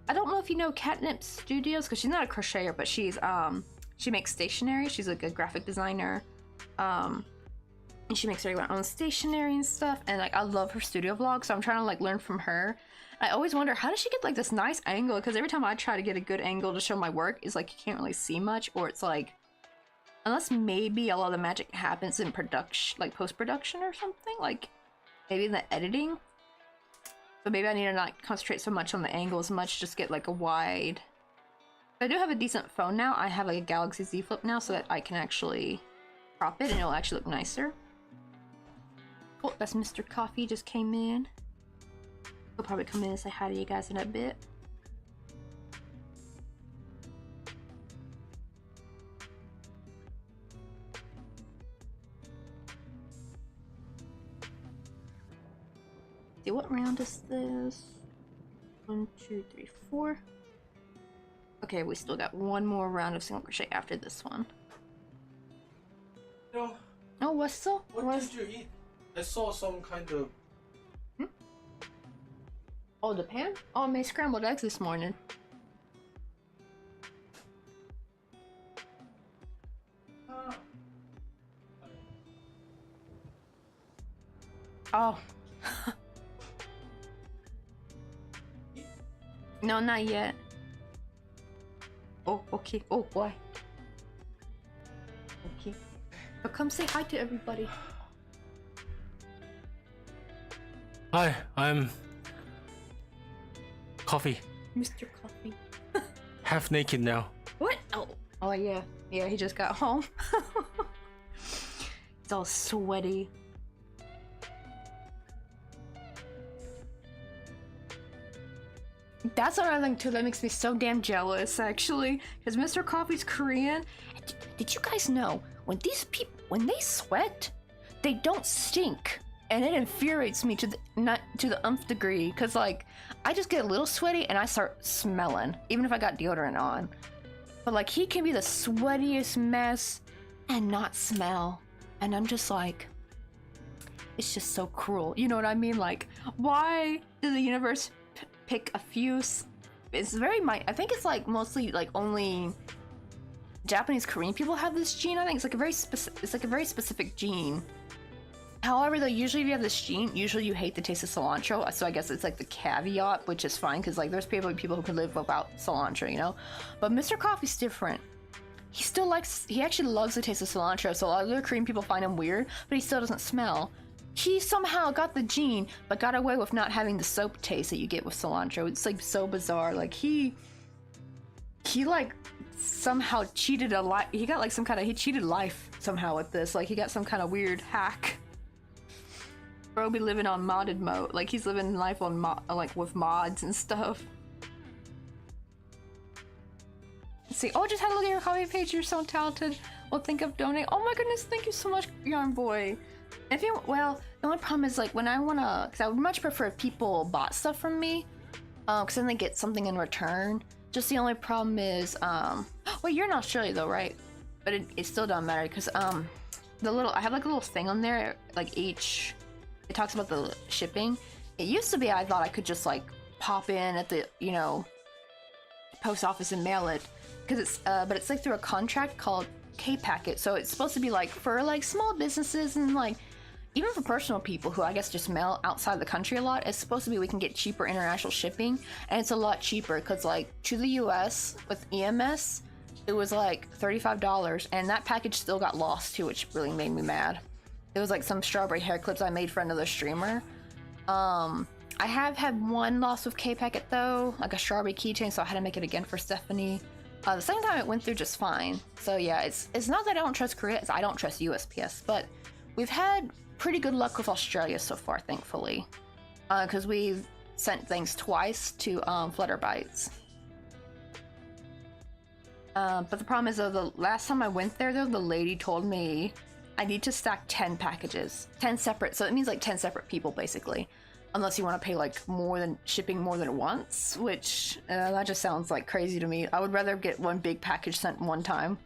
I don't know if you know Catnip Studios, because she's not a crocheter, but she's she makes stationery. She's like a graphic designer, and she makes her own stationery and stuff. And like I love her studio vlogs, so I'm trying to like learn from her. I always wonder, how does she get like this nice angle? Because every time I try to get a good angle to show my work, it's like you can't really see much, or it's like, unless maybe a lot of the magic happens in production, like post-production or something, like maybe in the editing. So maybe I need to not concentrate so much on the angle as much, just get like a wide. I do have a decent phone now. I have like a Galaxy Z Flip now, so that I can actually crop it and it'll actually look nicer. Oh, that's Mr. Coffee just came in. He'll probably come in and say hi to you guys in a bit. See, what round is this? 1, 2, 3, 4. Okay, we still got one more round of single crochet after this one. No. Oh, what's up? What did you eat? I saw some kind of... Oh, the pan? Oh, I made scrambled eggs this morning. Oh. No, not yet. Oh, okay. Oh, boy. Okay. But come say hi to everybody. Hi, I'm... Coffee. Mr. Coffee. Half naked now. What? Oh. Oh, yeah. Yeah, he just got home. It's all sweaty. That's another thing too that makes me so damn jealous, actually, because Mr. Coffee's Korean. Did you guys know when these people, when they sweat, they don't stink, and it infuriates me to the nth degree. Because like, I just get a little sweaty and I start smelling, even if I got deodorant on. But like, he can be the sweatiest mess and not smell, and I'm just like, it's just so cruel. You know what I mean? Like, why did the universe pick a few? It's very I think it's like mostly like only Japanese Korean people have this gene. I think it's like a very specific gene. However, though, usually if you have this gene, usually you hate the taste of cilantro. So I guess it's like the caveat, which is fine, because like there's people who can live without cilantro, you know. But Mr. Coffee's different. He actually loves the taste of cilantro. So a lot of the Korean people find him weird, but he still doesn't smell. He somehow got the gene, but got away with not having the soap taste that you get with cilantro. It's like so bizarre. Like he like somehow cheated a life. He got like he cheated life somehow with this. Like he got some kind of weird hack. Bro be living on modded mode. Like he's living life on like with mods and stuff. Let's see. Oh, just had a look at your hobby page. You're so talented. Well, think of donating. Oh my goodness, thank you so much, Yarn Boy. If you, well, the only problem is like when I wanna, because I would much prefer if people bought stuff from me, because then they get something in return. Just the only problem is, well, you're in Australia though, right? But it still doesn't matter, because I have like a little thing on there, like it talks about the shipping. It used to be I thought I could just like pop in at the, you know, post office and mail it, because it's, but it's like through a contract called K-Packet, so it's supposed to be like for like small businesses and like even for personal people who I guess just mail outside the country a lot. It's supposed to be we can get cheaper international shipping, and it's a lot cheaper because like to the US with EMS it was like $35, and that package still got lost too, which really made me mad. It was like some strawberry hair clips I made for another streamer. I have had one loss with K-Packet though, like a strawberry keychain, so I had to make it again for Stephanie. The second time it went through just fine. So yeah, it's not that I don't trust Korea, it's I don't trust USPS, but we've had pretty good luck with Australia so far, thankfully. Because we've sent things twice to Flutterbytes. But the problem is though, the last time I went there though, the lady told me I need to stack 10 packages. 10 separate, so it means like 10 separate people basically. Unless you want to pay like shipping more than once, which that just sounds like crazy to me. I would rather get one big package sent one time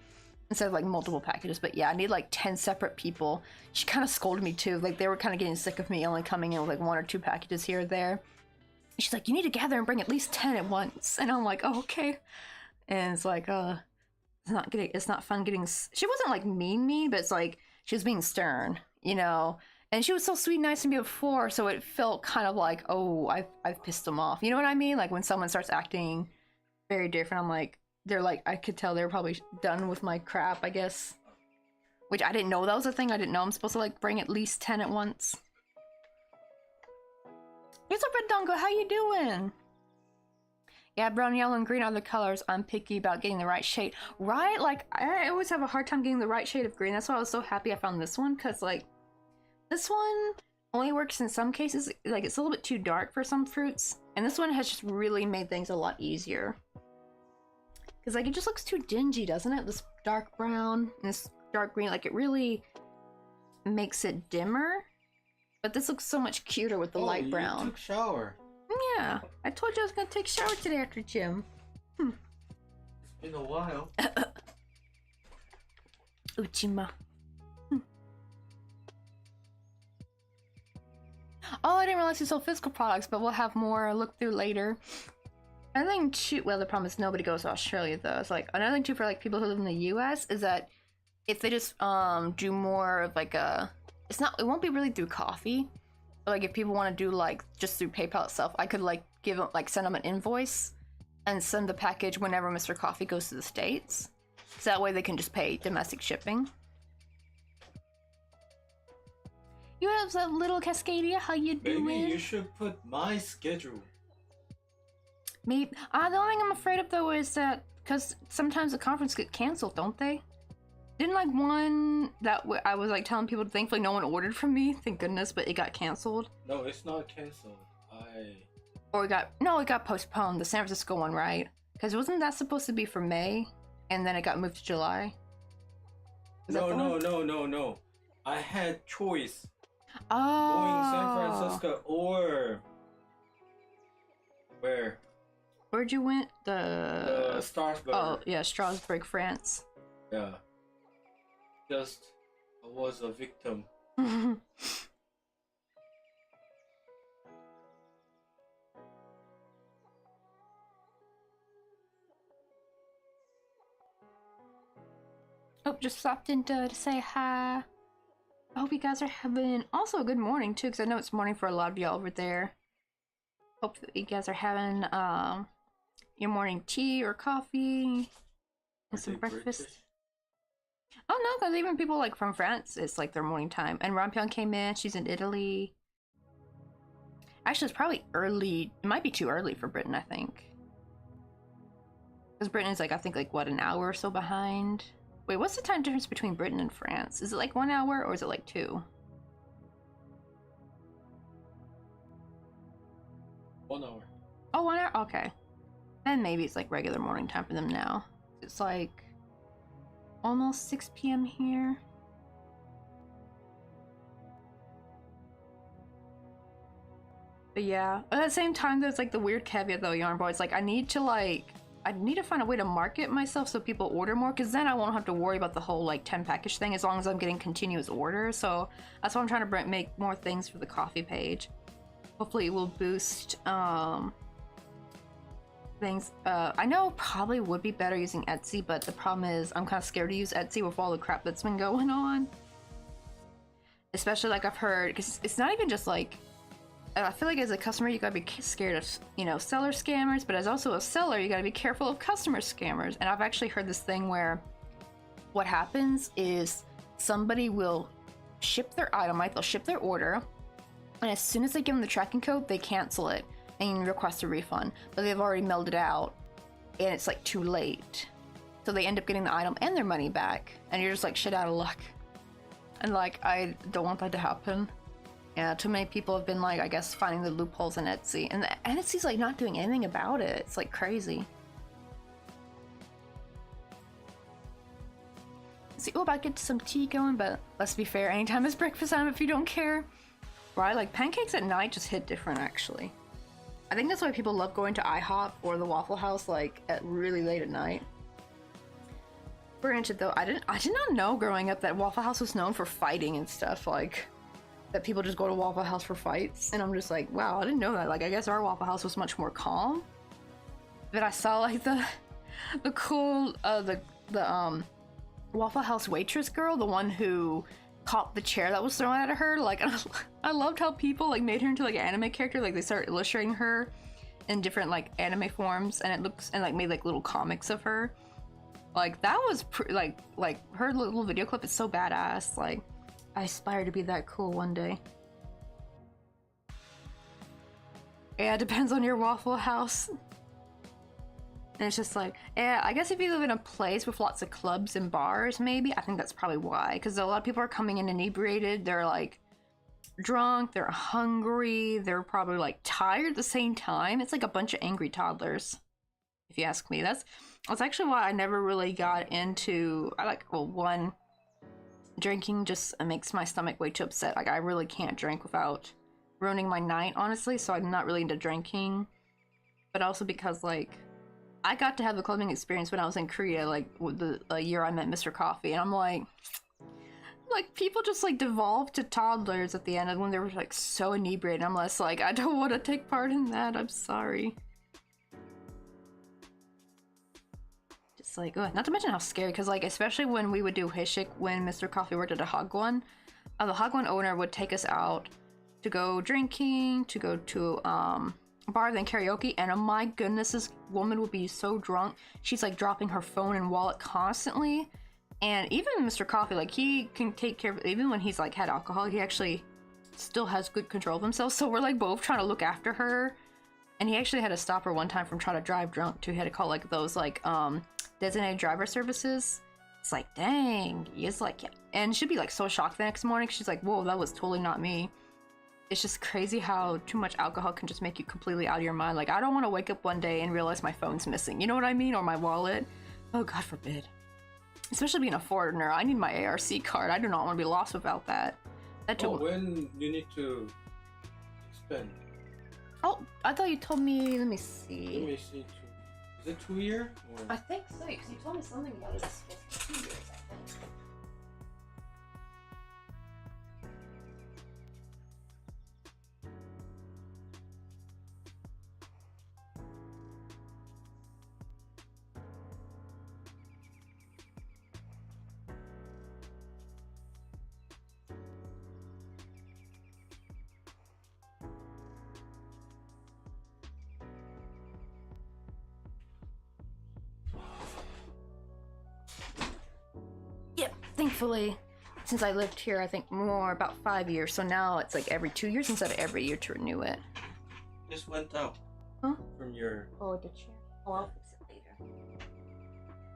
instead of like multiple packages. But yeah, I need like 10 separate people. She kind of scolded me too. Like they were kind of getting sick of me only coming in with like 1 or 2 packages here or there. And she's like, you need to gather and bring at least 10 at once. And I'm like, oh, okay. And it's like, it's not fun getting. She wasn't like mean, but it's like she was being stern, you know. And she was so sweet and nice to me before, so it felt kind of like, oh, I've pissed them off. You know what I mean? Like when someone starts acting very different, I'm like, they're like, I could tell they're probably done with my crap, I guess. Which I didn't know that was a thing. I didn't know I'm supposed to like bring at least 10 at once. What's up, Red Dongo? How you doing? Yeah, brown, yellow, and green are the colors. I'm picky about getting the right shade. Right? Like, I always have a hard time getting the right shade of green. That's why I was so happy I found this one, because, like, this one only works in some cases. Like, it's a little bit too dark for some fruits. And this one has just really made things a lot easier. Because, like, it just looks too dingy, doesn't it? This dark brown and this dark green. Like, it really makes it dimmer. But this looks so much cuter with the light brown. You took shower. Yeah, I told you I was gonna take a shower today after gym. It's been a while. Uchima. Oh, I didn't realize you sold physical products, but we'll have more look through later. Another thing too, well, the problem is nobody goes to Australia though. It's like another thing too for like people who live in the US is that if they just do more of like a, it won't be really through coffee. Like if people want to do like just through PayPal itself, I could like give them like send them an invoice and send the package whenever Mr. Coffee goes to the States. So that way they can just pay domestic shipping. You have a little Cascadia, how you doing? Maybe you should put my schedule. Maybe. The only thing I'm afraid of though is that because sometimes the conference get canceled, don't they? Didn't like one that I was like telling people, thankfully no one ordered from me, thank goodness, but it got canceled. No, it's not canceled. Or it got postponed, the San Francisco one, right? Because wasn't that supposed to be for May, and then it got moved to July? No. I had choice. Oh. Going San Francisco or where? Where'd you went? The Strasbourg. Oh yeah, Strasbourg, France. Yeah. Just I was a victim. Oh, just stopped in to say hi. I hope you guys are having also a good morning too, because I know it's morning for a lot of y'all over there. Hope that you guys are having your morning tea or coffee and some breakfast. British? Oh no, because even people like from France, it's like their morning time. And Rampion came in, she's in Italy. Actually, it's probably early. It might be too early for Britain, I think. Because Britain is like, I think like what, an hour or so behind? Wait, what's the time difference between Britain and France? Is it like 1 hour or is it like 2? 1 hour. Oh, 1 hour? Okay. Then maybe it's like regular morning time for them now. It's like almost 6 p.m. here. But yeah, at the same time, there's like the weird caveat though, Yarn Boy. It's like I need to find a way to market myself so people order more, because then I won't have to worry about the whole like 10 package thing as long as I'm getting continuous orders. So that's why I'm trying to make more things for the coffee page. Hopefully it will boost things. I know probably would be better using Etsy, but the problem is I'm kind of scared to use Etsy with all the crap that's been going on. Especially like I've heard, because it's not even just like, I feel like as a customer you gotta be scared of, you know, seller scammers, but as also a seller you gotta be careful of customer scammers. And I've actually heard this thing where what happens is somebody will ship their item, right? They'll ship their order, and as soon as they give them the tracking code, they cancel it and request a refund, but they've already mailed it out and it's like too late. So they end up getting the item and their money back, and you're just like shit out of luck. And like, I don't want that to happen. Yeah, too many people have been like, I guess, finding the loopholes in Etsy, and Etsy's like not doing anything about it. It's like crazy. See, oh, about to get some tea going, but let's be fair, anytime is breakfast time if you don't care. Right, like pancakes at night just hit different actually. I think that's why people love going to IHOP or the Waffle House like at really late at night. Granted though, I did not know growing up that Waffle House was known for fighting and stuff, like that people just go to Waffle House for fights, and I'm just like, wow, I didn't know that. Like, I guess our Waffle House was much more calm. But I saw like the cool Waffle House waitress girl, the one who caught the chair that was thrown at her. Like, I loved how people like made her into like an anime character. Like they started illustrating her in different like anime forms, and it looks, and like made like little comics of her. Like that was like her little video clip is so badass. Like, I aspire to be that cool one day. Yeah, it depends on your Waffle House. And it's just like, yeah, I guess if you live in a place with lots of clubs and bars, maybe, I think that's probably why. Because a lot of people are coming in inebriated. They're like drunk, they're hungry, they're probably like tired at the same time. It's like a bunch of angry toddlers, if you ask me. That's actually why I never really got into, one, drinking just makes my stomach way too upset. Like, I really can't drink without ruining my night, honestly, so I'm not really into drinking. But also because, like, I got to have the clubbing experience when I was in Korea, like, the year I met Mr. Coffee, and I'm like, people just, like, devolved to toddlers at the end, and when they were, like, so inebriated, I'm less like, I don't want to take part in that, I'm sorry. Just, like, ugh. Not to mention how scary, because, like, especially when we would do Hishik, when Mr. Coffee worked at a Hagwon, the Hagwon owner would take us out to go drinking, to go to, bar, then karaoke, and oh my goodness, this woman would be so drunk. She's like dropping her phone and wallet constantly. And even Mr. Coffee, like, he can take care of it. Even when he's like had alcohol, he actually still has good control of himself. So we're like both trying to look after her, and he actually had to stop her one time from trying to drive drunk too. He had to call like those like designated driver services. It's like, dang, he's like, yeah. And she'd be like so shocked the next morning. She's like, whoa, that was totally not me. It's just crazy how too much alcohol can just make you completely out of your mind. Like, I don't want to wake up one day and realize my phone's missing. You know what I mean? Or my wallet. Oh, God forbid. Especially being a foreigner, I need my ARC card. I do not want to be lost without that. When you need to spend? Oh, I thought you told me. Let me see. Let me see. Is it 2 years? I think so, because you told me something about it. It's supposed to be 2 years, I think. Thankfully, since I lived here, I think more about 5 years, so now it's like every 2 years instead of every year to renew it. This went out. Huh? From your... Oh, did you? Oh, I'll fix it later.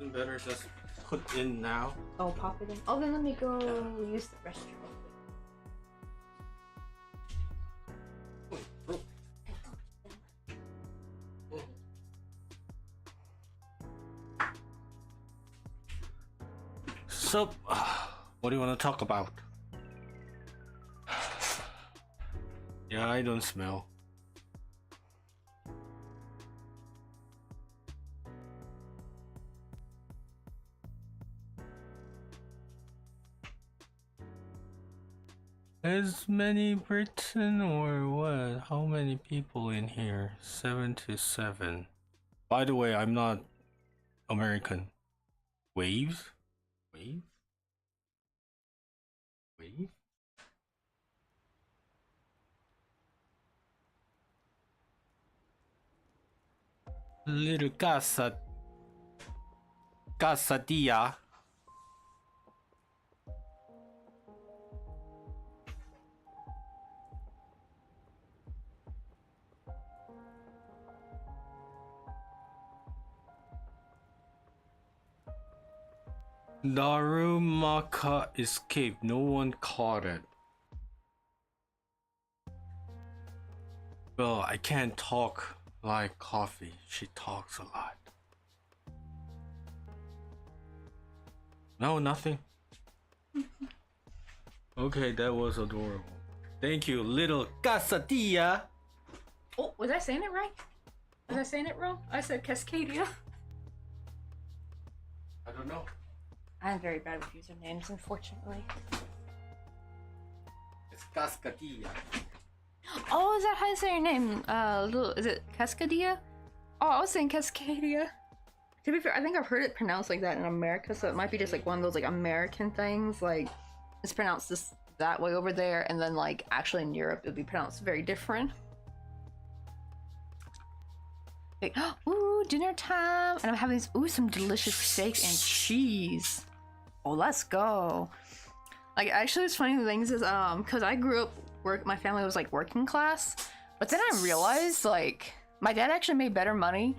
Isn't better just put in now? Oh, pop it in? Oh, then let me go use the restroom. So, what do you want to talk about? Yeah, I don't smell. As many Britain or what? How many people in here? 7 to 7. By the way, I'm not American. Waves? Wave? Wave? Little casadilla. Darumaka escaped. No one caught it. Well, I can't talk like Coffee. She talks a lot. No, nothing. Okay, that was adorable. Thank you, little casadilla. Oh, was I saying it right? Was I saying it wrong? I said Cascadia. I don't know. I'm very bad with usernames, unfortunately. It's Cascadilla. Oh, is that how you say your name? Is it Cascadia? Oh, I was saying Cascadia. To be fair, I think I've heard it pronounced like that in America, so it might be just like one of those like American things. Like, it's pronounced that way over there, and then like actually in Europe, it would be pronounced very different. Like, ooh, dinner time! And I'm having some delicious steak and cheese. Oh, let's go. Like, actually, it's funny things is, because I grew up, my family was, like, working class, but then I realized, like, my dad actually made better money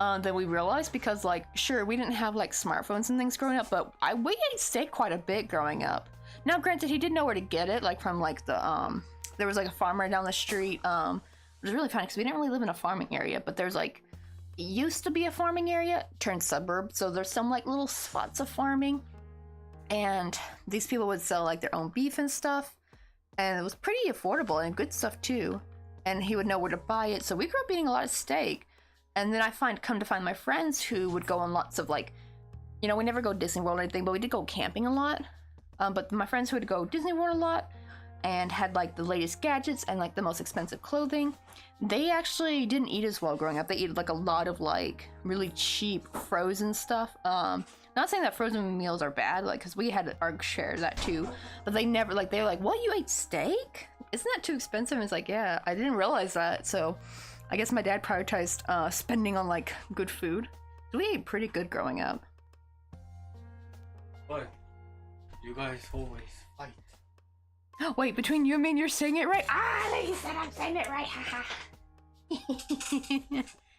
than we realized, because like, sure, we didn't have like smartphones and things growing up, but we ate steak quite a bit growing up. Now, granted, he did know where to get it, like from like the there was like a farmer down the street. It was really funny because we didn't really live in a farming area, but there's like, it used to be a farming area, turned suburb, so there's some like little spots of farming, and these people would sell like their own beef and stuff, and it was pretty affordable and good stuff too. And he would know where to buy it, so we grew up eating a lot of steak. And then come to find my friends who would go on lots of like, you know, we never go Disney World or anything, but we did go camping a lot. But my friends who would go Disney World a lot and had like the latest gadgets and like the most expensive clothing, they actually didn't eat as well growing up. They ate like a lot of like really cheap frozen stuff. Not saying that frozen meals are bad, like, because we had our share of that too, but they never, like, they were like, what, you ate steak? Isn't that too expensive? And it's like, yeah, I didn't realize that. So I guess my dad prioritized spending on like good food. So we ate pretty good growing up. But you guys always fight. Wait, between you and me, you're saying it right? Ah, they said I'm saying it right, haha.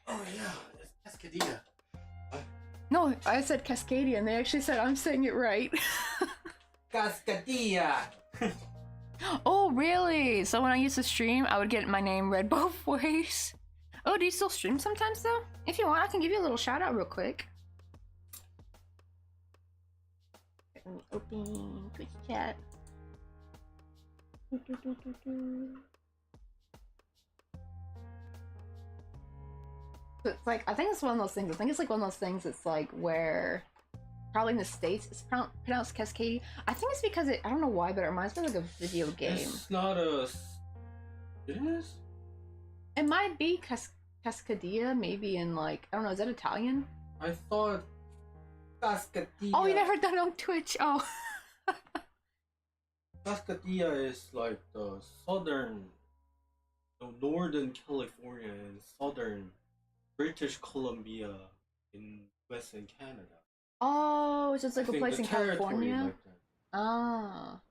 Oh yeah, it's Cascadia. No, I said Cascadia, and they actually said I'm saying it right. Cascadia. Oh, really? So when I used to stream, I would get my name read both ways. Oh, do you still stream sometimes, though? If you want, I can give you a little shout out real quick. Let me open Twitch chat. It's like, I think it's one of those things. I think it's like one of those things. It's like where, probably in the States, it's pronounced Cascadia. I think it's because I don't know why, but it reminds me of like a video game. It's not a. It is. It might be Cascadia, maybe in like, I don't know, is that Italian? I thought Cascadia. Oh, you never done it on Twitch. Oh. Cascadia is like the northern California and southern British Columbia in Western Canada. Oh, it's just like I a think place the in territory California? like that. Ah.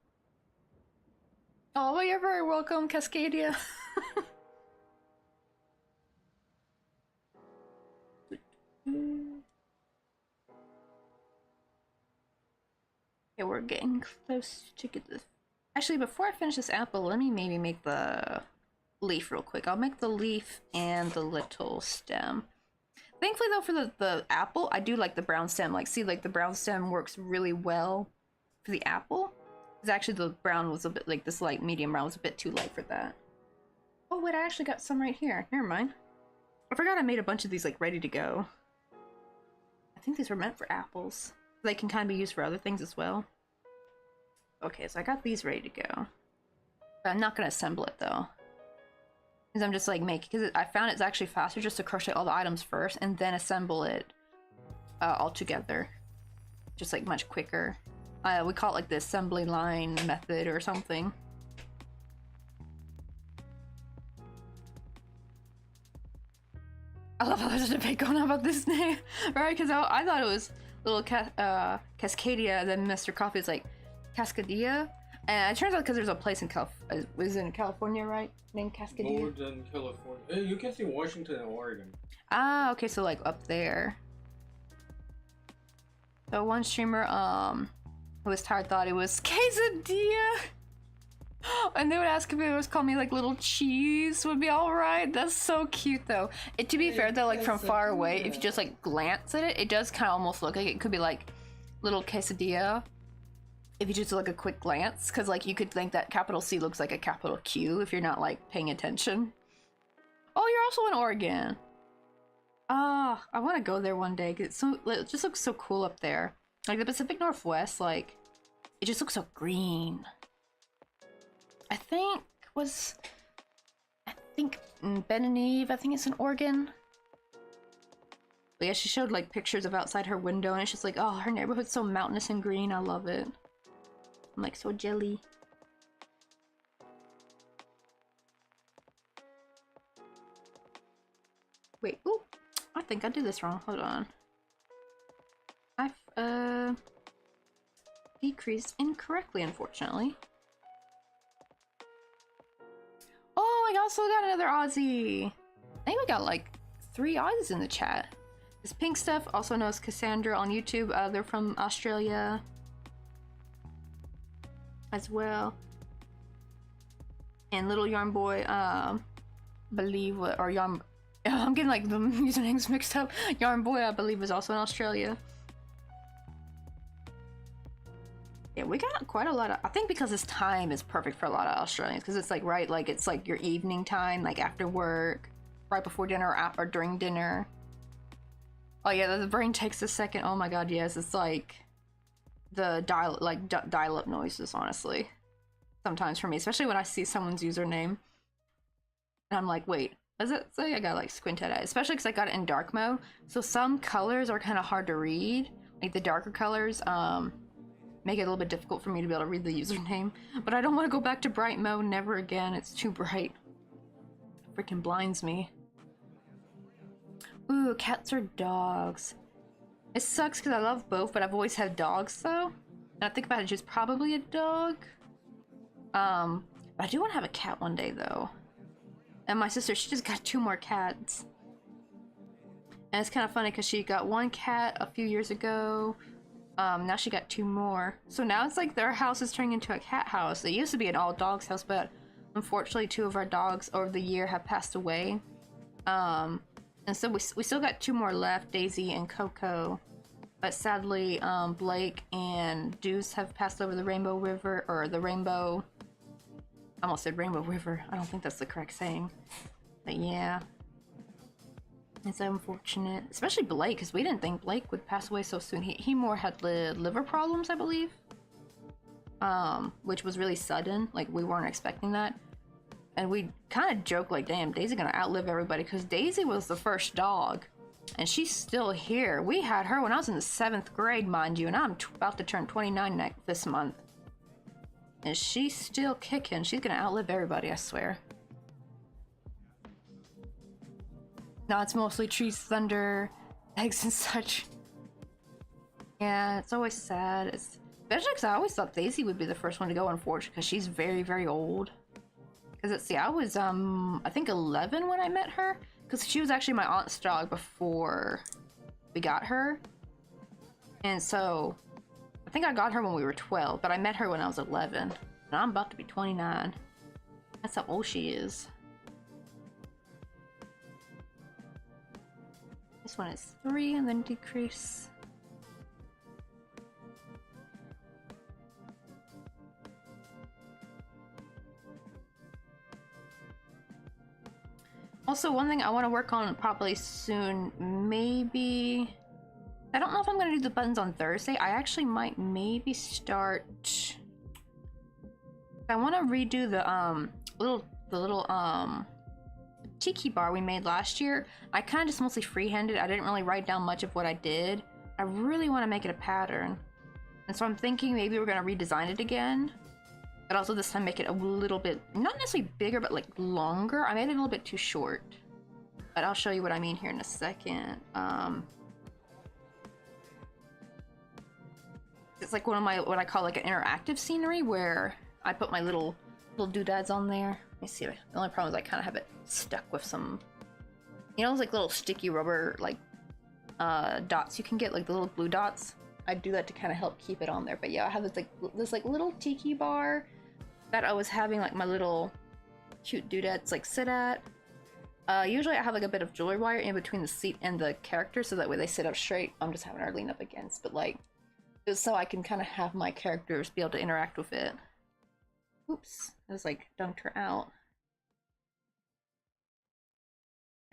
Oh, well, you're very welcome, Cascadia. Okay, we're getting close to get this. Actually, before I finish this apple, let me maybe make the leaf real quick. I'll make the leaf and the little stem. Thankfully, though, for the apple, I do like the brown stem. Like, see, like, the brown stem works really well for the apple. Because actually, the brown was a bit, like, this light medium brown was a bit too light for that. Oh, wait, I actually got some right here. Never mind. I forgot I made a bunch of these, like, ready to go. I think these were meant for apples. They can kind of be used for other things as well. Okay, so I got these ready to go. But I'm not going to assemble it, though. Because I'm just like because I found it's actually faster just to crochet all the items first and then assemble it all together. Just like much quicker. We call it like the assembly line method or something. I love how there's a debate going on about this name, right? Because I thought it was little Cascadia, then Mr. Coffee is like Cascadia. And it turns out because there's a place in California, right? Named Cascadia? Northern California. Hey, you can see Washington and Oregon. Ah, okay, so like up there. So one streamer, who was tired thought it was quesadilla. And they would ask if it was called me like little cheese would be alright. That's so cute though. To be fair though, like from far away, if you just like glance at it, it does kind of almost look like it could be like little quesadilla. If you just look a quick glance, because like you could think that capital C looks like a capital Q if you're not like paying attention. Oh, you're also in Oregon. Ah, I want to go there one day. 'Cause it just looks so cool up there. Like the Pacific Northwest, like it just looks so green. I think Ben and Eve. I think it's in Oregon. But yeah, she showed like pictures of outside her window, and it's just like, oh, her neighborhood's so mountainous and green. I love it. I'm like so jelly. Wait, ooh, I think I did this wrong. Hold on. I've decreased incorrectly, unfortunately. Oh, I also got another Aussie. I think we got like 3 Aussies in the chat. This pink stuff, also known as Cassandra on YouTube. They're from Australia as well. And Little Yarn Boy, or Yarn, I'm getting like the usernames mixed up. Yarn Boy, I believe, is also in Australia. Yeah, we got quite a lot of, I think because this time is perfect for a lot of Australians, because it's like, right, like it's like your evening time, like after work, right before dinner or during dinner. Oh yeah, the brain takes a second. Oh my god, yes, it's like the dial-up noises, honestly. Sometimes for me, especially when I see someone's username. And I'm like, wait, does it say? I gotta like squint at it, especially because I got it in dark mode. So some colors are kind of hard to read. Like the darker colors, make it a little bit difficult for me to be able to read the username. But I don't want to go back to bright mode, never again. It's too bright. It freaking blinds me. Ooh, cats or dogs? It sucks because I love both, but I've always had dogs though. And I think if I had to choose, probably a dog. But I do want to have a cat one day though. And my sister, she just got 2 more cats. And it's kind of funny because she got 1 cat a few years ago. Now she got 2 more. So now it's like their house is turning into a cat house. It used to be an all dogs house, but unfortunately 2 of our dogs over the year have passed away. And so we still got 2 more left, Daisy and Coco. But sadly, Blake and Deuce have passed over the Rainbow River, or the Rainbow... I almost said Rainbow River. I don't think that's the correct saying. But yeah. It's unfortunate. Especially Blake, because we didn't think Blake would pass away so soon. He more had liver problems, I believe. Which was really sudden. Like, we weren't expecting that. And we kind of joked like, damn, Daisy's gonna outlive everybody, because Daisy was the first dog. And she's still here. We had her when I was in the 7th grade, mind you, and I'm about to turn 29 this month. And she's still kicking. She's gonna outlive everybody, I swear. No, it's mostly trees, thunder, eggs and such. Yeah, it's always sad. Especially because I always thought Daisy would be the first one to go, unfortunately, because she's very, very old. Because let's see, I was, I think 11 when I met her. Because she was actually my aunt's dog before we got her. And so, I think I got her when we were 12, but I met her when I was 11. And I'm about to be 29. That's how old she is. This one is 3 and then decrease. Also, one thing I want to work on probably soon, maybe... I don't know if I'm going to do the buttons on Thursday. I actually might maybe start... I want to redo the little tiki bar we made last year. I kind of just mostly freehanded. I didn't really write down much of what I did. I really want to make it a pattern. And so I'm thinking maybe we're going to redesign it again. But also this time make it a little bit, not necessarily bigger, but like longer. I made it a little bit too short. But I'll show you what I mean here in a second. It's like one of my, what I call like an interactive scenery, where I put my little doodads on there. Let me see. The only problem is I kind of have it stuck with some, you know, those like little sticky rubber like dots you can get, like the little blue dots. I do that to kind of help keep it on there. But yeah, I have this little tiki bar that I was having like my little cute doodads like sit at. Usually I have like a bit of jewelry wire in between the seat and the character, so that way they sit up straight. I'm just having her lean up against, but like just so I can kind of have my characters be able to interact with it. Oops, I was like dunked her out.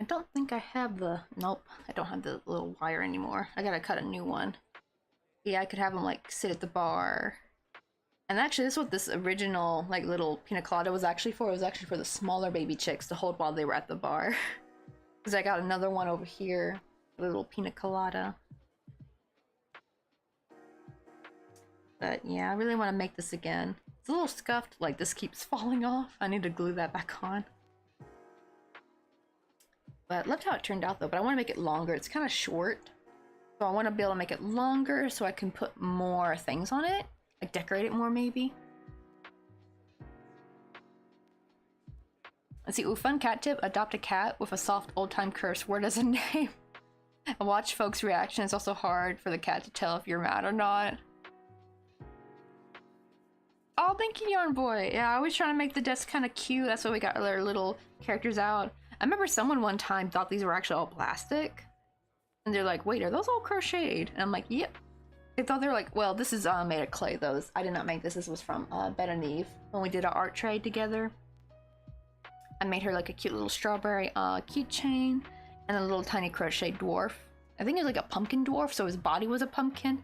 I don't think I have the, nope, I don't have the little wire anymore. I gotta cut a new one. Yeah, I could have them like sit at the bar. And actually this is what this original like little pina colada was actually for. It was actually for the smaller baby chicks to hold while they were at the bar. Because I got another one over here, a little pina colada. But yeah, I really want to make this again. It's a little scuffed, like this keeps falling off. I need to glue that back on. But I loved how it turned out though, but I want to make it longer. It's kind of short. So I want to be able to make it longer so I can put more things on it. Like decorate it more maybe. Let's see, ooh, fun cat tip. Adopt a cat with a soft old-time curse word as a name. I watch folks' reaction. It's also hard for the cat to tell if you're mad or not. Oh, thank you, Yarn Boy. Yeah, I was trying to make the desk kind of cute. That's why we got our little characters out. I remember someone one time thought these were actually all plastic. And they're like, wait, are those all crocheted? And I'm like, yep. They thought they were like, well, this is made of clay, though. I did not make this. This was from Ben and Eve when we did our art trade together. I made her like a cute little strawberry keychain and a little tiny crochet dwarf. I think it was like a pumpkin dwarf, so his body was a pumpkin.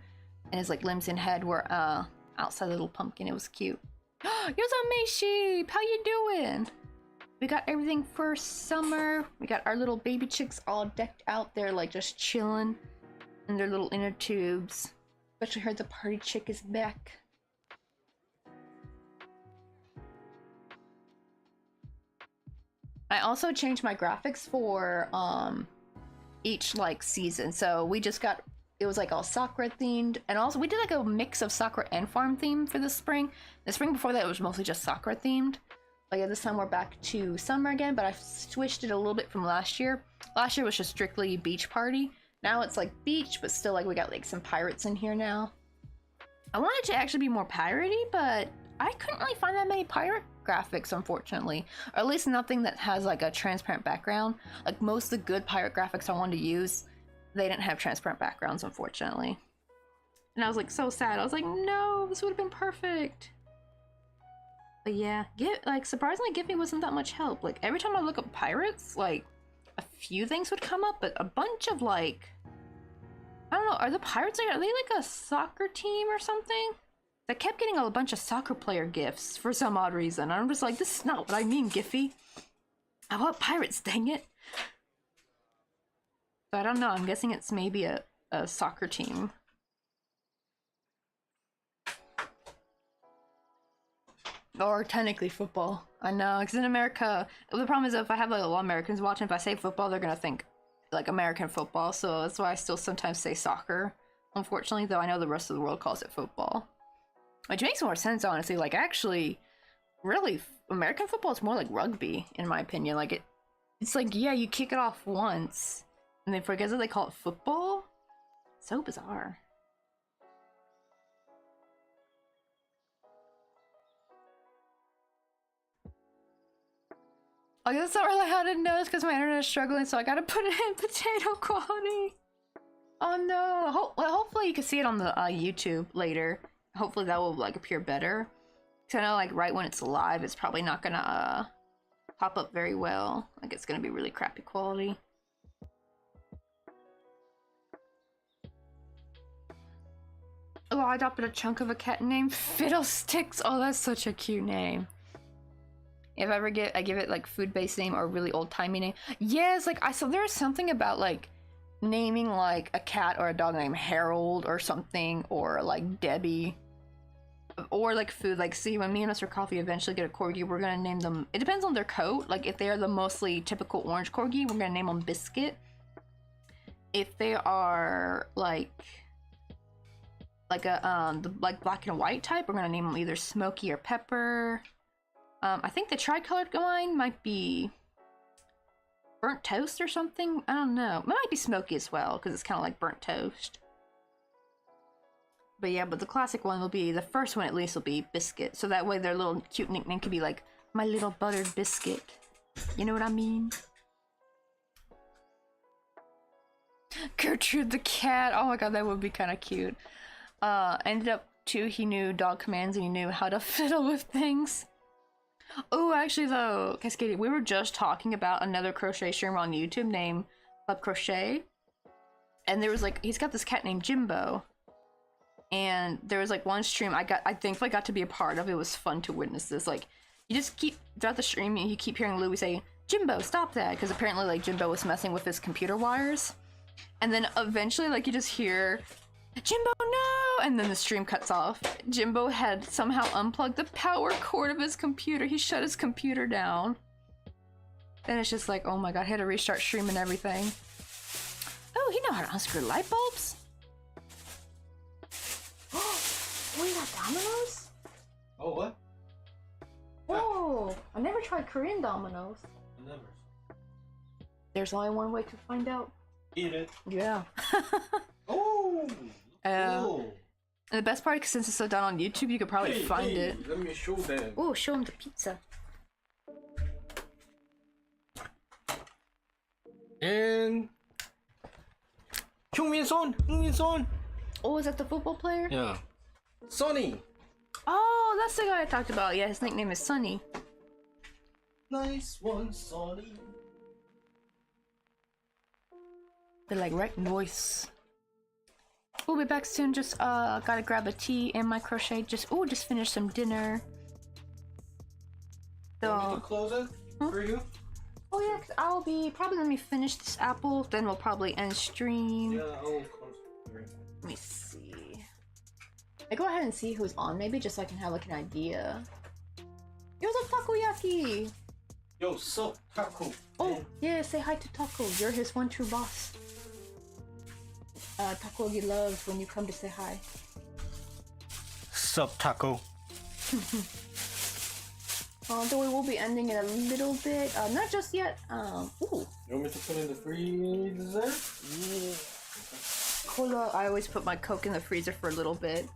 And his like limbs and head were outside the little pumpkin. It was cute. Yosa Sheep, how you doing? We got everything for summer. We got our little baby chicks all decked out there, like just chilling in their little inner tubes. Especially heard the party chick is back. I also changed my graphics for each like season. So we just got, it was like all Sakura themed, and also we did like a mix of Sakura and farm theme for the spring. The spring before that it was mostly just Sakura themed. But yeah, this time we're back to summer again, but I switched it a little bit from last year. Last year was just strictly beach party. Now it's like beach, but still like we got like some pirates in here now. I wanted to actually be more piratey, but I couldn't really find that many pirate graphics, unfortunately. Or at least nothing that has like a transparent background. Like most of the good pirate graphics I wanted to use, they didn't have transparent backgrounds, unfortunately. And I was like so sad. I was like, no, this would have been perfect. But yeah, surprisingly, Giphy wasn't that much help. Like every time I look up pirates, like a few things would come up, but a bunch of like, I don't know, are the pirates, are they like a soccer team or something? I kept getting a bunch of soccer player gifs for some odd reason. I'm just like, this is not what I mean, Giphy. I want pirates, dang it. So I don't know, I'm guessing it's maybe a soccer team. Or technically football. I know, because in America, the problem is if I have like a lot of Americans watching, if I say football, they're gonna think like American football, so that's why I still sometimes say soccer. Unfortunately, though, I know the rest of the world calls it football. Which makes more sense, honestly. Like, actually, really, American football is more like rugby, in my opinion. Like, it's like, yeah, you kick it off once, and then because they call it football? So bizarre. I guess that's not really how to know, because my internet is struggling, so I gotta put it in potato quality. Oh no. Well, hopefully you can see it on the YouTube later. Hopefully that will like appear better. Because I know like right when it's live, it's probably not gonna pop up very well. Like it's gonna be really crappy quality. Oh, I adopted a chunk of a cat named Fiddlesticks. Oh, that's such a cute name. If I ever I give it like food-based name or really old-timey name. Yes, like I saw there's something about like naming like a cat or a dog named Harold or something, or like Debbie, or like food. Like, see, when me and Mr. Coffee eventually get a corgi, we're gonna name them, it depends on their coat. Like if they are the mostly typical orange corgi, we're gonna name them Biscuit. If they are like a the like black and white type, we're gonna name them either Smokey or Pepper. I think the tricolored line might be Burnt Toast or something. I don't know. It might be Smoky as well, because it's kind of like burnt toast. But yeah, but the classic one will be, the first one at least will be Biscuit. So that way their little cute nickname could be like, my little buttered biscuit. You know what I mean? Gertrude the cat. Oh my god, that would be kind of cute. Ended up too, he knew dog commands and he knew how to fiddle with things. Oh, actually though, Cascading, we were just talking about another crochet streamer on YouTube named Club Crochet. And there was like, he's got this cat named Jimbo. And there was like one stream I thankfully got to be a part of. It was fun to witness this. Like, you just keep, throughout the stream, you keep hearing Louie say, Jimbo, stop that. Because apparently like Jimbo was messing with his computer wires. And then eventually like you just hear, Jimbo, no! And then the stream cuts off. Jimbo had somehow unplugged the power cord of his computer. He shut his computer down. Then it's just like, oh my god, he had to restart stream and everything. Oh, he know how to unscrew light bulbs? Oh, you got dominoes? Oh, what? Whoa, I never tried Korean dominoes. Never. There's only one way to find out. Eat it. Yeah. Oh. Cool. And the best part, since it's so done on YouTube, you could probably find it. Let me show them. Oh, show them the pizza. And Heung-min-son. Oh, is that the football player? Yeah. Sonny. Oh, that's the guy I talked about. Yeah, his nickname is Sunny. Nice one, Sonny. They're like right voice. We'll be back soon. Just gotta grab a tea and my crochet. Just finished some dinner. Want me to close it for you? Oh yeah, cause I'll be probably let me finish this apple. Then we'll probably end stream. Yeah, I'll close it. Let me see. I go ahead and see who's on, maybe just so I can have like an idea. Yo, what's up, Takoyaki? Yo, sup, Taco. Oh yeah, say hi to Taco. You're his one true boss. Takoyaki loves when you come to say hi. Sup, Taco. So we will be ending in a little bit. Not just yet. Ooh. You want me to put in the freezer? Yeah. Cola. I always put my Coke in the freezer for a little bit.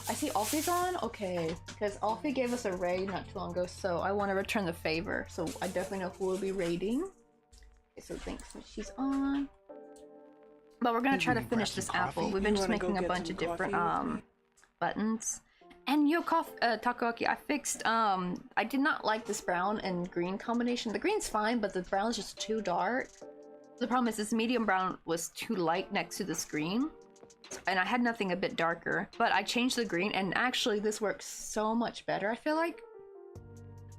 I see Alfie's on? Okay. Because Alfie gave us a raid not too long ago, so I want to return the favor. So I definitely know who will be raiding. Okay, so thanks. She's on. But we're gonna try to finish this apple. We've been just making a bunch of different buttons. And yo, Takoyaki, I fixed, I did not like this brown and green combination. The green's fine, but the brown is just too dark. The problem is this medium brown was too light next to this green. And I had nothing a bit darker. But I changed the green, and actually this works so much better, I feel like.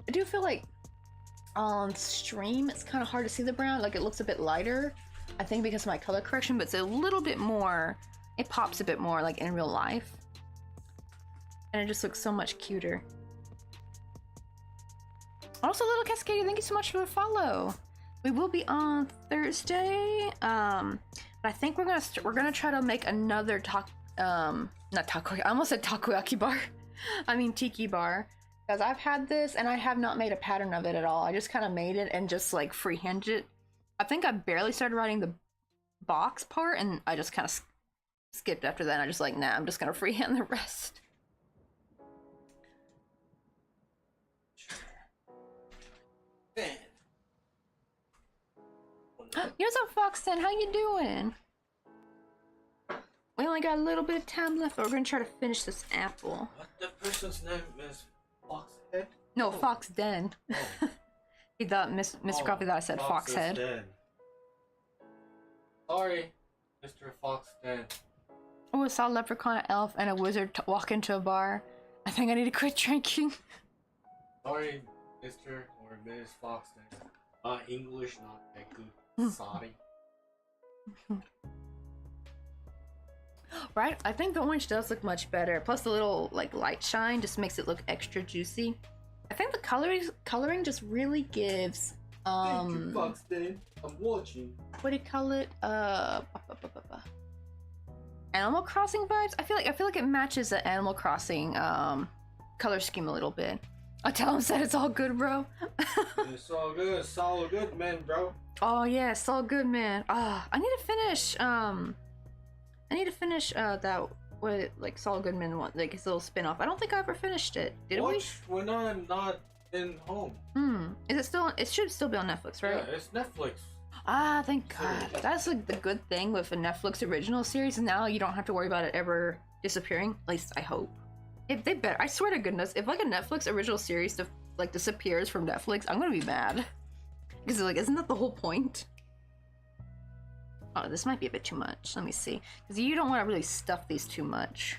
I do feel like on stream, it's kind of hard to see the brown. Like, it looks a bit lighter. I think because of my color correction, but it's a little bit more, it pops a bit more like in real life. And it just looks so much cuter. Also, Little Cascadia, thank you so much for the follow. We will be on Thursday. But I think we're gonna try to make another not takoyaki. I almost said takoyaki bar. I mean tiki bar. Because I've had this and I have not made a pattern of it at all. I just kind of made it and just like freehanded it. I think I barely started writing the box part and I just kind of skipped after that. I just like, nah, I'm just gonna freehand the rest. Here's up, Foxton. How you doing? We only got a little bit of time left, but we're gonna try to finish this apple. What the person's name is? Foxhead? No, Fox Den. Oh. He thought Mr. Coffee thought I said Foxhead. Sorry, Mr. Foxden. Oh, I saw a leprechaun, an elf, and a wizard walk into a bar. I think I need to quit drinking. Sorry, Mr. or Ms. Foxden. English not that good. Sorry. Right? I think the orange does look much better. Plus the little like light shine just makes it look extra juicy. I think the coloring just really gives Thank you, Foxden. I'm watching. What do you call it? Animal Crossing vibes? I feel like it matches the Animal Crossing color scheme a little bit. I tell him said it's all good, bro. It's all good. It's all good, man, bro. Oh yeah, it's all good, man. I need to finish that what like Saul Goodman one, like his little spin-off. I don't think I ever finished it. Did we? When I'm not in home. Is it still? It should still be on Netflix, right? Yeah, it's Netflix. Ah, thank God. That's like the good thing with a Netflix original series. And now you don't have to worry about it ever disappearing. At least I hope. If they bet, I swear to goodness, if like a Netflix original series like disappears from Netflix, I'm gonna be mad. Because like, isn't that the whole point? Oh, this might be a bit too much. Let me see. Because you don't want to really stuff these too much.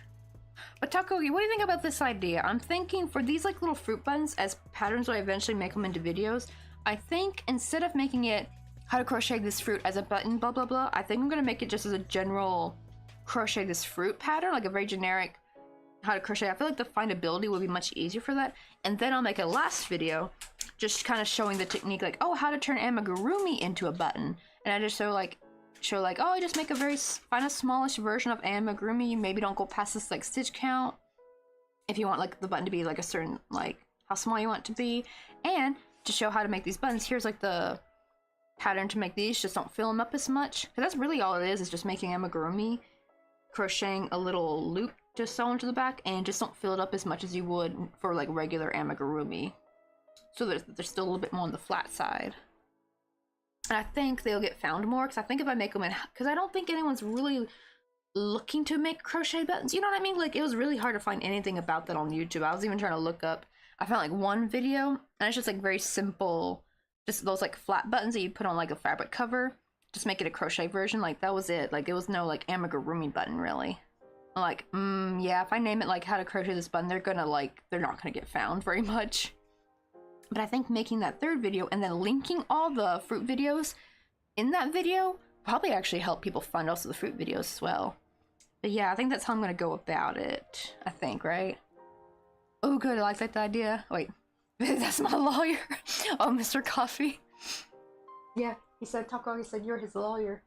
But Takogi, what do you think about this idea? I'm thinking for these like little fruit buttons as patterns when I eventually make them into videos, I think instead of making it how to crochet this fruit as a button, blah, blah, blah, I think I'm going to make it just as a general crochet this fruit pattern, like a very generic how to crochet. I feel like the findability will be much easier for that. And then I'll make a last video just kind of showing the technique, like, oh, how to turn amigurumi into a button. And I just show like, oh, just make find a smallish version of amigurumi. Maybe don't go past this like stitch count if you want like the button to be like a certain, like how small you want it to be. And to show how to make these buttons, here's like the pattern to make these, just don't fill them up as much. Because that's really all it is just making amigurumi, crocheting a little loop to sew into the back, and just don't fill it up as much as you would for like regular amigurumi. So they're still a little bit more on the flat side. And I think they'll get found more, because I think if I make them in, because I don't think anyone's really looking to make crochet buttons, you know what I mean? Like, it was really hard to find anything about that on YouTube. I was even trying to look up, I found like one video, and it's just like very simple, just those like flat buttons that you put on like a fabric cover, just make it a crochet version. Like, that was it. Like, it was no like amigurumi button really. I'm like, yeah, if I name it like how to crochet this button, they're not gonna get found very much. But I think making that third video and then linking all the fruit videos in that video probably actually help people find also the fruit videos as well. But yeah, I think that's how I'm gonna go about it. I think, right? Oh, good. I like that idea. Wait, that's my lawyer. Oh, Mr. Coffee. Yeah, he said, Taco, he said you're his lawyer.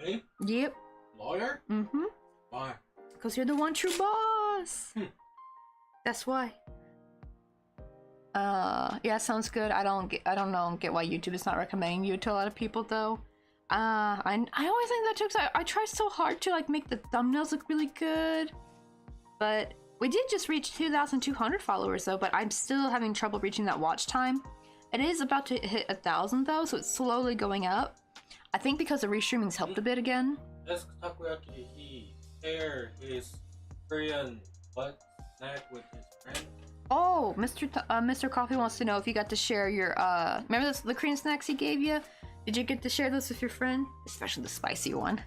Me? Yep. Lawyer? Mm-hmm. Why? Because you're the one true boss. That's why. Yeah, sounds good. I don't get why YouTube is not recommending you to a lot of people though. I always think that too, because I try so hard to like make the thumbnails look really good. But we did just reach 2,200 followers though, but I'm still having trouble reaching that watch time. It is about to hit 1,000 though, so it's slowly going up. I think because the restreaming's helped a bit again. That's Takoyaki. He shared his Korean butt snack with his friend. Oh, Mr. Coffee wants to know if you got to share your, remember the Korean snacks he gave you? Did you get to share those with your friend? Especially the spicy one.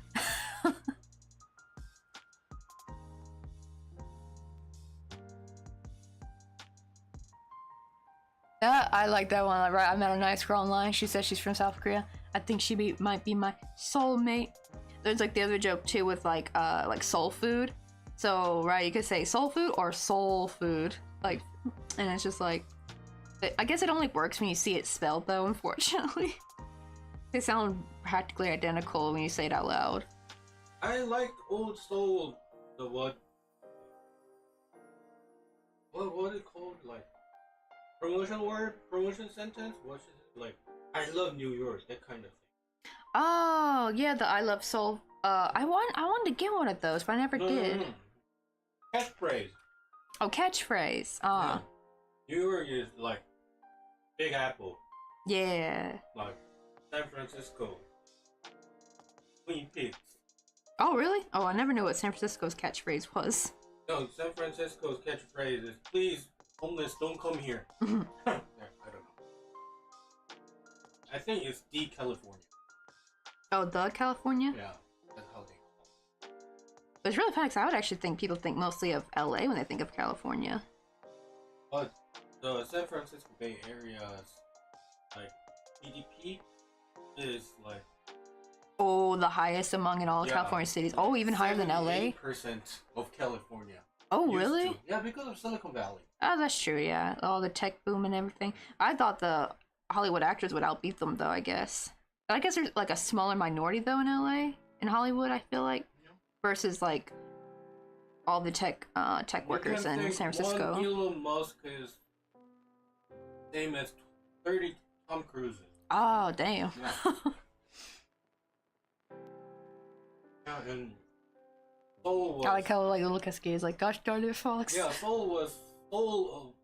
Yeah, I like that one. Right, I met a nice girl online. She says she's from South Korea. I think she might be my soulmate. There's like the other joke too with like soul food. So, right, you could say soul food or soul food. Like, and it's just like, I guess it only works when you see it spelled though, unfortunately. They sound practically identical when you say it out loud. I like old soul, the what is it called? Like, promotion sentence? What's it like? I love New York, that kind of thing. Oh, yeah, the I love soul. I wanted to get one of those, but I never did. Catchphrase. Oh, catchphrase. Yeah. New York is like Big Apple. Yeah. Like San Francisco. Twin Peaks. Oh, really? Oh, I never knew what San Francisco's catchphrase was. No, San Francisco's catchphrase is, please, homeless, don't come here. Yeah, I don't know. I think it's the California. Oh, the California? Yeah, that's how they call it. It's really funny because I would actually think people think mostly of LA when they think of California. But the San Francisco Bay Area's like GDP is like, oh, the highest among in all California cities. Oh, even higher than LA? 78% of California. Oh, really? Yeah, because of Silicon Valley. Oh, that's true, yeah. All the tech boom and everything. I thought the Hollywood actors would outbeat them, though, I guess. But I guess there's, like, a smaller minority, though, in LA? In Hollywood, I feel like? Versus, like, all the tech workers in San Francisco. One Elon Musk is same as 30 Tom Cruises. Oh, damn. Yeah. Yeah, and Seoul was... I like how, like, the look at Ski is like, gosh darn it, Fox. Yeah, Seoul was soul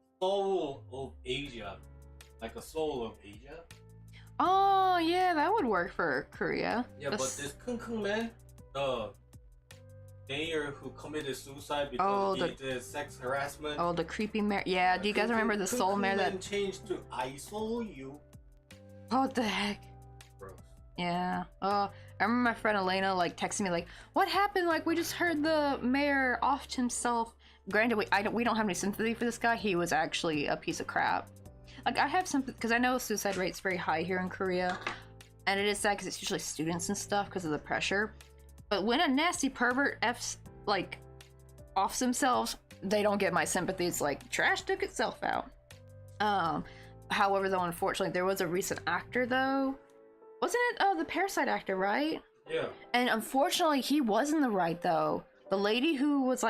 of Asia. Like a soul of Asia. Oh, yeah, that would work for Korea. Yeah, but this Kung man, the mayor who committed suicide because he did sex harassment. Oh, the creepy mayor. Yeah, do you guys remember the soul mayor that changed to I soul you? Oh, what the heck? Gross. Yeah. Oh, I remember my friend Elena like texting me like, "What happened? Like, we just heard the mayor offed himself." Granted, we don't have any sympathy for this guy. He was actually a piece of crap. Like, I have sympathy because I know suicide rate's very high here in Korea, and it is sad because it's usually students and stuff because of the pressure. But when a nasty pervert offs themselves, they don't get my sympathy. It's like trash took itself out. However, though, unfortunately, there was a recent actor though. Wasn't it the Parasite actor, right? Yeah. And unfortunately, he was in the right though. The lady who was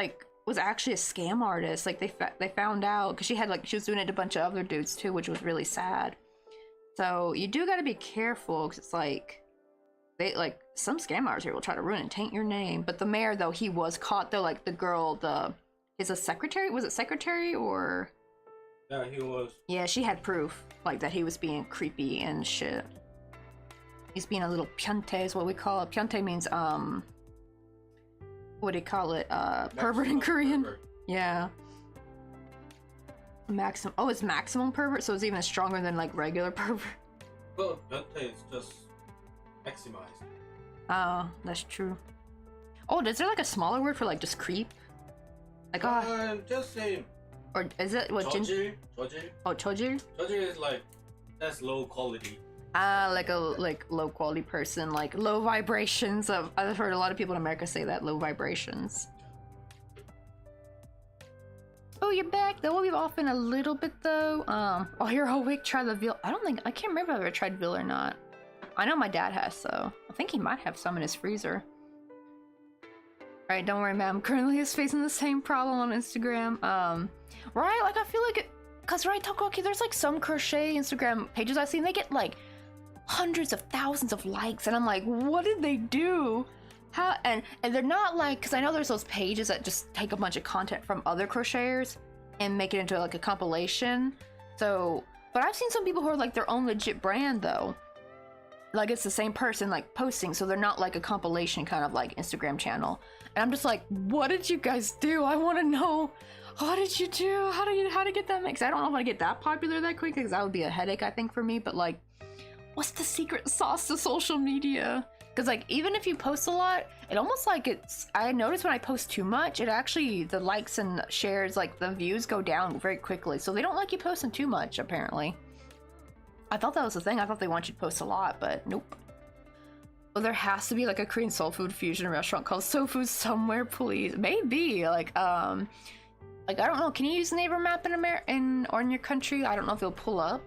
actually a scam artist. Like they found out because she was doing it to a bunch of other dudes too, which was really sad. So you do gotta be careful, because it's like, some scam artists here will try to ruin and taint your name. But the mayor, though, he was caught, though, like the girl, is a secretary? Was it secretary or? Yeah, he was. Yeah, she had proof, like, that he was being creepy and shit. He's being a little piante is what we call it. Piante means, what do you call it? Pervert in Korean? Pervert. Yeah. Maximum. Oh, it's maximum pervert, so it's even stronger than, like, regular pervert. Well, Dante is just maximized. Oh, that's true. Oh, is there, like, a smaller word for, like, just creep? Like, just say. Or is it what? Choji? Oh, choji? Choji is like, that's low quality. Like a low quality person, like low vibrations. I've heard a lot of people in America say that, low vibrations. Oh, you're back. Though we've off in a little bit though. Oh, you're awake. Try the veal. I can't remember if I've ever tried veal or not. I know my dad has, so I think he might have some in his freezer. Alright, don't worry, ma'am. Currently is facing the same problem on Instagram. Right? Like, I feel like it. Cause right, Tokoki, there's like some crochet Instagram pages I've seen, they get like hundreds of thousands of likes, and I'm like, what did they do? How? And they're not like, because I know there's those pages that just take a bunch of content from other crocheters and make it into like a compilation. So, but I've seen some people who are like their own legit brand though. Like it's the same person like posting, so they're not like a compilation kind of like Instagram channel. And I'm just like, what did you guys do? I want to know. What did you do? How to get that mix? I don't know if I get that popular that quick, because that would be a headache, I think, for me. But like, what's the secret sauce to social media? Because like, even if you post a lot, it almost like it's. I notice when I post too much, it actually the likes and shares, like the views, go down very quickly. So they don't like you posting too much, apparently. I thought that was the thing. I thought they want you to post a lot, but nope. Well, there has to be like a Korean soul food fusion restaurant called Soul Food somewhere, please. Maybe like I don't know. Can you use Neighbor Map in your country? I don't know if it'll pull up,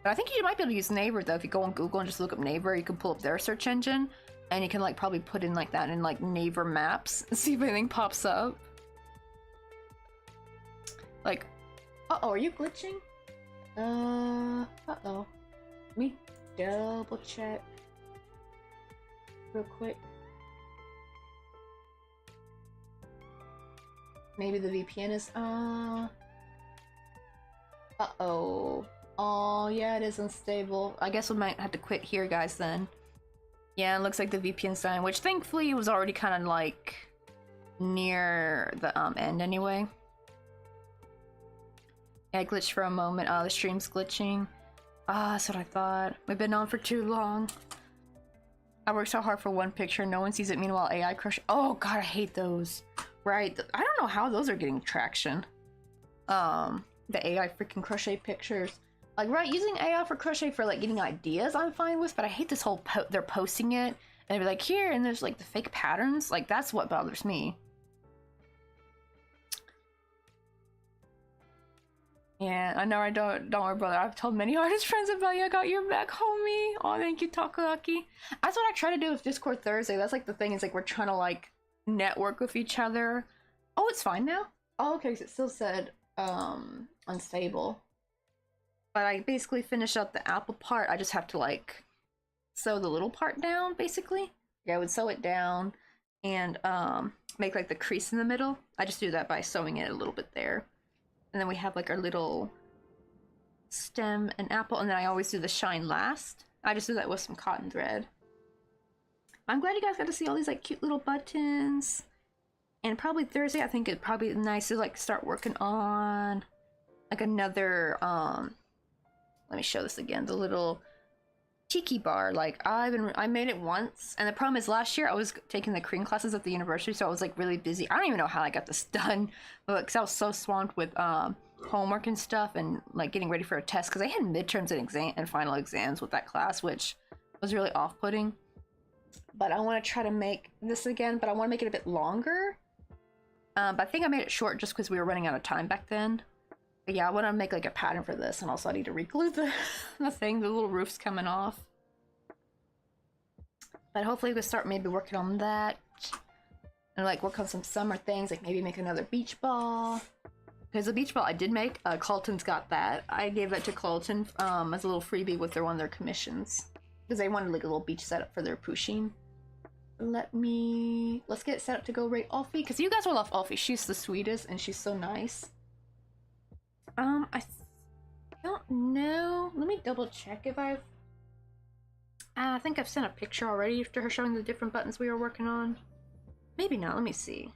but I think you might be able to use Neighbor though. If you go on Google and just look up Neighbor, you can pull up their search engine, and you can like probably put in like that in like Neighbor Maps and see if anything pops up. Like, uh-oh, are you glitching? Uh-oh. Let me double check real quick. Maybe the VPN is, uh-oh. Oh, yeah, it is unstable. I guess we might have to quit here, guys, then. Yeah, it looks like the VPN's dying, which thankfully it was already kind of, like, near the, end anyway. Yeah, I glitched for a moment. The stream's glitching. That's what I thought. We've been on for too long. I worked so hard for one picture, no one sees it. Meanwhile, AI crochet. Oh, God, I hate those. Right, I don't know how those are getting traction. The AI freaking crochet pictures. Like, right, using AI for crochet for, like, getting ideas I'm fine with, but I hate this whole they're posting it, and they'd be like, here, and there's, like, the fake patterns. Like, that's what bothers me. Yeah, I know, I don't worry, brother. I've told many artist friends about you. I got your back, homie. Oh, thank you, Takoyaki. That's what I try to do with Discord Thursday. That's, like, the thing is, like, we're trying to, like, network with each other. Oh, it's fine now? Oh, okay, 'cause it still said unstable. But I basically finished up the apple part. I just have to like sew the little part down, basically. Yeah, I would sew it down and make like the crease in the middle. I just do that by sewing it a little bit there. And then we have like our little stem and apple, and then I always do the shine last. I just do that with some cotton thread. I'm glad you guys got to see all these like cute little buttons. And probably Thursday, I think it'd probably be nice to like start working on like another let me show this again, the little tiki bar. Like I made it once, and the problem is last year I was taking the Korean classes at the university, so I was like really busy. I don't even know how I got this done, but because I was so swamped with homework and stuff and like getting ready for a test, because I had midterms and final exams with that class, which was really off-putting. But I want to try to make this again, but I want to make it a bit longer. But I think I made it short just because we were running out of time back then. But yeah, I want to make like a pattern for this, and also I need to re-glue the thing. The little roof's coming off. But hopefully we can start maybe working on that. And like work on some summer things, like maybe make another beach ball. Because the beach ball I did make, Carlton's got that. I gave that to Carlton as a little freebie with one of their commissions. Because they wanted like a little beach setup for their pushing. Let's get it set up to go rate Alfie. Because you guys will love Alfie. She's the sweetest and she's so nice. I don't know. Let me double check if I think I've sent a picture already after her showing the different buttons we were working on. Maybe not. Let me see.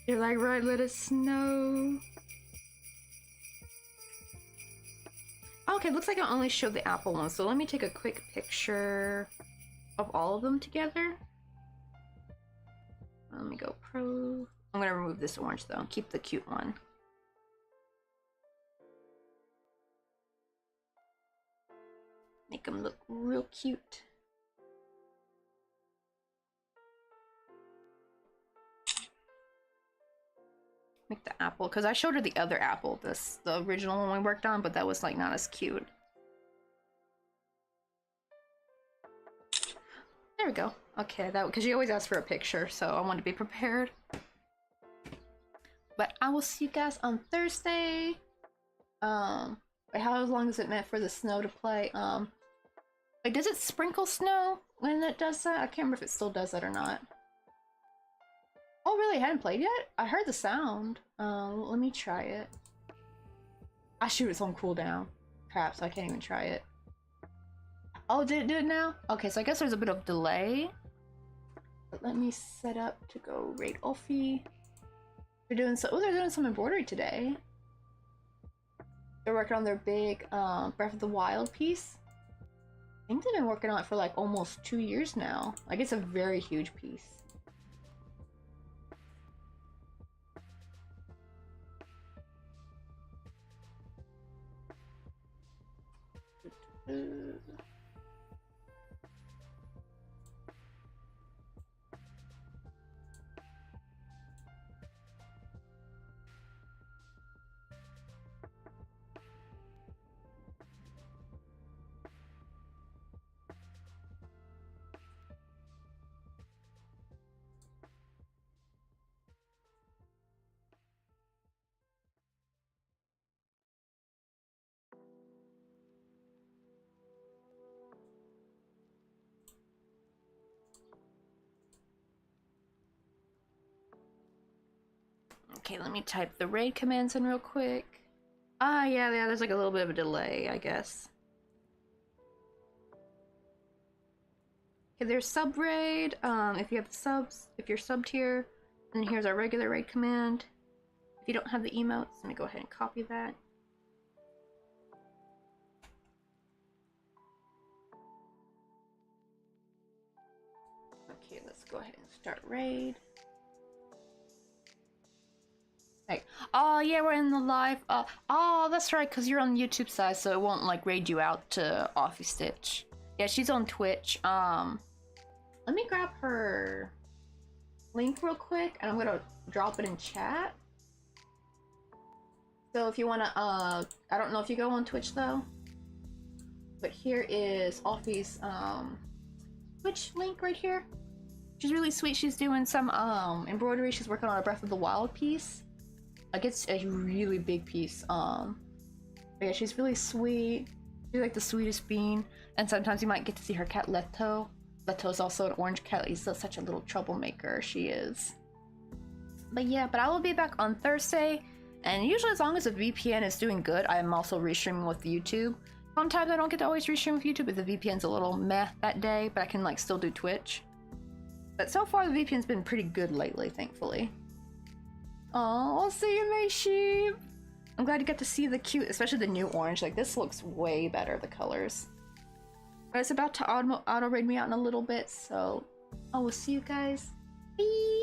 You're like, right, let us know. Okay, looks like I only showed the apple one, so let me take a quick picture of all of them together. Let me go pro. I'm gonna remove this orange though, keep the cute one. Make them look real cute. Make the apple, because I showed her the other apple, the original one we worked on, but that was like not as cute. There we go. Okay, that because you always ask for a picture, so I want to be prepared. But I will see you guys on Thursday. Wait, how long is it meant for the snow to play? Like, does it sprinkle snow when it does that? I can't remember if it still does that or not. Oh, really? I hadn't played yet? I heard the sound. Let me try it. Ah, shoot, it's on cooldown. Crap, so I can't even try it. Oh, did it do it now? Okay, so I guess there's a bit of delay. But let me set up to go rate Alfie. They're doing some embroidery today. They're working on their big Breath of the Wild piece. I think they've been working on it for like almost 2 years now. Like, it's a very huge piece. Okay, let me type the raid commands in real quick. Ah, yeah, there's like a little bit of a delay, I guess. Okay, there's sub raid. If you have the subs, if you're subbed here, and here's our regular raid command. If you don't have the emotes, let me go ahead and copy that. Okay, let's go ahead and start raid. Like, oh yeah, we're in the live. Oh, that's right, because you're on the YouTube side, so it won't like raid you out to Offie Stitch. Yeah, she's on Twitch. Let me grab her link real quick, and I'm gonna drop it in chat. So if you wanna, I don't know if you go on Twitch though, but here is Offie's Twitch link right here. She's really sweet. She's doing some embroidery. She's working on a Breath of the Wild piece. Like, it's a really big piece. But yeah, she's really sweet. She's like the sweetest bean. And sometimes you might get to see her cat Leto. Leto's also an orange cat. He's such a little troublemaker. She is. But yeah, I will be back on Thursday. And usually as long as the VPN is doing good, I am also restreaming with YouTube. Sometimes I don't get to always restream with YouTube if the VPN's a little meh that day, but I can like still do Twitch. But so far the VPN's been pretty good lately, thankfully. Oh, I'll see you, my sheep. I'm glad you got to see the cute, especially the new orange. Like, this looks way better, the colors. But it's about to auto raid me out in a little bit, so I will see you guys. Bye.